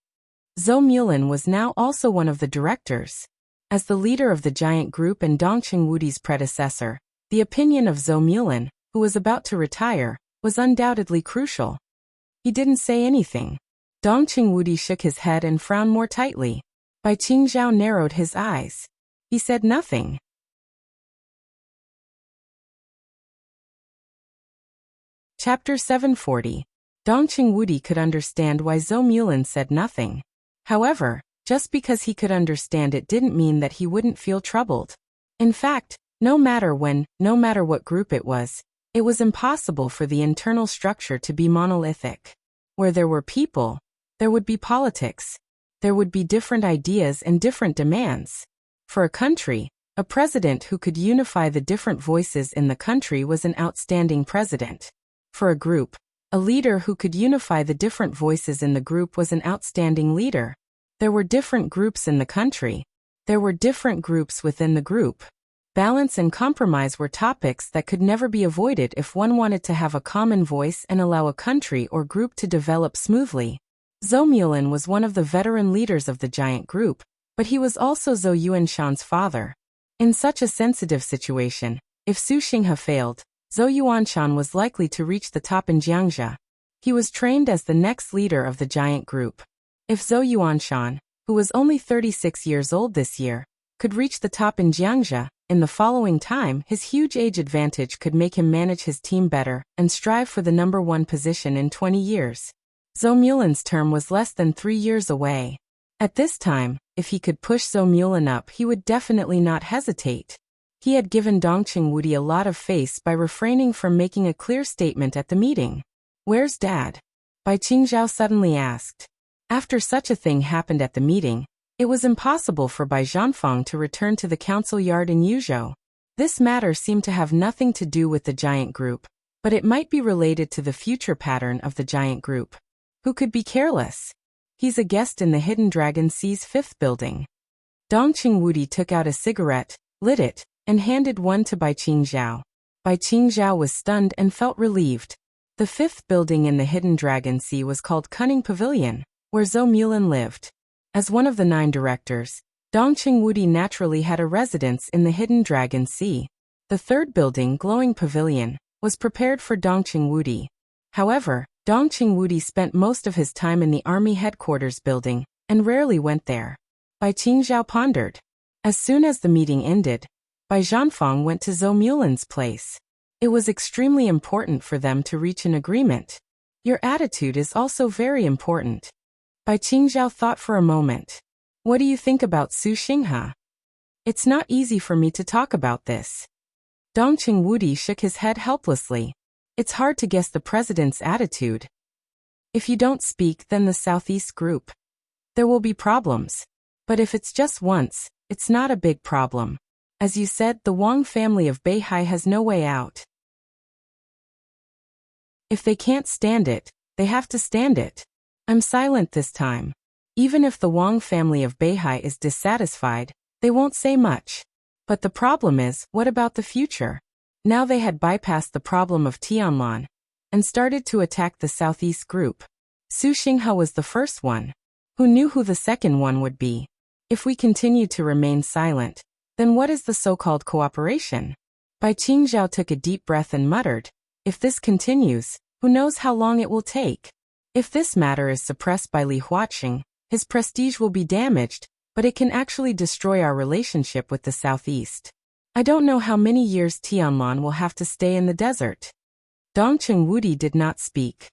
Zhou Mulin was now also one of the directors. As the leader of the giant group and Dongqing Wudi's predecessor, the opinion of Zhou Mulin, who was about to retire, was undoubtedly crucial. He didn't say anything. Dongqing Wudi shook his head and frowned more tightly. Bai Qingzhao narrowed his eyes. He said nothing. Chapter 740. Dongqing Wudi could understand why Zhou Mulin said nothing. However, just because he could understand it didn't mean that he wouldn't feel troubled. In fact, no matter what group it was impossible for the internal structure to be monolithic. Where there were people, there would be politics. There would be different ideas and different demands. For a country, a president who could unify the different voices in the country was an outstanding president. For a group, a leader who could unify the different voices in the group was an outstanding leader. There were different groups in the country. There were different groups within the group. Balance and compromise were topics that could never be avoided if one wanted to have a common voice and allow a country or group to develop smoothly. Zhou Mulin was one of the veteran leaders of the giant group, but he was also Zhou Yuanshan's father. In such a sensitive situation, if Su Xinghe failed, Zhou Yuanshan was likely to reach the top in Jiangxia. He was trained as the next leader of the giant group. If Zhou Yuanshan, who was only 36 years old this year, could reach the top in Jiangxia, in the following time his huge age advantage could make him manage his team better and strive for the number one position in 20 years. Zhou Mulin's term was less than 3 years away. At this time, if he could push Zhou Mulin up, he would definitely not hesitate. He had given Dongqing Wudi a lot of face by refraining from making a clear statement at the meeting. "Where's Dad?" Bai Qingzhao suddenly asked. After such a thing happened at the meeting, it was impossible for Bai Zhanfeng to return to the council yard in Yuzhou. This matter seemed to have nothing to do with the giant group, but it might be related to the future pattern of the giant group. Who could be careless? He's a guest in the Hidden Dragon C's 5th building. Dongqing Wudi took out a cigarette, lit it, and handed one to Bai Qingzhao. Bai Qingzhao was stunned and felt relieved. The 5th building in the Hidden Dragon Sea was called Cunning Pavilion, where Zhou Mulin lived. As one of the 9 directors, Dongqing Wudi naturally had a residence in the Hidden Dragon Sea. The 3rd building, Glowing Pavilion, was prepared for Dongqing Wudi. However, Dongqing Wudi spent most of his time in the army headquarters building, and rarely went there. Bai Qingzhao pondered. As soon as the meeting ended, Bai Zhanfang went to Zhou Mulan's place. It was extremely important for them to reach an agreement. Your attitude is also very important. Bai Qingzhao thought for a moment. What do you think about Su Xinghe? It's not easy for me to talk about this. Dongqing Wudi shook his head helplessly. It's hard to guess the president's attitude. If you don't speak, then the Southeast group. There will be problems. But if it's just once, it's not a big problem. As you said, the Wang family of Beihai has no way out. If they can't stand it, they have to stand it. I'm silent this time. Even if the Wang family of Beihai is dissatisfied, they won't say much. But the problem is, what about the future? Now they had bypassed the problem of Tianlan and started to attack the Southeast group. Su Xinghe was the first one. Who knew who the second one would be? If we continue to remain silent, then what is the so-called cooperation? Bai Qingzhao took a deep breath and muttered, if this continues, who knows how long it will take? If this matter is suppressed by Li Huaqing, his prestige will be damaged, but it can actually destroy our relationship with the Southeast. I don't know how many years Tianlan will have to stay in the desert. Dongqing Wudi did not speak.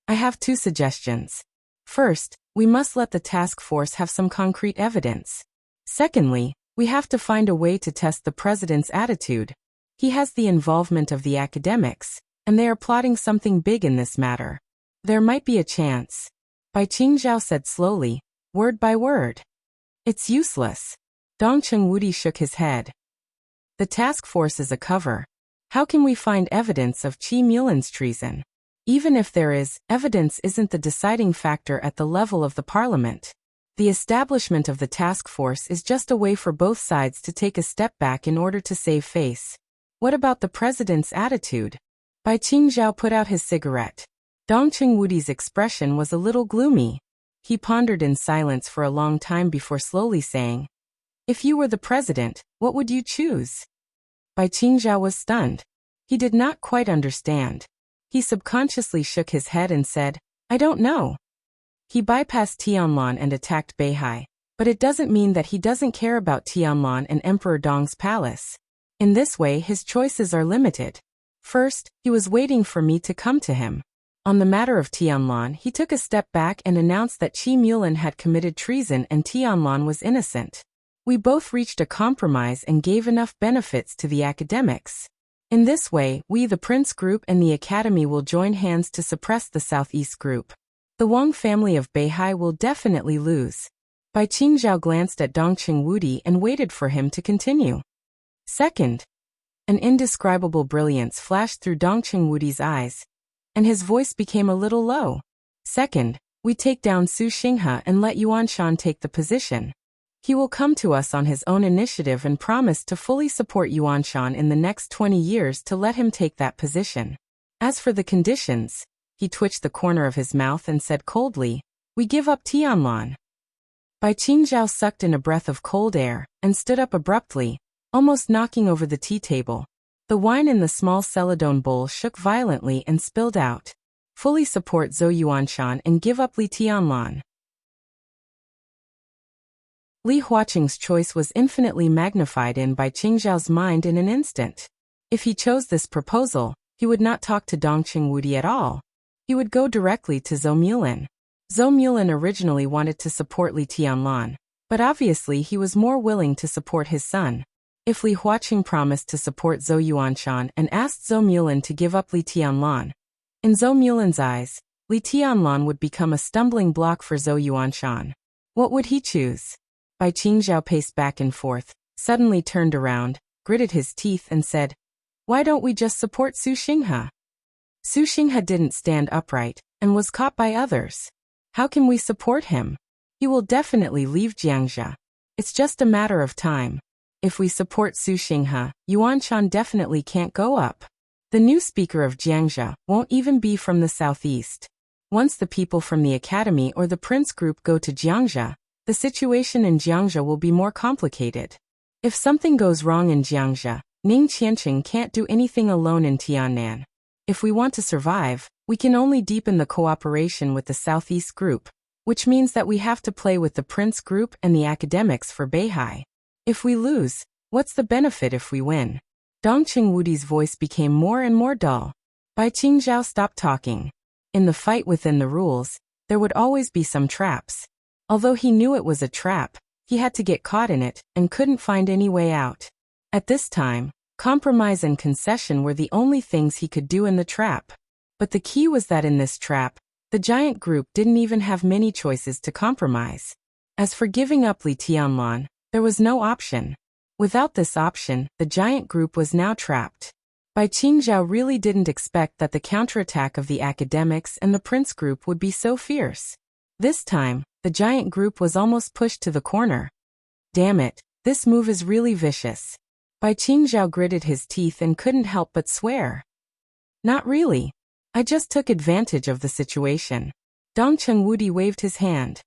I have two suggestions. First, we must let the task force have some concrete evidence. Secondly, we have to find a way to test the president's attitude. He has the involvement of the academics, and they are plotting something big in this matter. There might be a chance. Bai Qingzhao said slowly, word by word. It's useless. Dongqing Wudi shook his head. The task force is a cover. How can we find evidence of Qi Mulan's treason? Even if there is, evidence isn't the deciding factor at the level of the parliament. The establishment of the task force is just a way for both sides to take a step back in order to save face. What about the president's attitude? Bai Qingzhao put out his cigarette. Dongqing Wudi's expression was a little gloomy. He pondered in silence for a long time before slowly saying, if you were the president, what would you choose? Bai Qingzhao was stunned. He did not quite understand. He subconsciously shook his head and said, I don't know. He bypassed Tianlan and attacked Beihai, but it doesn't mean that he doesn't care about Tianlan and Emperor Dong's palace. In this way, his choices are limited. First, he was waiting for me to come to him. On the matter of Tianlan, he took a step back and announced that Qi Mulan had committed treason and Tianlan was innocent. We both reached a compromise and gave enough benefits to the academics. In this way, we the Prince Group and the Academy will join hands to suppress the Southeast Group. The Wang family of Beihai will definitely lose. Bai Qingzhao glanced at Dongqing Wudi and waited for him to continue. Second, an indescribable brilliance flashed through Dongqing Wudi's eyes, and his voice became a little low. Second, we take down Su Xinghe and let Yuan Shan take the position. He will come to us on his own initiative and promise to fully support Yuan Shan in the next 20 years to let him take that position. As for the conditions, he twitched the corner of his mouth and said coldly, we give up Tianlan. Bai Qingzhao sucked in a breath of cold air and stood up abruptly, almost knocking over the tea table. The wine in the small celadone bowl shook violently and spilled out. Fully support Zhou Yuanshan and give up Li Tianlan. Li Huaqing's choice was infinitely magnified in Bai Qingzhao's mind in an instant. If he chose this proposal, he would not talk to Dongqing Wudi at all. He would go directly to Zhou Mulan. Zhou Mulan originally wanted to support Li Tianlan, but obviously he was more willing to support his son. If Li Huaqing promised to support Zhou Yuanshan and asked Zhou Mulan to give up Li Tianlan, in Zhou Mulan's eyes, Li Tianlan would become a stumbling block for Zhou Yuanshan. What would he choose? Bai Qingzhao paced back and forth, suddenly turned around, gritted his teeth and said, why don't we just support Su Xinghe? Su Xinghe didn't stand upright, and was caught by others. How can we support him? He will definitely leave Jiangxia. It's just a matter of time. If we support Su Xinghe, Yuanshan definitely can't go up. The new speaker of Jiangxia won't even be from the southeast. Once the people from the academy or the prince group go to Jiangxia, the situation in Jiangxia will be more complicated. If something goes wrong in Jiangxia, Ning Qianqing can't do anything alone in Tiannan. If we want to survive, we can only deepen the cooperation with the Southeast Group, which means that we have to play with the Prince Group and the academics for Beihai. If we lose, what's the benefit if we win? Dong Chengwudi's voice became more and more dull. Bai Qingzhao stopped talking. In the fight within the rules, there would always be some traps. Although he knew it was a trap, he had to get caught in it and couldn't find any way out. At this time, compromise and concession were the only things he could do in the trap. But the key was that in this trap, the giant group didn't even have many choices to compromise. As for giving up Li Tianlan, there was no option. Without this option, the giant group was now trapped. Bai Qingzhao really didn't expect that the counterattack of the academics and the prince group would be so fierce. This time, the giant group was almost pushed to the corner. Damn it, this move is really vicious. Bai Qingzhao gritted his teeth and couldn't help but swear. Not really. I just took advantage of the situation. Dong Chengwudi waved his hand.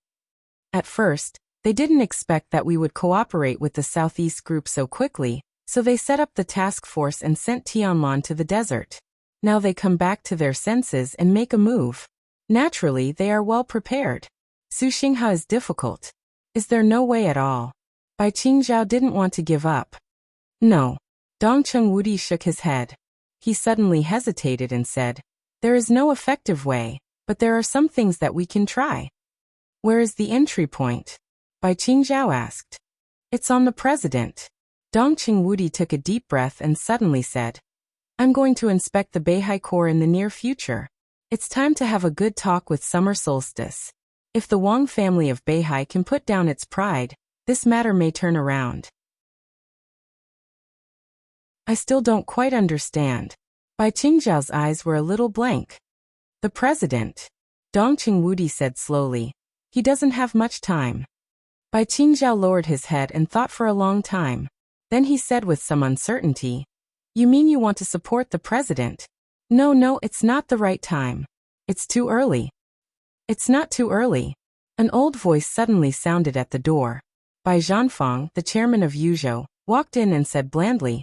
At first, they didn't expect that we would cooperate with the Southeast group so quickly, so they set up the task force and sent Tianlan to the desert. Now they come back to their senses and make a move. Naturally, they are well prepared. Su Xingha is difficult. Is there no way at all? Bai Qingzhao didn't want to give up. No. Dong Chengwudi shook his head. He suddenly hesitated and said, there is no effective way, but there are some things that we can try. Where is the entry point? Bai Qingzhao asked. It's on the president. Dong Chengwudi took a deep breath and suddenly said, I'm going to inspect the Beihai Corps in the near future. It's time to have a good talk with Summer Solstice. If the Wang family of Beihai can put down its pride, this matter may turn around. I still don't quite understand. Bai Qingzhao's eyes were a little blank. The president. Dong Chengwudi said slowly. He doesn't have much time. Bai Qingzhao lowered his head and thought for a long time. Then he said with some uncertainty, You mean you want to support the president? No, it's not the right time. It's too early. It's not too early. An old voice suddenly sounded at the door. Bai Zhanfang, the chairman of Yuzhou, walked in and said blandly,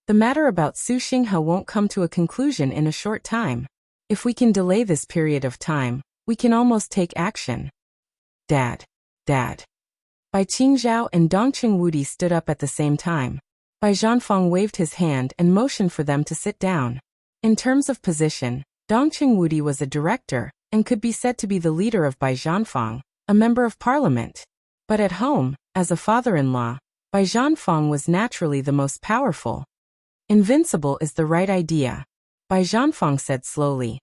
The matter about Su Xingha won't come to a conclusion in a short time. If we can delay this period of time, we can almost take action. Dad. Bai Qingzhao and Dong Chengwudi stood up at the same time. Bai Zhanfang waved his hand and motioned for them to sit down. In terms of position, Dong Chengwudi was a director and could be said to be the leader of Bai Zhanfang, a member of parliament. But at home, as a father-in-law, Bai Zhanfang was naturally the most powerful. Invincible is the right idea. Bai Zhanfang said slowly.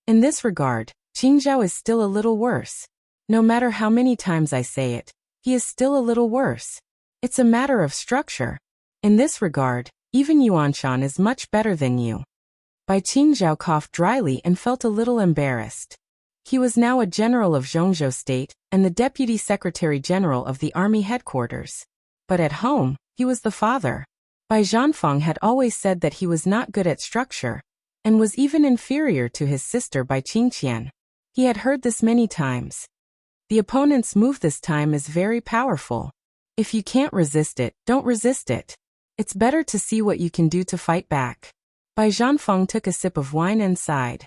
In this regard, Qingzhao is still a little worse. No matter how many times I say it, he is still a little worse. It's a matter of structure. In this regard, even Yuanshan is much better than you. Bai Qingzhao coughed dryly and felt a little embarrassed. He was now a general of Zhongzhou State and the deputy secretary general of the army headquarters. But at home, he was the father. Bai Zhanfang had always said that he was not good at structure, and was even inferior to his sister Bai Qingqian. He had heard this many times. The opponent's move this time is very powerful. If you can't resist it, don't resist it. It's better to see what you can do to fight back. Bai Zhanfang took a sip of wine and sighed.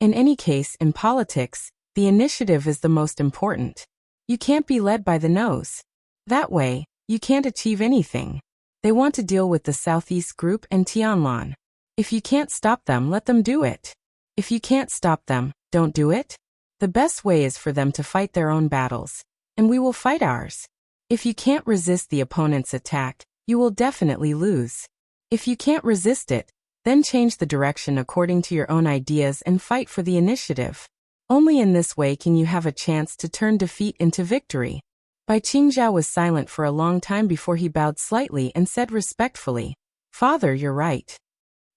In any case, in politics, the initiative is the most important. You can't be led by the nose. That way, you can't achieve anything. They want to deal with the Southeast group and Tianlan. If you can't stop them, let them do it. If you can't stop them, don't do it. The best way is for them to fight their own battles, and we will fight ours. If you can't resist the opponent's attack, you will definitely lose. If you can't resist it, then change the direction according to your own ideas and fight for the initiative. Only in this way can you have a chance to turn defeat into victory. Bai Qingzhao was silent for a long time before he bowed slightly and said respectfully, Father, you're right.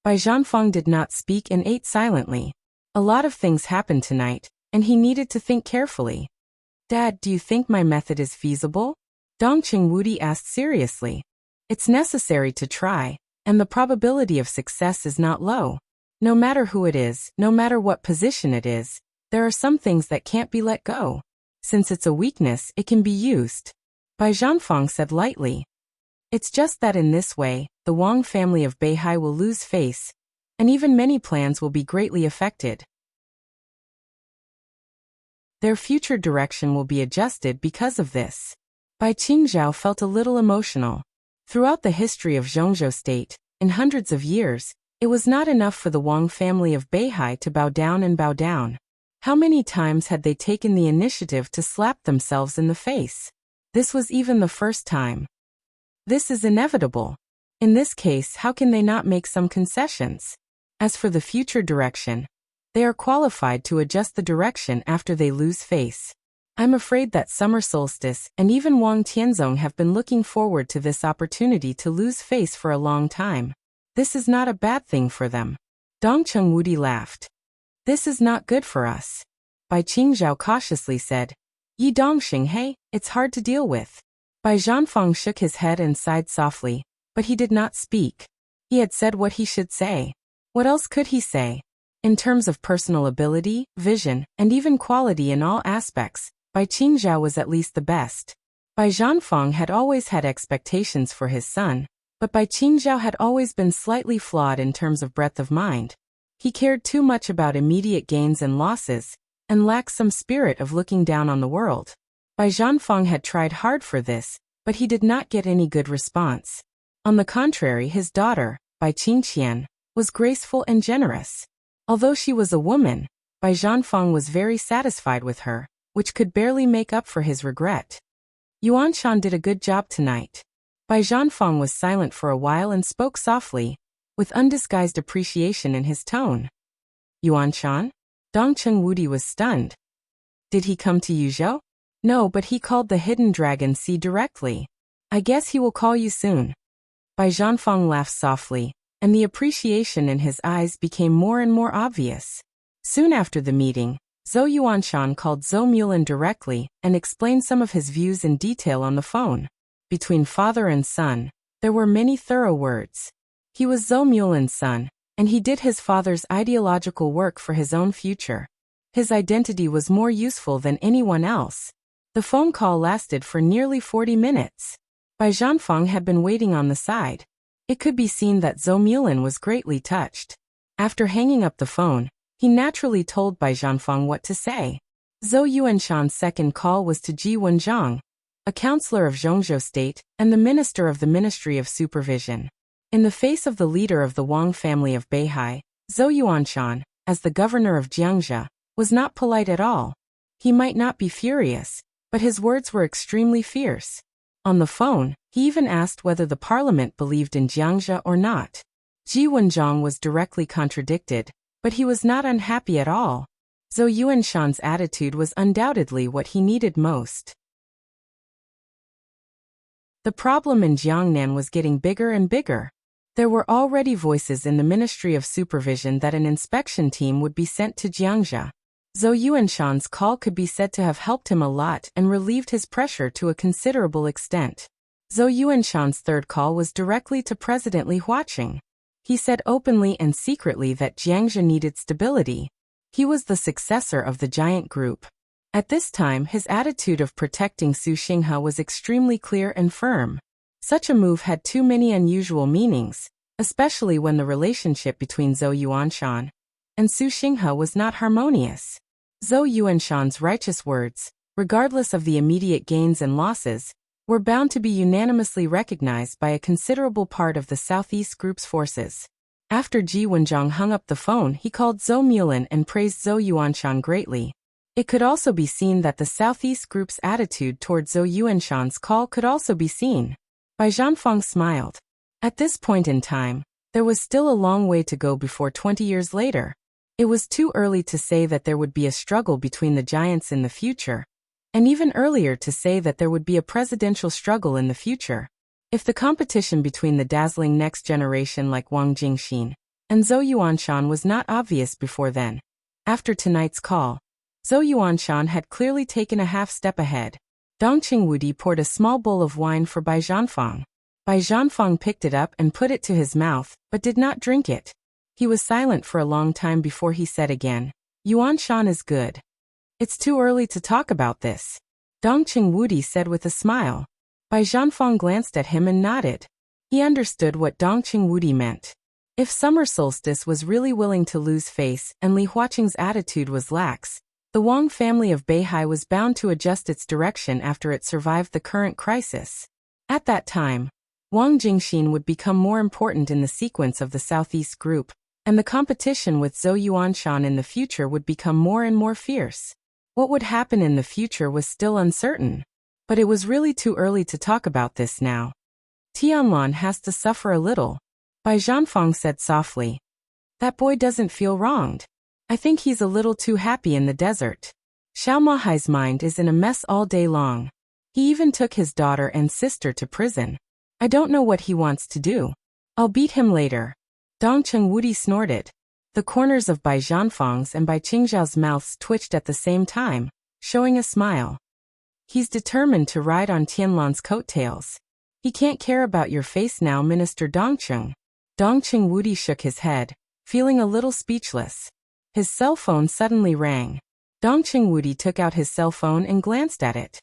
Bai Zhanfang did not speak and ate silently. A lot of things happened tonight, and he needed to think carefully. Dad, do you think my method is feasible? Dong Chengwudi asked seriously. It's necessary to try, and the probability of success is not low. No matter who it is, no matter what position it is, there are some things that can't be let go. Since it's a weakness, it can be used. Bai Zhanfang said lightly. It's just that in this way, the Wang family of Beihai will lose face, and even many plans will be greatly affected. Their future direction will be adjusted because of this. Bai Qingzhao felt a little emotional. Throughout the history of Zhongzhou State, in hundreds of years, it was not enough for the Wang family of Beihai to bow down and bow down. How many times had they taken the initiative to slap themselves in the face? This was even the first time. This is inevitable. In this case, how can they not make some concessions? As for the future direction, they are qualified to adjust the direction after they lose face. I'm afraid that Summer Solstice and even Wang Tianzong have been looking forward to this opportunity to lose face for a long time. This is not a bad thing for them. Dong Chengwudi laughed. This is not good for us. Bai Qingzhao cautiously said, Yi Dongxing, hey, it's hard to deal with. Bai Zhanfang shook his head and sighed softly, but he did not speak. He had said what he should say. What else could he say? In terms of personal ability, vision, and even quality in all aspects, Bai Qingzhao was at least the best. Bai Zhanfang had always had expectations for his son, but Bai Qingzhao had always been slightly flawed in terms of breadth of mind. He cared too much about immediate gains and losses, and lacked some spirit of looking down on the world. Bai Zhanfang had tried hard for this, but he did not get any good response. On the contrary, his daughter, Bai Qingqian, was graceful and generous. Although she was a woman, Bai Zhanfang was very satisfied with her, which could barely make up for his regret. Yuan Shan did a good job tonight. Bai Zhanfang was silent for a while and spoke softly, with undisguised appreciation in his tone. Yuan Shan? Dong Chengwudi was stunned. Did he come to Yuzhou? No, but he called the hidden dragon Sea directly. I guess he will call you soon. Bai Zhanfang laughed softly, and the appreciation in his eyes became more and more obvious. Soon after the meeting, Zhou Yuanshan called Zhou Mulin directly and explained some of his views in detail on the phone. Between father and son, there were many thorough words. He was Zhou Mulin's son, and he did his father's ideological work for his own future. His identity was more useful than anyone else. The phone call lasted for nearly 40 minutes. Bai Zhanfang had been waiting on the side. It could be seen that Zhou Mulin was greatly touched. After hanging up the phone, he naturally told Bai Zhanfang what to say. Zhou Yuanshan's second call was to Ji Wenzhang, a counselor of Zhongzhou State and the minister of the Ministry of Supervision. In the face of the leader of the Wang family of Beihai, Zhou Yuanshan, as the governor of Jiangxia, was not polite at all. He might not be furious, but his words were extremely fierce. On the phone, he even asked whether the parliament believed in Jiangxia or not. Ji Wenzhang was directly contradicted, but he was not unhappy at all. Zhou Yuanshan's attitude was undoubtedly what he needed most. The problem in Jiangnan was getting bigger and bigger. There were already voices in the Ministry of Supervision that an inspection team would be sent to Jiangxia. Zhou Yuanshan's call could be said to have helped him a lot and relieved his pressure to a considerable extent. Zhou Yuanshan's third call was directly to President Li Huaqing. He said openly and secretly that Jiangxia needed stability. He was the successor of the giant group. At this time, his attitude of protecting Su Xinghe was extremely clear and firm. Such a move had too many unusual meanings, especially when the relationship between Zhou Yuanshan and Su Xinghe was not harmonious. Zhou Yuanshan's righteous words, regardless of the immediate gains and losses, were bound to be unanimously recognized by a considerable part of the Southeast Group's forces. After Ji Wenzhang hung up the phone, he called Zhou Mulin and praised Zhou Yuanshan greatly. It could also be seen that the Southeast Group's attitude toward Zhou Yuanshan's call could also be seen. Bai Zhanfang smiled. At this point in time, there was still a long way to go before 20 years later. It was too early to say that there would be a struggle between the giants in the future, and even earlier to say that there would be a presidential struggle in the future. If the competition between the dazzling next generation like Wang Jingxin and Zhou Yuanshan was not obvious before then, after tonight's call, Zhou Yuanshan had clearly taken a half step ahead. Dong Qingwudi poured a small bowl of wine for Bai Zhanfang. Bai Zhanfang picked it up and put it to his mouth, but did not drink it. He was silent for a long time before he said again, Yuanshan is good. It's too early to talk about this, Dong Qingwudi said with a smile. Bai Zhanfang glanced at him and nodded. He understood what Dong Qingwudi meant. If Summer Solstice was really willing to lose face and Li Huaqing's attitude was lax, the Wang family of Beihai was bound to adjust its direction after it survived the current crisis. At that time, Wang Jingxin would become more important in the sequence of the Southeast Group, and the competition with Zhou Yuanshan in the future would become more and more fierce. What would happen in the future was still uncertain. But it was really too early to talk about this now. Tianlan has to suffer a little. Bai Zhanfang said softly. That boy doesn't feel wronged. I think he's a little too happy in the desert. Xiao Mahai's mind is in a mess all day long. He even took his daughter and sister to prison. I don't know what he wants to do. I'll beat him later. Dongcheng Wudi snorted. The corners of Bai Zhanfang's and Bai Qingzhao's mouths twitched at the same time, showing a smile. He's determined to ride on Tianlan's coattails. He can't care about your face now, Minister Dongcheng. Dongcheng Wudi shook his head, feeling a little speechless. His cell phone suddenly rang. Dongcheng Wudi took out his cell phone and glanced at it.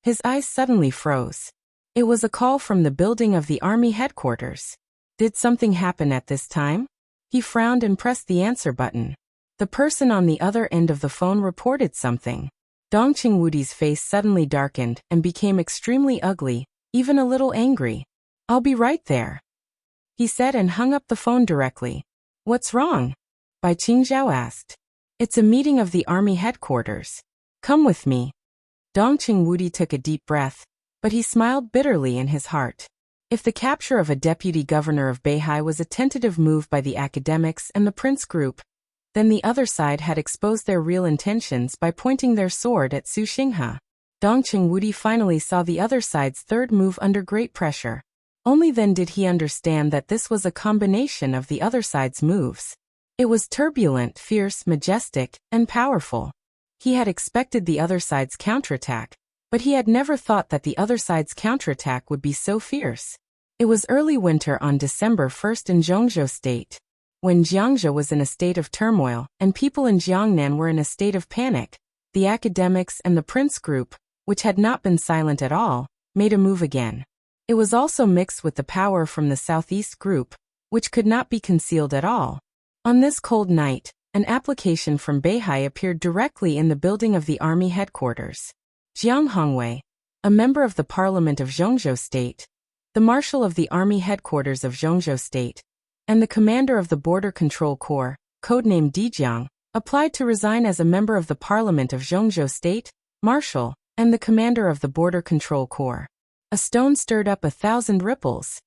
His eyes suddenly froze. It was a call from the building of the army headquarters. Did something happen at this time? He frowned and pressed the answer button. The person on the other end of the phone reported something. Dongcheng Wudi's face suddenly darkened and became extremely ugly, even a little angry. I'll be right there, he said and hung up the phone directly. What's wrong? Bai Qingzhao asked. It's a meeting of the army headquarters. Come with me. Dongcheng Wudi took a deep breath, but he smiled bitterly in his heart. If the capture of a deputy governor of Beihai was a tentative move by the academics and the Prince Group, then the other side had exposed their real intentions by pointing their sword at Su Xinghe. Dongcheng Wudi finally saw the other side's third move under great pressure. Only then did he understand that this was a combination of the other side's moves. It was turbulent, fierce, majestic, and powerful. He had expected the other side's counterattack, but he had never thought that the other side's counterattack would be so fierce. It was early winter on December 1st in Zhongzhou State. When Jiangzhou was in a state of turmoil and people in Jiangnan were in a state of panic, the academics and the Prince Group, which had not been silent at all, made a move again. It was also mixed with the power from the Southeast Group, which could not be concealed at all. On this cold night, an application from Beihai appeared directly in the building of the army headquarters. Jiang Hongwei, a member of the Parliament of Zhongzhou State, the Marshal of the Army Headquarters of Zhongzhou State, and the Commander of the Border Control Corps, codenamed Dijiang, applied to resign as a member of the Parliament of Zhongzhou State, Marshal, and the Commander of the Border Control Corps. A stone stirred up 1,000 ripples.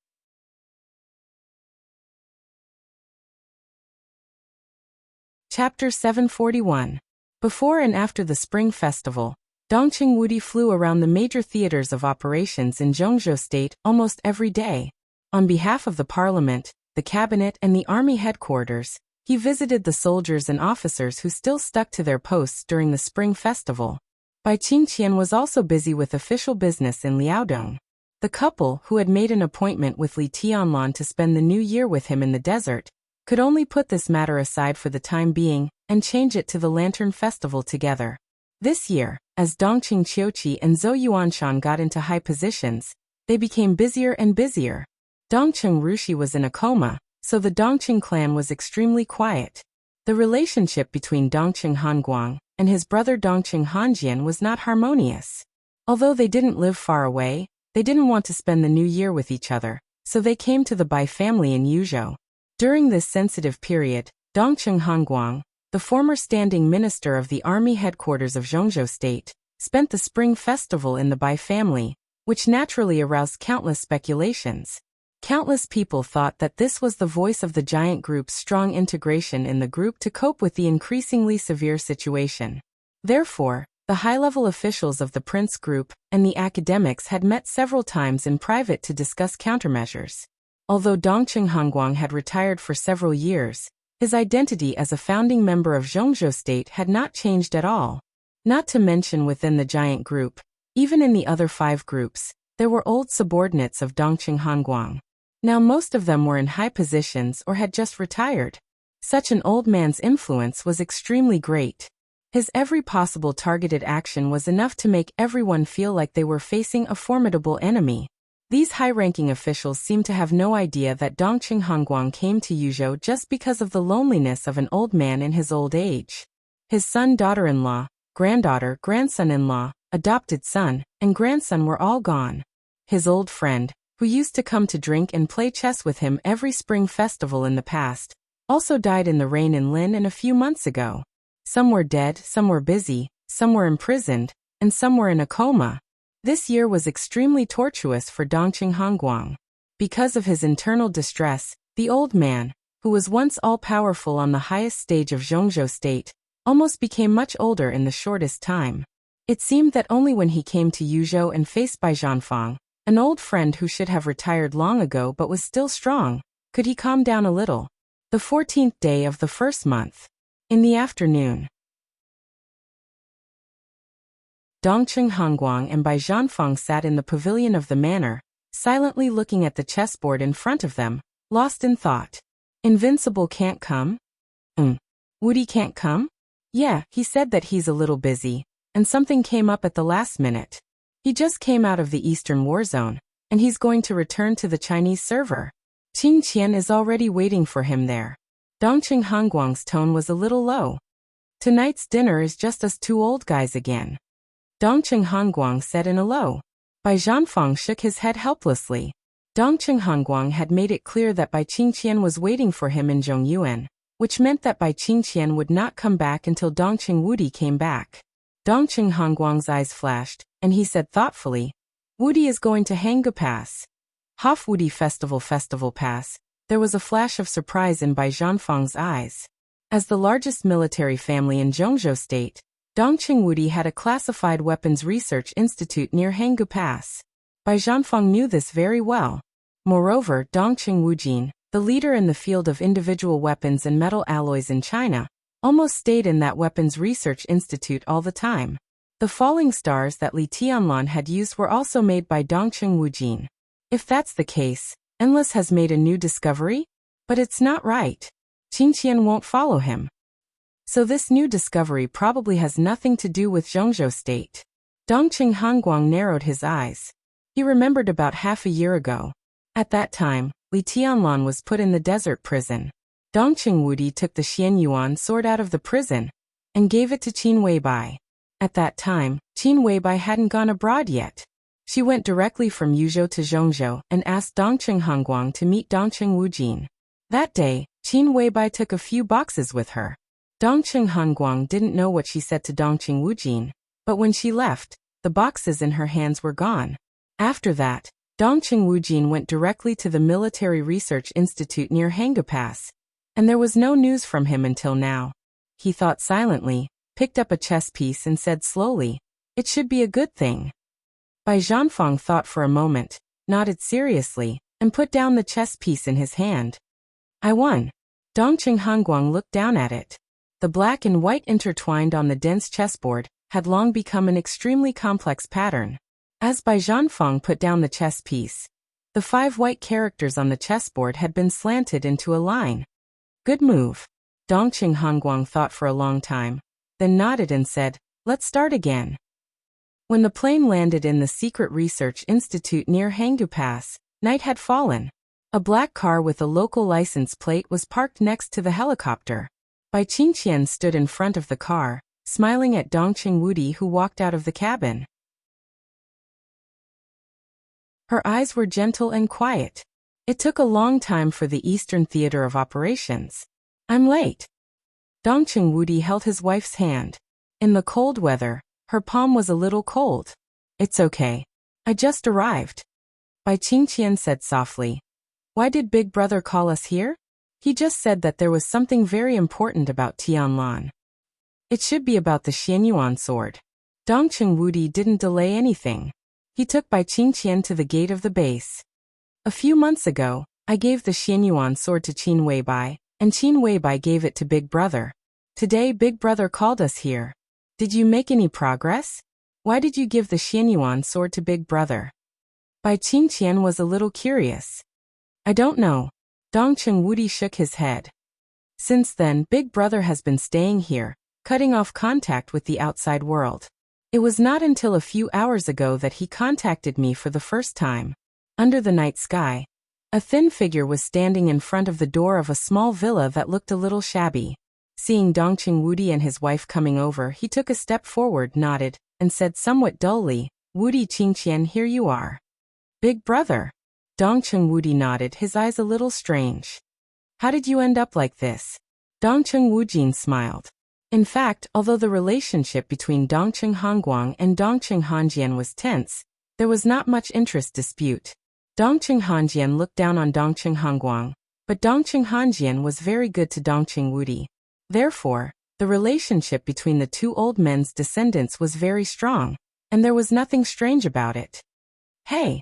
Chapter 741. Before and after the Spring Festival, Dongcheng Wudi flew around the major theaters of operations in Zhongzhou State almost every day. On behalf of the Parliament, the Cabinet and the Army headquarters, he visited the soldiers and officers who still stuck to their posts during the Spring Festival. Bai Qingqian was also busy with official business in Liaodong. The couple, who had made an appointment with Li Tianlan to spend the new year with him in the desert, could only put this matter aside for the time being and change it to the Lantern Festival together. This year, as Dongqing Qiuqi and Zhou Yuanshan got into high positions, they became busier and busier. Dongcheng Rushi was in a coma, so the Dongqing clan was extremely quiet. The relationship between Dongqing Hanguang and his brother Dongqing Hanjian was not harmonious. Although they didn't live far away, they didn't want to spend the new year with each other, so they came to the Bai family in Yuzhou. During this sensitive period, Dongqing Hanguang, the former standing minister of the army headquarters of Zhongzhou State, spent the Spring Festival in the Bai family, which naturally aroused countless speculations. Countless people thought that this was the voice of the giant group's strong integration in the group to cope with the increasingly severe situation. Therefore, the high-level officials of the Prince Group and the academics had met several times in private to discuss countermeasures. Although Dongqing Hanguang had retired for several years, his identity as a founding member of Zhongzhou State had not changed at all. Not to mention within the giant group, even in the other 5 groups, there were old subordinates of Dongqing Hanguang. Now most of them were in high positions or had just retired. Such an old man's influence was extremely great. His every possible targeted action was enough to make everyone feel like they were facing a formidable enemy. These high-ranking officials seemed to have no idea that Dongqing Hanguang came to Yuzhou just because of the loneliness of an old man in his old age. His son, daughter-in-law, granddaughter, grandson-in-law, adopted son, and grandson were all gone. his old friend, who used to come to drink and play chess with him every spring festival in the past, also died in the rain in Lin a few months ago. Some were dead, some were busy, some were imprisoned, and some were in a coma. This year was extremely tortuous for Dongqing Hongguang. Because of his internal distress, the old man, who was once all-powerful on the highest stage of Zhongzhou state, almost became much older in the shortest time. It seemed that only when he came to Yuzhou and faced Bai Zhanfang, an old friend who should have retired long ago but was still strong, could he calm down a little. The 14th day of the first month. In the afternoon, Dongqing Hongguang and Bai Zhanfang sat in the pavilion of the manor, silently looking at the chessboard in front of them, lost in thought. Invincible can't come? Woody can't come? Yeah, he said that he's a little busy, and something came up at the last minute. He just came out of the Eastern War Zone, and he's going to return to the Chinese server. Qing Qian is already waiting for him there. Dongqing Hongguang's tone was a little low. Tonight's dinner is just us two old guys again. Dongqing Hongguang said in a low. Bai Zhanfang shook his head helplessly. Dongqing Hongguang had made it clear that Bai Qingqian was waiting for him in Zhongyuan, which meant that Bai Qingqian would not come back until Dongqing Wudi came back. Dongqing Hongguang's eyes flashed, and he said thoughtfully, Wudi is going to Hanggu Pass. Hof Wudi Festival Pass. There was a flash of surprise in Bai Zhanfang's eyes. As the largest military family in Zhongzhou state, Dongqing Wudi had a classified weapons research institute near Hanggu Pass. Bai Zhanfang knew this very well. Moreover, Dongqing Wujin, the leader in the field of individual weapons and metal alloys in China, almost stayed in that weapons research institute all the time. The falling stars that Li Tianlan had used were also made by Dongqing Wujin. If that's the case, Endless has made a new discovery? But it's not right. Qingqian won't follow him. So this new discovery probably has nothing to do with Zhongzhou state. Dongqing Hongguang narrowed his eyes. He remembered about half a year ago. At that time, Li Tianlan was put in the desert prison. Dongqing Wudi took the Xianyuan sword out of the prison and gave it to Qin Weibai. At that time, Qin Weibai hadn't gone abroad yet. She went directly from Yuzhou to Zhongzhou and asked Dongqing Hongguang to meet Dongqing Wujin. That day, Qin Weibai took a few boxes with her. Dongqing Hongguang didn't know what she said to Dongqing Wujin, but when she left, the boxes in her hands were gone. After that, Dongqing Wujin went directly to the Military Research Institute near Hanggu Pass, and there was no news from him until now. He thought silently, picked up a chess piece and said slowly, "It should be a good thing." Bai Zhanfang thought for a moment, nodded seriously, and put down the chess piece in his hand. "I won." Dongqing Hongguang looked down at it. The black and white intertwined on the dense chessboard had long become an extremely complex pattern. As Bai Zhanfang put down the chess piece, the 5 white characters on the chessboard had been slanted into a line. "Good move." Dongqing Hongguang thought for a long time, then nodded and said, "Let's start again." When the plane landed in the Secret Research Institute near Hanggu Pass, night had fallen. A black car with a local license plate was parked next to the helicopter. Bai Qingqian stood in front of the car, smiling at Dongqing Wudi who walked out of the cabin. Her eyes were gentle and quiet. It took a long time for the Eastern Theater of Operations. "I'm late." Dongqing Wudi held his wife's hand. In the cold weather, her palm was a little cold. "It's okay. I just arrived." Bai Qingqian said softly. "Why did Big Brother call us here?" "He just said that there was something very important about Tianlan. It should be about the Xianyuan sword." Dongqing Wudi didn't delay anything. He took Bai Qingqian to the gate of the base. "A few months ago, I gave the Xianyuan sword to Qin Weibai, and Qin Weibai gave it to Big Brother. Today Big Brother called us here. Did you make any progress? Why did you give the Xianyuan sword to Big Brother?" Bai Qingqian was a little curious. "I don't know." Dongqing Wudi shook his head. "Since then, Big Brother has been staying here, cutting off contact with the outside world. It was not until a few hours ago that he contacted me for the first time." Under the night sky, a thin figure was standing in front of the door of a small villa that looked a little shabby. Seeing Dongqing Wudi and his wife coming over, he took a step forward, nodded, and said somewhat dully, "Wudi Qingqian, here you are." Big brother. Dongcheng Wudi nodded, his eyes a little strange. How did you end up like this? Dongcheng Wujin smiled. In fact, although the relationship between Dongcheng Hongguang and Dongcheng Hanjian was tense, there was not much interest dispute. Dongcheng Hanjian looked down on Dongcheng Hongguang, but Dongcheng Hanjian was very good to Dongcheng Wudi. Therefore, the relationship between the two old men's descendants was very strong, and there was nothing strange about it. Hey!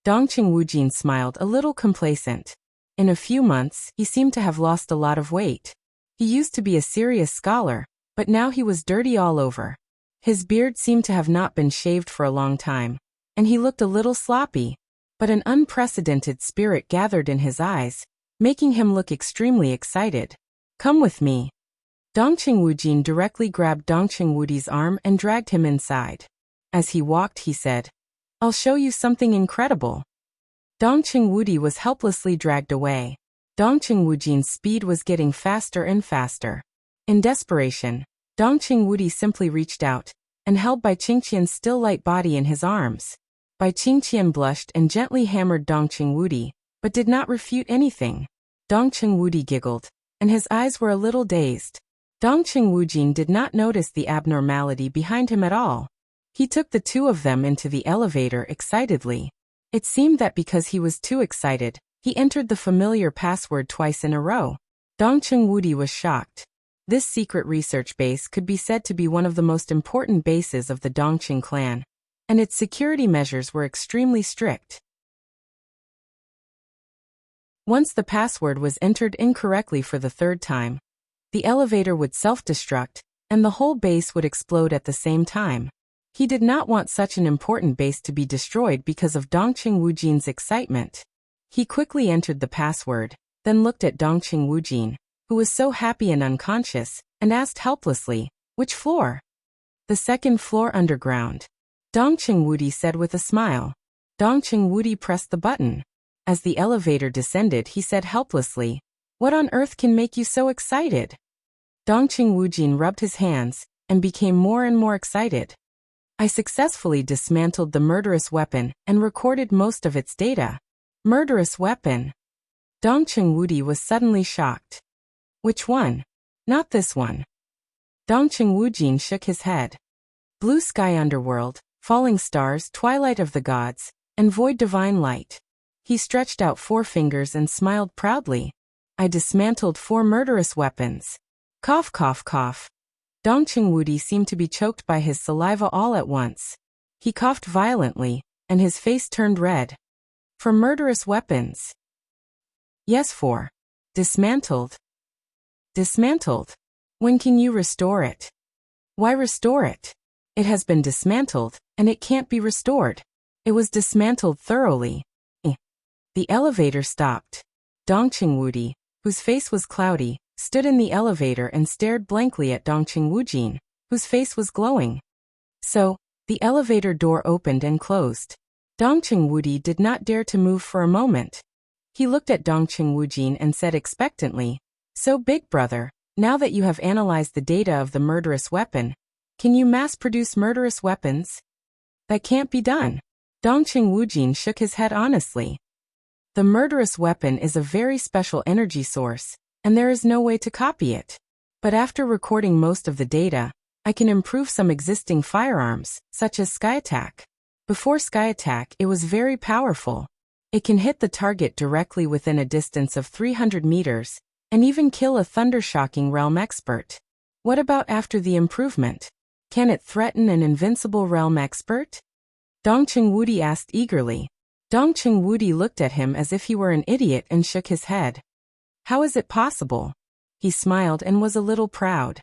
Dongcheng Wujin smiled, a little complacent. In a few months, he seemed to have lost a lot of weight. He used to be a serious scholar, but now he was dirty all over. His beard seemed to have not been shaved for a long time, and he looked a little sloppy, but an unprecedented spirit gathered in his eyes, making him look extremely excited. Come with me. Dongcheng Wujin directly grabbed Dongcheng Wudi's arm and dragged him inside. As he walked, he said, I'll show you something incredible. Dongcheng Wudi was helplessly dragged away. Dongcheng Wujin's speed was getting faster and faster. In desperation, Dongcheng Wudi simply reached out and held Bai Qingqian's still light body in his arms. Bai Qingqian blushed and gently hammered Dongcheng Wudi, but did not refute anything. Dongcheng Wudi giggled, and his eyes were a little dazed. Dongcheng Wujin did not notice the abnormality behind him at all. He took the two of them into the elevator excitedly. It seemed that because he was too excited, he entered the familiar password twice in a row. Dongcheng Wudi was shocked. This secret research base could be said to be one of the most important bases of the Dongqing clan, and its security measures were extremely strict. Once the password was entered incorrectly for the third time, the elevator would self-destruct, and the whole base would explode at the same time. He did not want such an important base to be destroyed because of Dongcheng Wujin's excitement. He quickly entered the password, then looked at Dongcheng Wujin, who was so happy and unconscious, and asked helplessly, which floor? The second floor underground. Dongcheng Wudi said with a smile. Dongcheng Wudi pressed the button. As the elevator descended, he said helplessly, what on earth can make you so excited? Dongcheng Wujin rubbed his hands, and became more and more excited. I successfully dismantled the murderous weapon and recorded most of its data. Murderous weapon? Dongcheng Wudi was suddenly shocked. Which one? Not this one. Dongcheng Wujin shook his head. Blue sky underworld, falling stars, twilight of the gods, and void divine light. He stretched out 4 fingers and smiled proudly. I dismantled 4 murderous weapons. Cough, cough, cough. Dongcheng Wudi seemed to be choked by his saliva all at once. He coughed violently, and his face turned red. For murderous weapons? Yes, 4. Dismantled. Dismantled. When can you restore it? Why restore it? It has been dismantled, and it can't be restored. It was dismantled thoroughly. The elevator stopped. Dongcheng Wudi, whose face was cloudy, stood in the elevator and stared blankly at Dongcheng Wujin, whose face was glowing. So, the elevator door opened and closed. Dongcheng Wudi did not dare to move for a moment. He looked at Dongcheng Wujin and said expectantly, so big brother, now that you have analyzed the data of the murderous weapon, can you mass-produce murderous weapons? That can't be done. Dongcheng Wujin shook his head honestly. The murderous weapon is a very special energy source, and there is no way to copy it. But after recording most of the data, I can improve some existing firearms, such as Sky Attack. Before Sky Attack, it was very powerful. It can hit the target directly within a distance of 300 meters, and even kill a thunder-shocking realm expert. What about after the improvement? Can it threaten an invincible realm expert? Dongcheng Wudi asked eagerly. Dongcheng Wudi looked at him as if he were an idiot and shook his head. How is it possible? He smiled and was a little proud.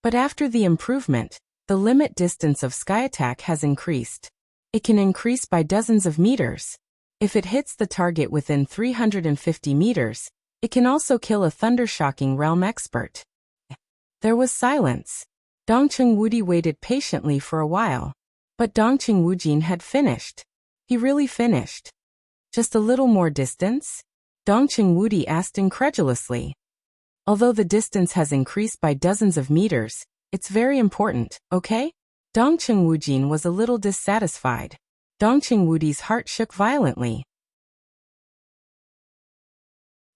But after the improvement, the limit distance of Sky Attack has increased. It can increase by dozens of meters. If it hits the target within 350 meters, it can also kill a thunder-shocking realm expert. There was silence. Dongcheng Wudi waited patiently for a while. But Dongcheng Wujin had finished. He really finished. Just a little more distance? Dongcheng Wudi asked incredulously. Although the distance has increased by dozens of meters, it's very important, okay? Dongcheng Wujin was a little dissatisfied. Dongqing Wudi's heart shook violently.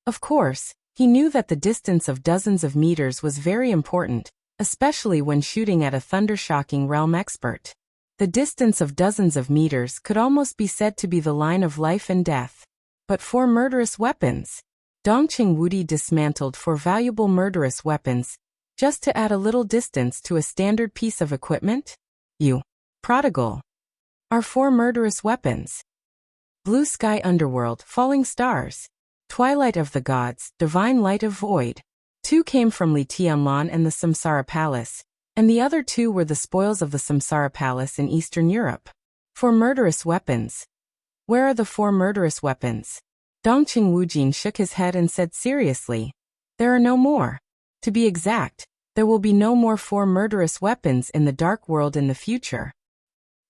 Of course, he knew that the distance of dozens of meters was very important, especially when shooting at a thunder-shocking realm expert. The distance of dozens of meters could almost be said to be the line of life and death. But 4 murderous weapons. Dongqing Wudi dismantled 4 valuable murderous weapons, just to add a little distance to a standard piece of equipment? You prodigal. Are 4 murderous weapons. Blue sky underworld, falling stars. Twilight of the gods, divine light of void. 2 came from Li Tianlan and the Samsara Palace, and the other 2 were the spoils of the Samsara Palace in Eastern Europe. 4 murderous weapons. Where are the 4 murderous weapons? Dongqing Wujin shook his head and said seriously. There are no more. To be exact, there will be no more 4 murderous weapons in the dark world in the future.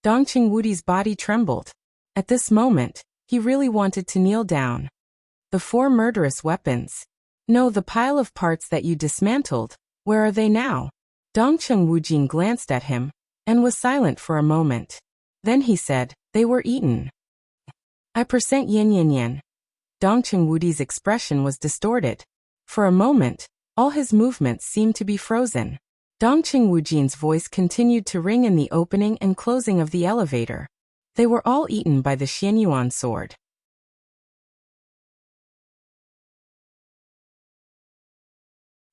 Dongqing Wudi's body trembled. At this moment, he really wanted to kneel down. The 4 murderous weapons. No, the pile of parts that you dismantled, where are they now? Dongqing Wujin glanced at him, and was silent for a moment. Then he said, they were eaten. I % yen. Dongqing Wudi's expression was distorted. For a moment, all his movements seemed to be frozen. Dongqing Wujin's voice continued to ring in the opening and closing of the elevator. They were all eaten by the Xianyuan sword.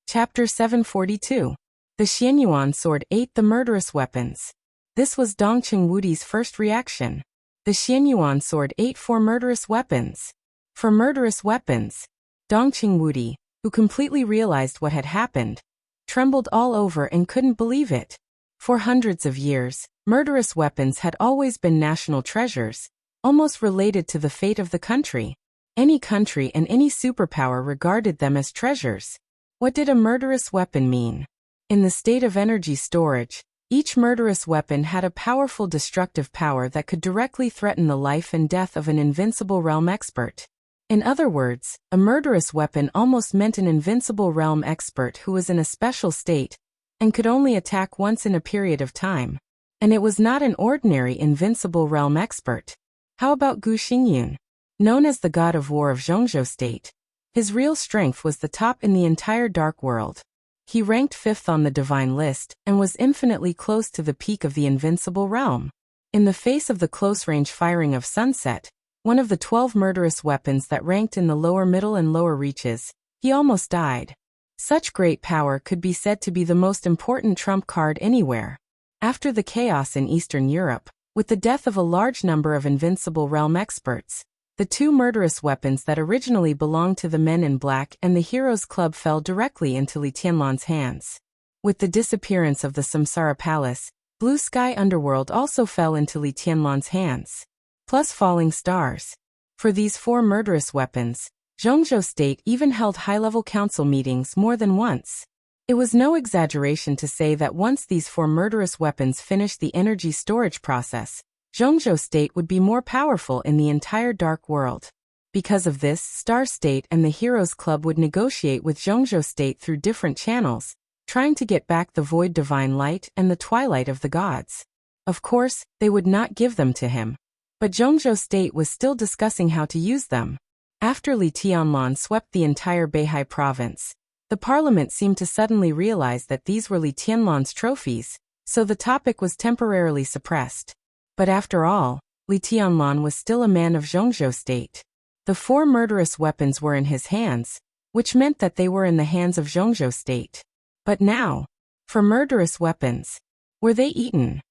Chapter 742. The Xianyuan sword ate the murderous weapons. This was Dongqing Wudi's first reaction. The Xianyuan sword ate 4 murderous weapons. For murderous weapons. Dongqing Wudi, who completely realized what had happened, trembled all over and couldn't believe it. For hundreds of years, murderous weapons had always been national treasures, almost related to the fate of the country. Any country and any superpower regarded them as treasures. What did a murderous weapon mean? In the state of energy storage, each murderous weapon had a powerful destructive power that could directly threaten the life and death of an invincible realm expert. In other words, a murderous weapon almost meant an invincible realm expert who was in a special state and could only attack once in a period of time. And it was not an ordinary invincible realm expert. How about Gu Xingyun? Known as the god of war of Zhongzhou state, his real strength was the top in the entire dark world. He ranked 5th on the divine list and was infinitely close to the peak of the invincible realm. In the face of the close-range firing of Sunset, one of the 12 murderous weapons that ranked in the lower middle and lower reaches, he almost died. Such great power could be said to be the most important trump card anywhere. After the chaos in Eastern Europe, with the death of a large number of invincible realm experts, the 2 murderous weapons that originally belonged to the Men in Black and the Heroes Club fell directly into Li Tianlan's hands. With the disappearance of the Samsara Palace, Blue Sky Underworld also fell into Li Tianlan's hands. Plus falling stars. For these 4 murderous weapons, Zhongzhou State even held high-level council meetings more than once. It was no exaggeration to say that once these 4 murderous weapons finished the energy storage process, Zhongzhou State would be more powerful in the entire dark world. Because of this, Star State and the Heroes Club would negotiate with Zhongzhou State through different channels, trying to get back the Void Divine Light and the Twilight of the Gods. Of course, they would not give them to him. But Zhongzhou State was still discussing how to use them. After Li Tianlan swept the entire Beihai province, the parliament seemed to suddenly realize that these were Li Tianlan's trophies, so the topic was temporarily suppressed. But after all, Li Tianlan was still a man of Zhongzhou State. The 4 murderous weapons were in his hands, which meant that they were in the hands of Zhongzhou State. But now, for murderous weapons, were they eaten?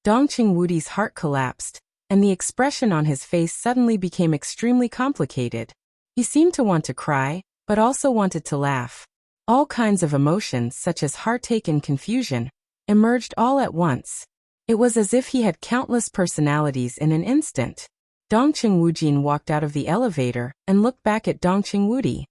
Dongqing Wudi's heart collapsed, and the expression on his face suddenly became extremely complicated. He seemed to want to cry, but also wanted to laugh. All kinds of emotions such as heartache and confusion emerged all at once. It was as if he had countless personalities in an instant. Dongqing Wujin walked out of the elevator and looked back at Dongqing Wudi.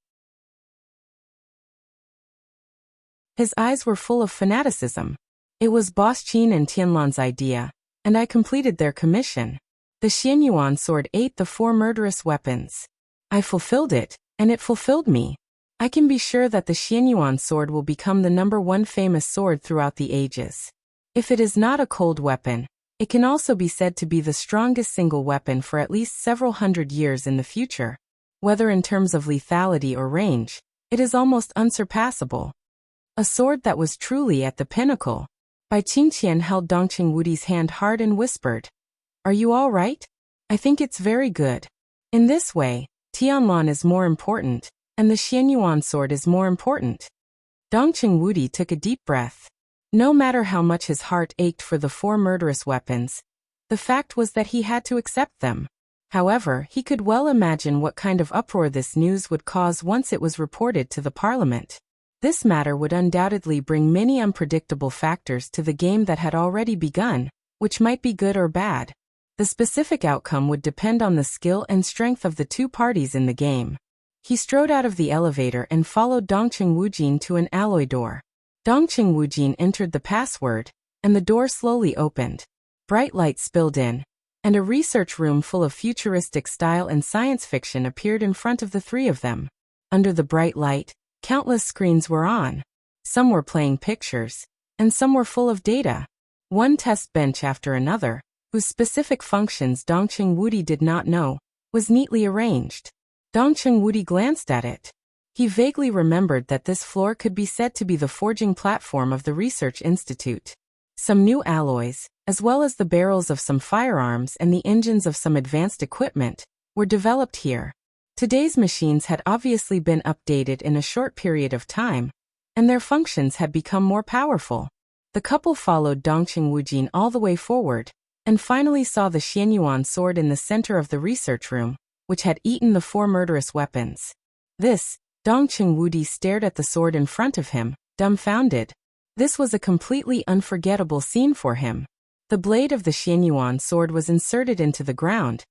His eyes were full of fanaticism. It was Boss Qin and Tianlan's idea, and I completed their commission. The Xianyuan sword ate the 4 murderous weapons. I fulfilled it, and it fulfilled me. I can be sure that the Xianyuan sword will become the #1 famous sword throughout the ages. If it is not a cold weapon, It can also be said to be the strongest single weapon for at least several hundred years in the future. Whether in terms of lethality or range, it is almost unsurpassable. A sword that was truly at the pinnacle. Bai Qingqian held Dongqing Wudi's hand hard and whispered, "Are you all right? I think it's very good." In this way, Tianlan is more important, and the Xianyuan sword is more important. Dongqing Wudi took a deep breath. No matter how much his heart ached for the four murderous weapons, the fact was that he had to accept them. However, he could well imagine what kind of uproar this news would cause once it was reported to the parliament. This matter would undoubtedly bring many unpredictable factors to the game that had already begun, which might be good or bad. The specific outcome would depend on the skill and strength of the two parties in the game. He strode out of the elevator and followed Dongqing Wujin to an alloy door. Dongqing Wujin entered the password, and the door slowly opened. Bright light spilled in, and a research room full of futuristic style and science fiction appeared in front of the three of them. Under the bright light, countless screens were on. Some were playing pictures, and some were full of data. One test bench after another, whose specific functions Dongqing Wudi did not know, was neatly arranged. Dongqing Wudi glanced at it. He vaguely remembered that this floor could be said to be the forging platform of the research institute. Some new alloys, as well as the barrels of some firearms and the engines of some advanced equipment, were developed here. Today's machines had obviously been updated in a short period of time, and their functions had become more powerful. The couple followed Dongqing Wujin all the way forward, and finally saw the Xianyuan sword in the center of the research room, which had eaten the four murderous weapons. Dongqing Wudi stared at the sword in front of him, dumbfounded. This was a completely unforgettable scene for him. The blade of the Xianyuan sword was inserted into the ground,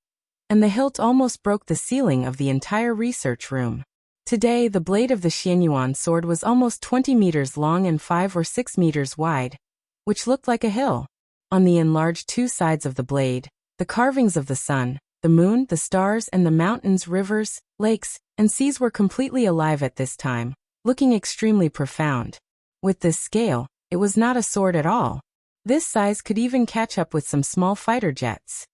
and the hilt almost broke the ceiling of the entire research room. Today, the blade of the Xianyuan sword was almost 20 meters long and 5 or 6 meters wide, which looked like a hill. On the enlarged two sides of the blade, the carvings of the sun, the moon, the stars, and the mountains, rivers, lakes, and seas were completely alive at this time, looking extremely profound. With this scale, it was not a sword at all. This size could even catch up with some small fighter jets.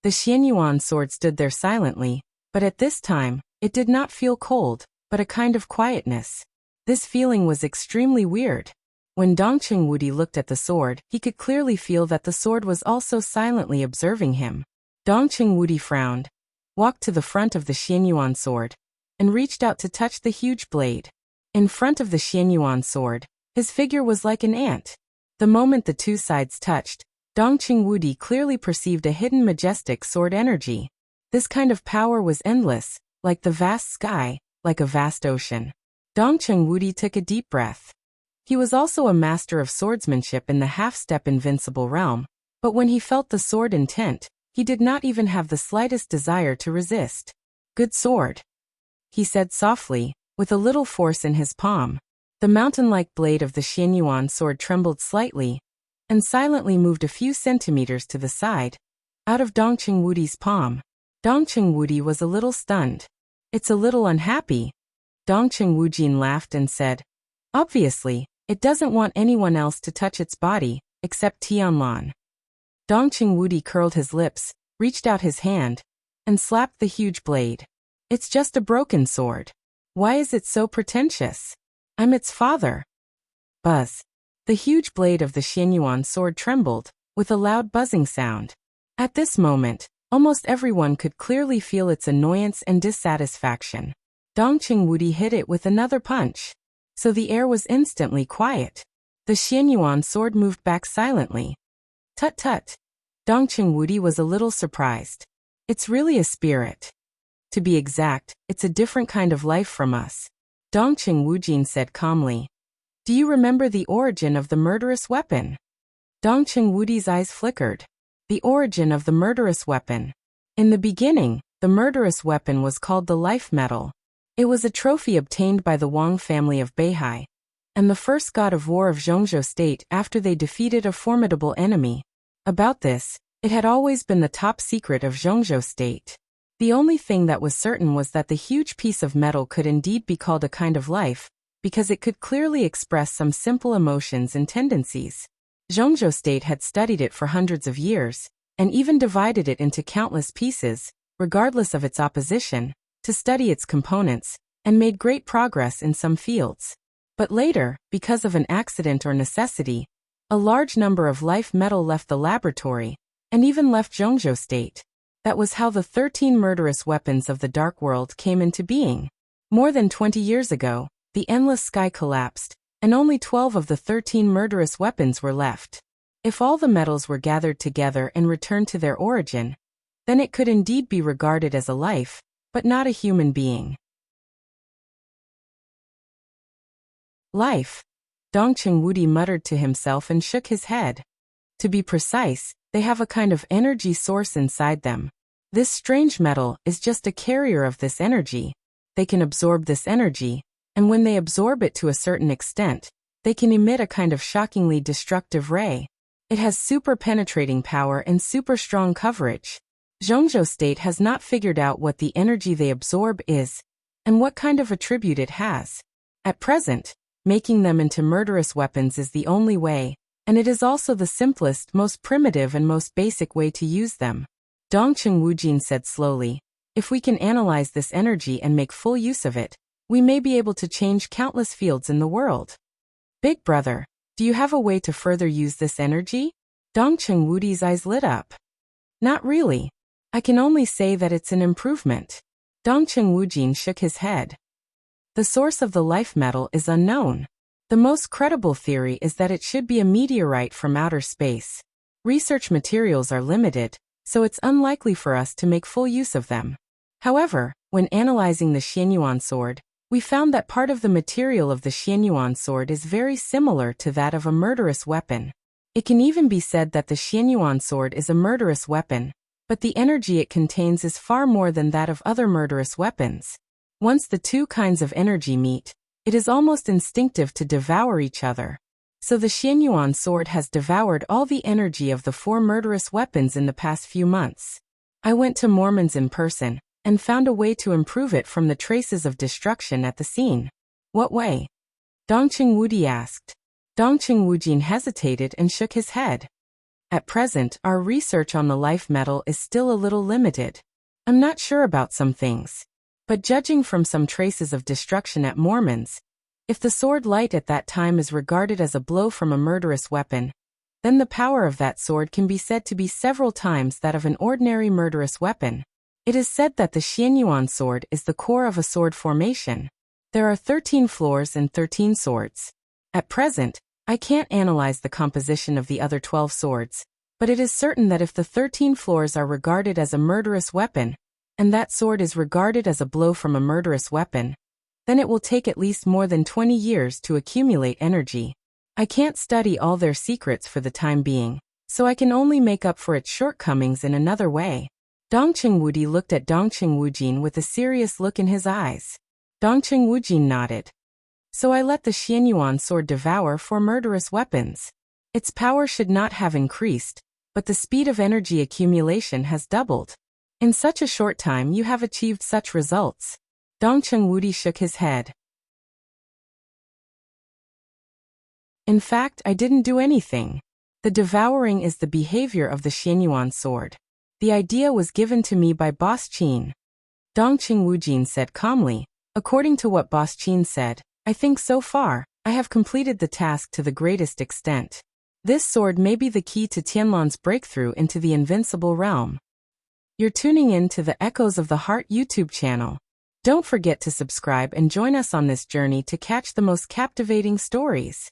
The Xianyuan sword stood there silently, but at this time, it did not feel cold, but a kind of quietness. This feeling was extremely weird. When Dongqing Wudi looked at the sword, he could clearly feel that the sword was also silently observing him. Dongqing Wudi frowned, walked to the front of the Xianyuan sword, and reached out to touch the huge blade. In front of the Xianyuan sword, his figure was like an ant. The moment the two sides touched, Dongqing Wudi clearly perceived a hidden majestic sword energy. This kind of power was endless, like the vast sky, like a vast ocean. Dongqing Wudi took a deep breath. He was also a master of swordsmanship in the half-step invincible realm, but when he felt the sword intent, he did not even have the slightest desire to resist. "Good sword," he said softly, with a little force in his palm. The mountain-like blade of the Xianyuan sword trembled slightly, and silently moved a few centimeters to the side, out of Dongqing Wudi's palm. Dongqing Wudi was a little stunned. "It's a little unhappy." Dongqing Wujin laughed and said, "Obviously, it doesn't want anyone else to touch its body, except Tianlan." Dongqing Wudi curled his lips, reached out his hand, and slapped the huge blade. "It's just a broken sword. Why is it so pretentious? I'm its father." Buzz. The huge blade of the Xianyuan sword trembled, with a loud buzzing sound. At this moment, almost everyone could clearly feel its annoyance and dissatisfaction. Dongqing Wudi hit it with another punch, so the air was instantly quiet. The Xianyuan sword moved back silently. "Tut tut." Dongqing Wudi was a little surprised. "It's really a spirit. To be exact, it's a different kind of life from us," Dongqing Wujin said calmly. "Do you remember the origin of the murderous weapon?" Dongqing Wudi's eyes flickered. The origin of the murderous weapon. In the beginning, the murderous weapon was called the life metal. It was a trophy obtained by the Wang family of Beihai, and the first god of war of Zhongzhou state after they defeated a formidable enemy. About this, it had always been the top secret of Zhongzhou state. The only thing that was certain was that the huge piece of metal could indeed be called a kind of life, because it could clearly express some simple emotions and tendencies. Zhongzhou State had studied it for hundreds of years, and even divided it into countless pieces, regardless of its opposition, to study its components, and made great progress in some fields. But later, because of an accident or necessity, a large number of life metal left the laboratory, and even left Zhongzhou State. That was how the 13 murderous weapons of the Dark World came into being. More than 20 years ago, the endless sky collapsed, and only 12 of the 13 murderous weapons were left. If all the metals were gathered together and returned to their origin, then it could indeed be regarded as a life, but not a human being. Life. Dongqing Wudi muttered to himself and shook his head. To be precise, they have a kind of energy source inside them. This strange metal is just a carrier of this energy. They can absorb this energy, and when they absorb it to a certain extent, they can emit a kind of shockingly destructive ray. It has super penetrating power and super strong coverage. Zhongzhou State has not figured out what the energy they absorb is, and what kind of attribute it has. At present, making them into murderous weapons is the only way, and it is also the simplest, most primitive and most basic way to use them. Dongqing Wujin said slowly, if we can analyze this energy and make full use of it, we may be able to change countless fields in the world. Big brother, do you have a way to further use this energy? Dongqing Wudi's eyes lit up. Not really. I can only say that it's an improvement. Dongqing Wujin shook his head. The source of the life metal is unknown. The most credible theory is that it should be a meteorite from outer space. Research materials are limited, so it's unlikely for us to make full use of them. However, when analyzing the Xianyuan sword, we found that part of the material of the Xianyuan sword is very similar to that of a murderous weapon. It can even be said that the Xianyuan sword is a murderous weapon, but the energy it contains is far more than that of other murderous weapons. Once the two kinds of energy meet, it is almost instinctive to devour each other. So the Xianyuan sword has devoured all the energy of the 4 murderous weapons in the past few months. I went to Mormon's in person, and found a way to improve it from the traces of destruction at the scene. What way? Dongqing Wudi asked. Dongqing Wujin hesitated and shook his head. At present, our research on the life metal is still a little limited. I'm not sure about some things. But judging from some traces of destruction at Mormon's, if the sword light at that time is regarded as a blow from a murderous weapon, then the power of that sword can be said to be several times that of an ordinary murderous weapon. It is said that the Xianyuan sword is the core of a sword formation. There are 13 floors and 13 swords. At present, I can't analyze the composition of the other 12 swords, but it is certain that if the 13 floors are regarded as a murderous weapon, and that sword is regarded as a blow from a murderous weapon, then it will take at least more than 20 years to accumulate energy. I can't study all their secrets for the time being, so I can only make up for its shortcomings in another way. Dongqing Wudi looked at Dongqing Wujin with a serious look in his eyes. Dongqing Wujin nodded. So I let the Xianyuan sword devour 4 murderous weapons. Its power should not have increased, but the speed of energy accumulation has doubled. In such a short time you have achieved such results. Dongqing Wudi shook his head. In fact, I didn't do anything. The devouring is the behavior of the Xianyuan sword. The idea was given to me by Boss Qin. Dongqing Wujin said calmly. According to what Boss Qin said, I think so far, I have completed the task to the greatest extent. This sword may be the key to Tianlan's breakthrough into the invincible realm. You're tuning in to the Echoes of the Heart YouTube channel. Don't forget to subscribe and join us on this journey to catch the most captivating stories.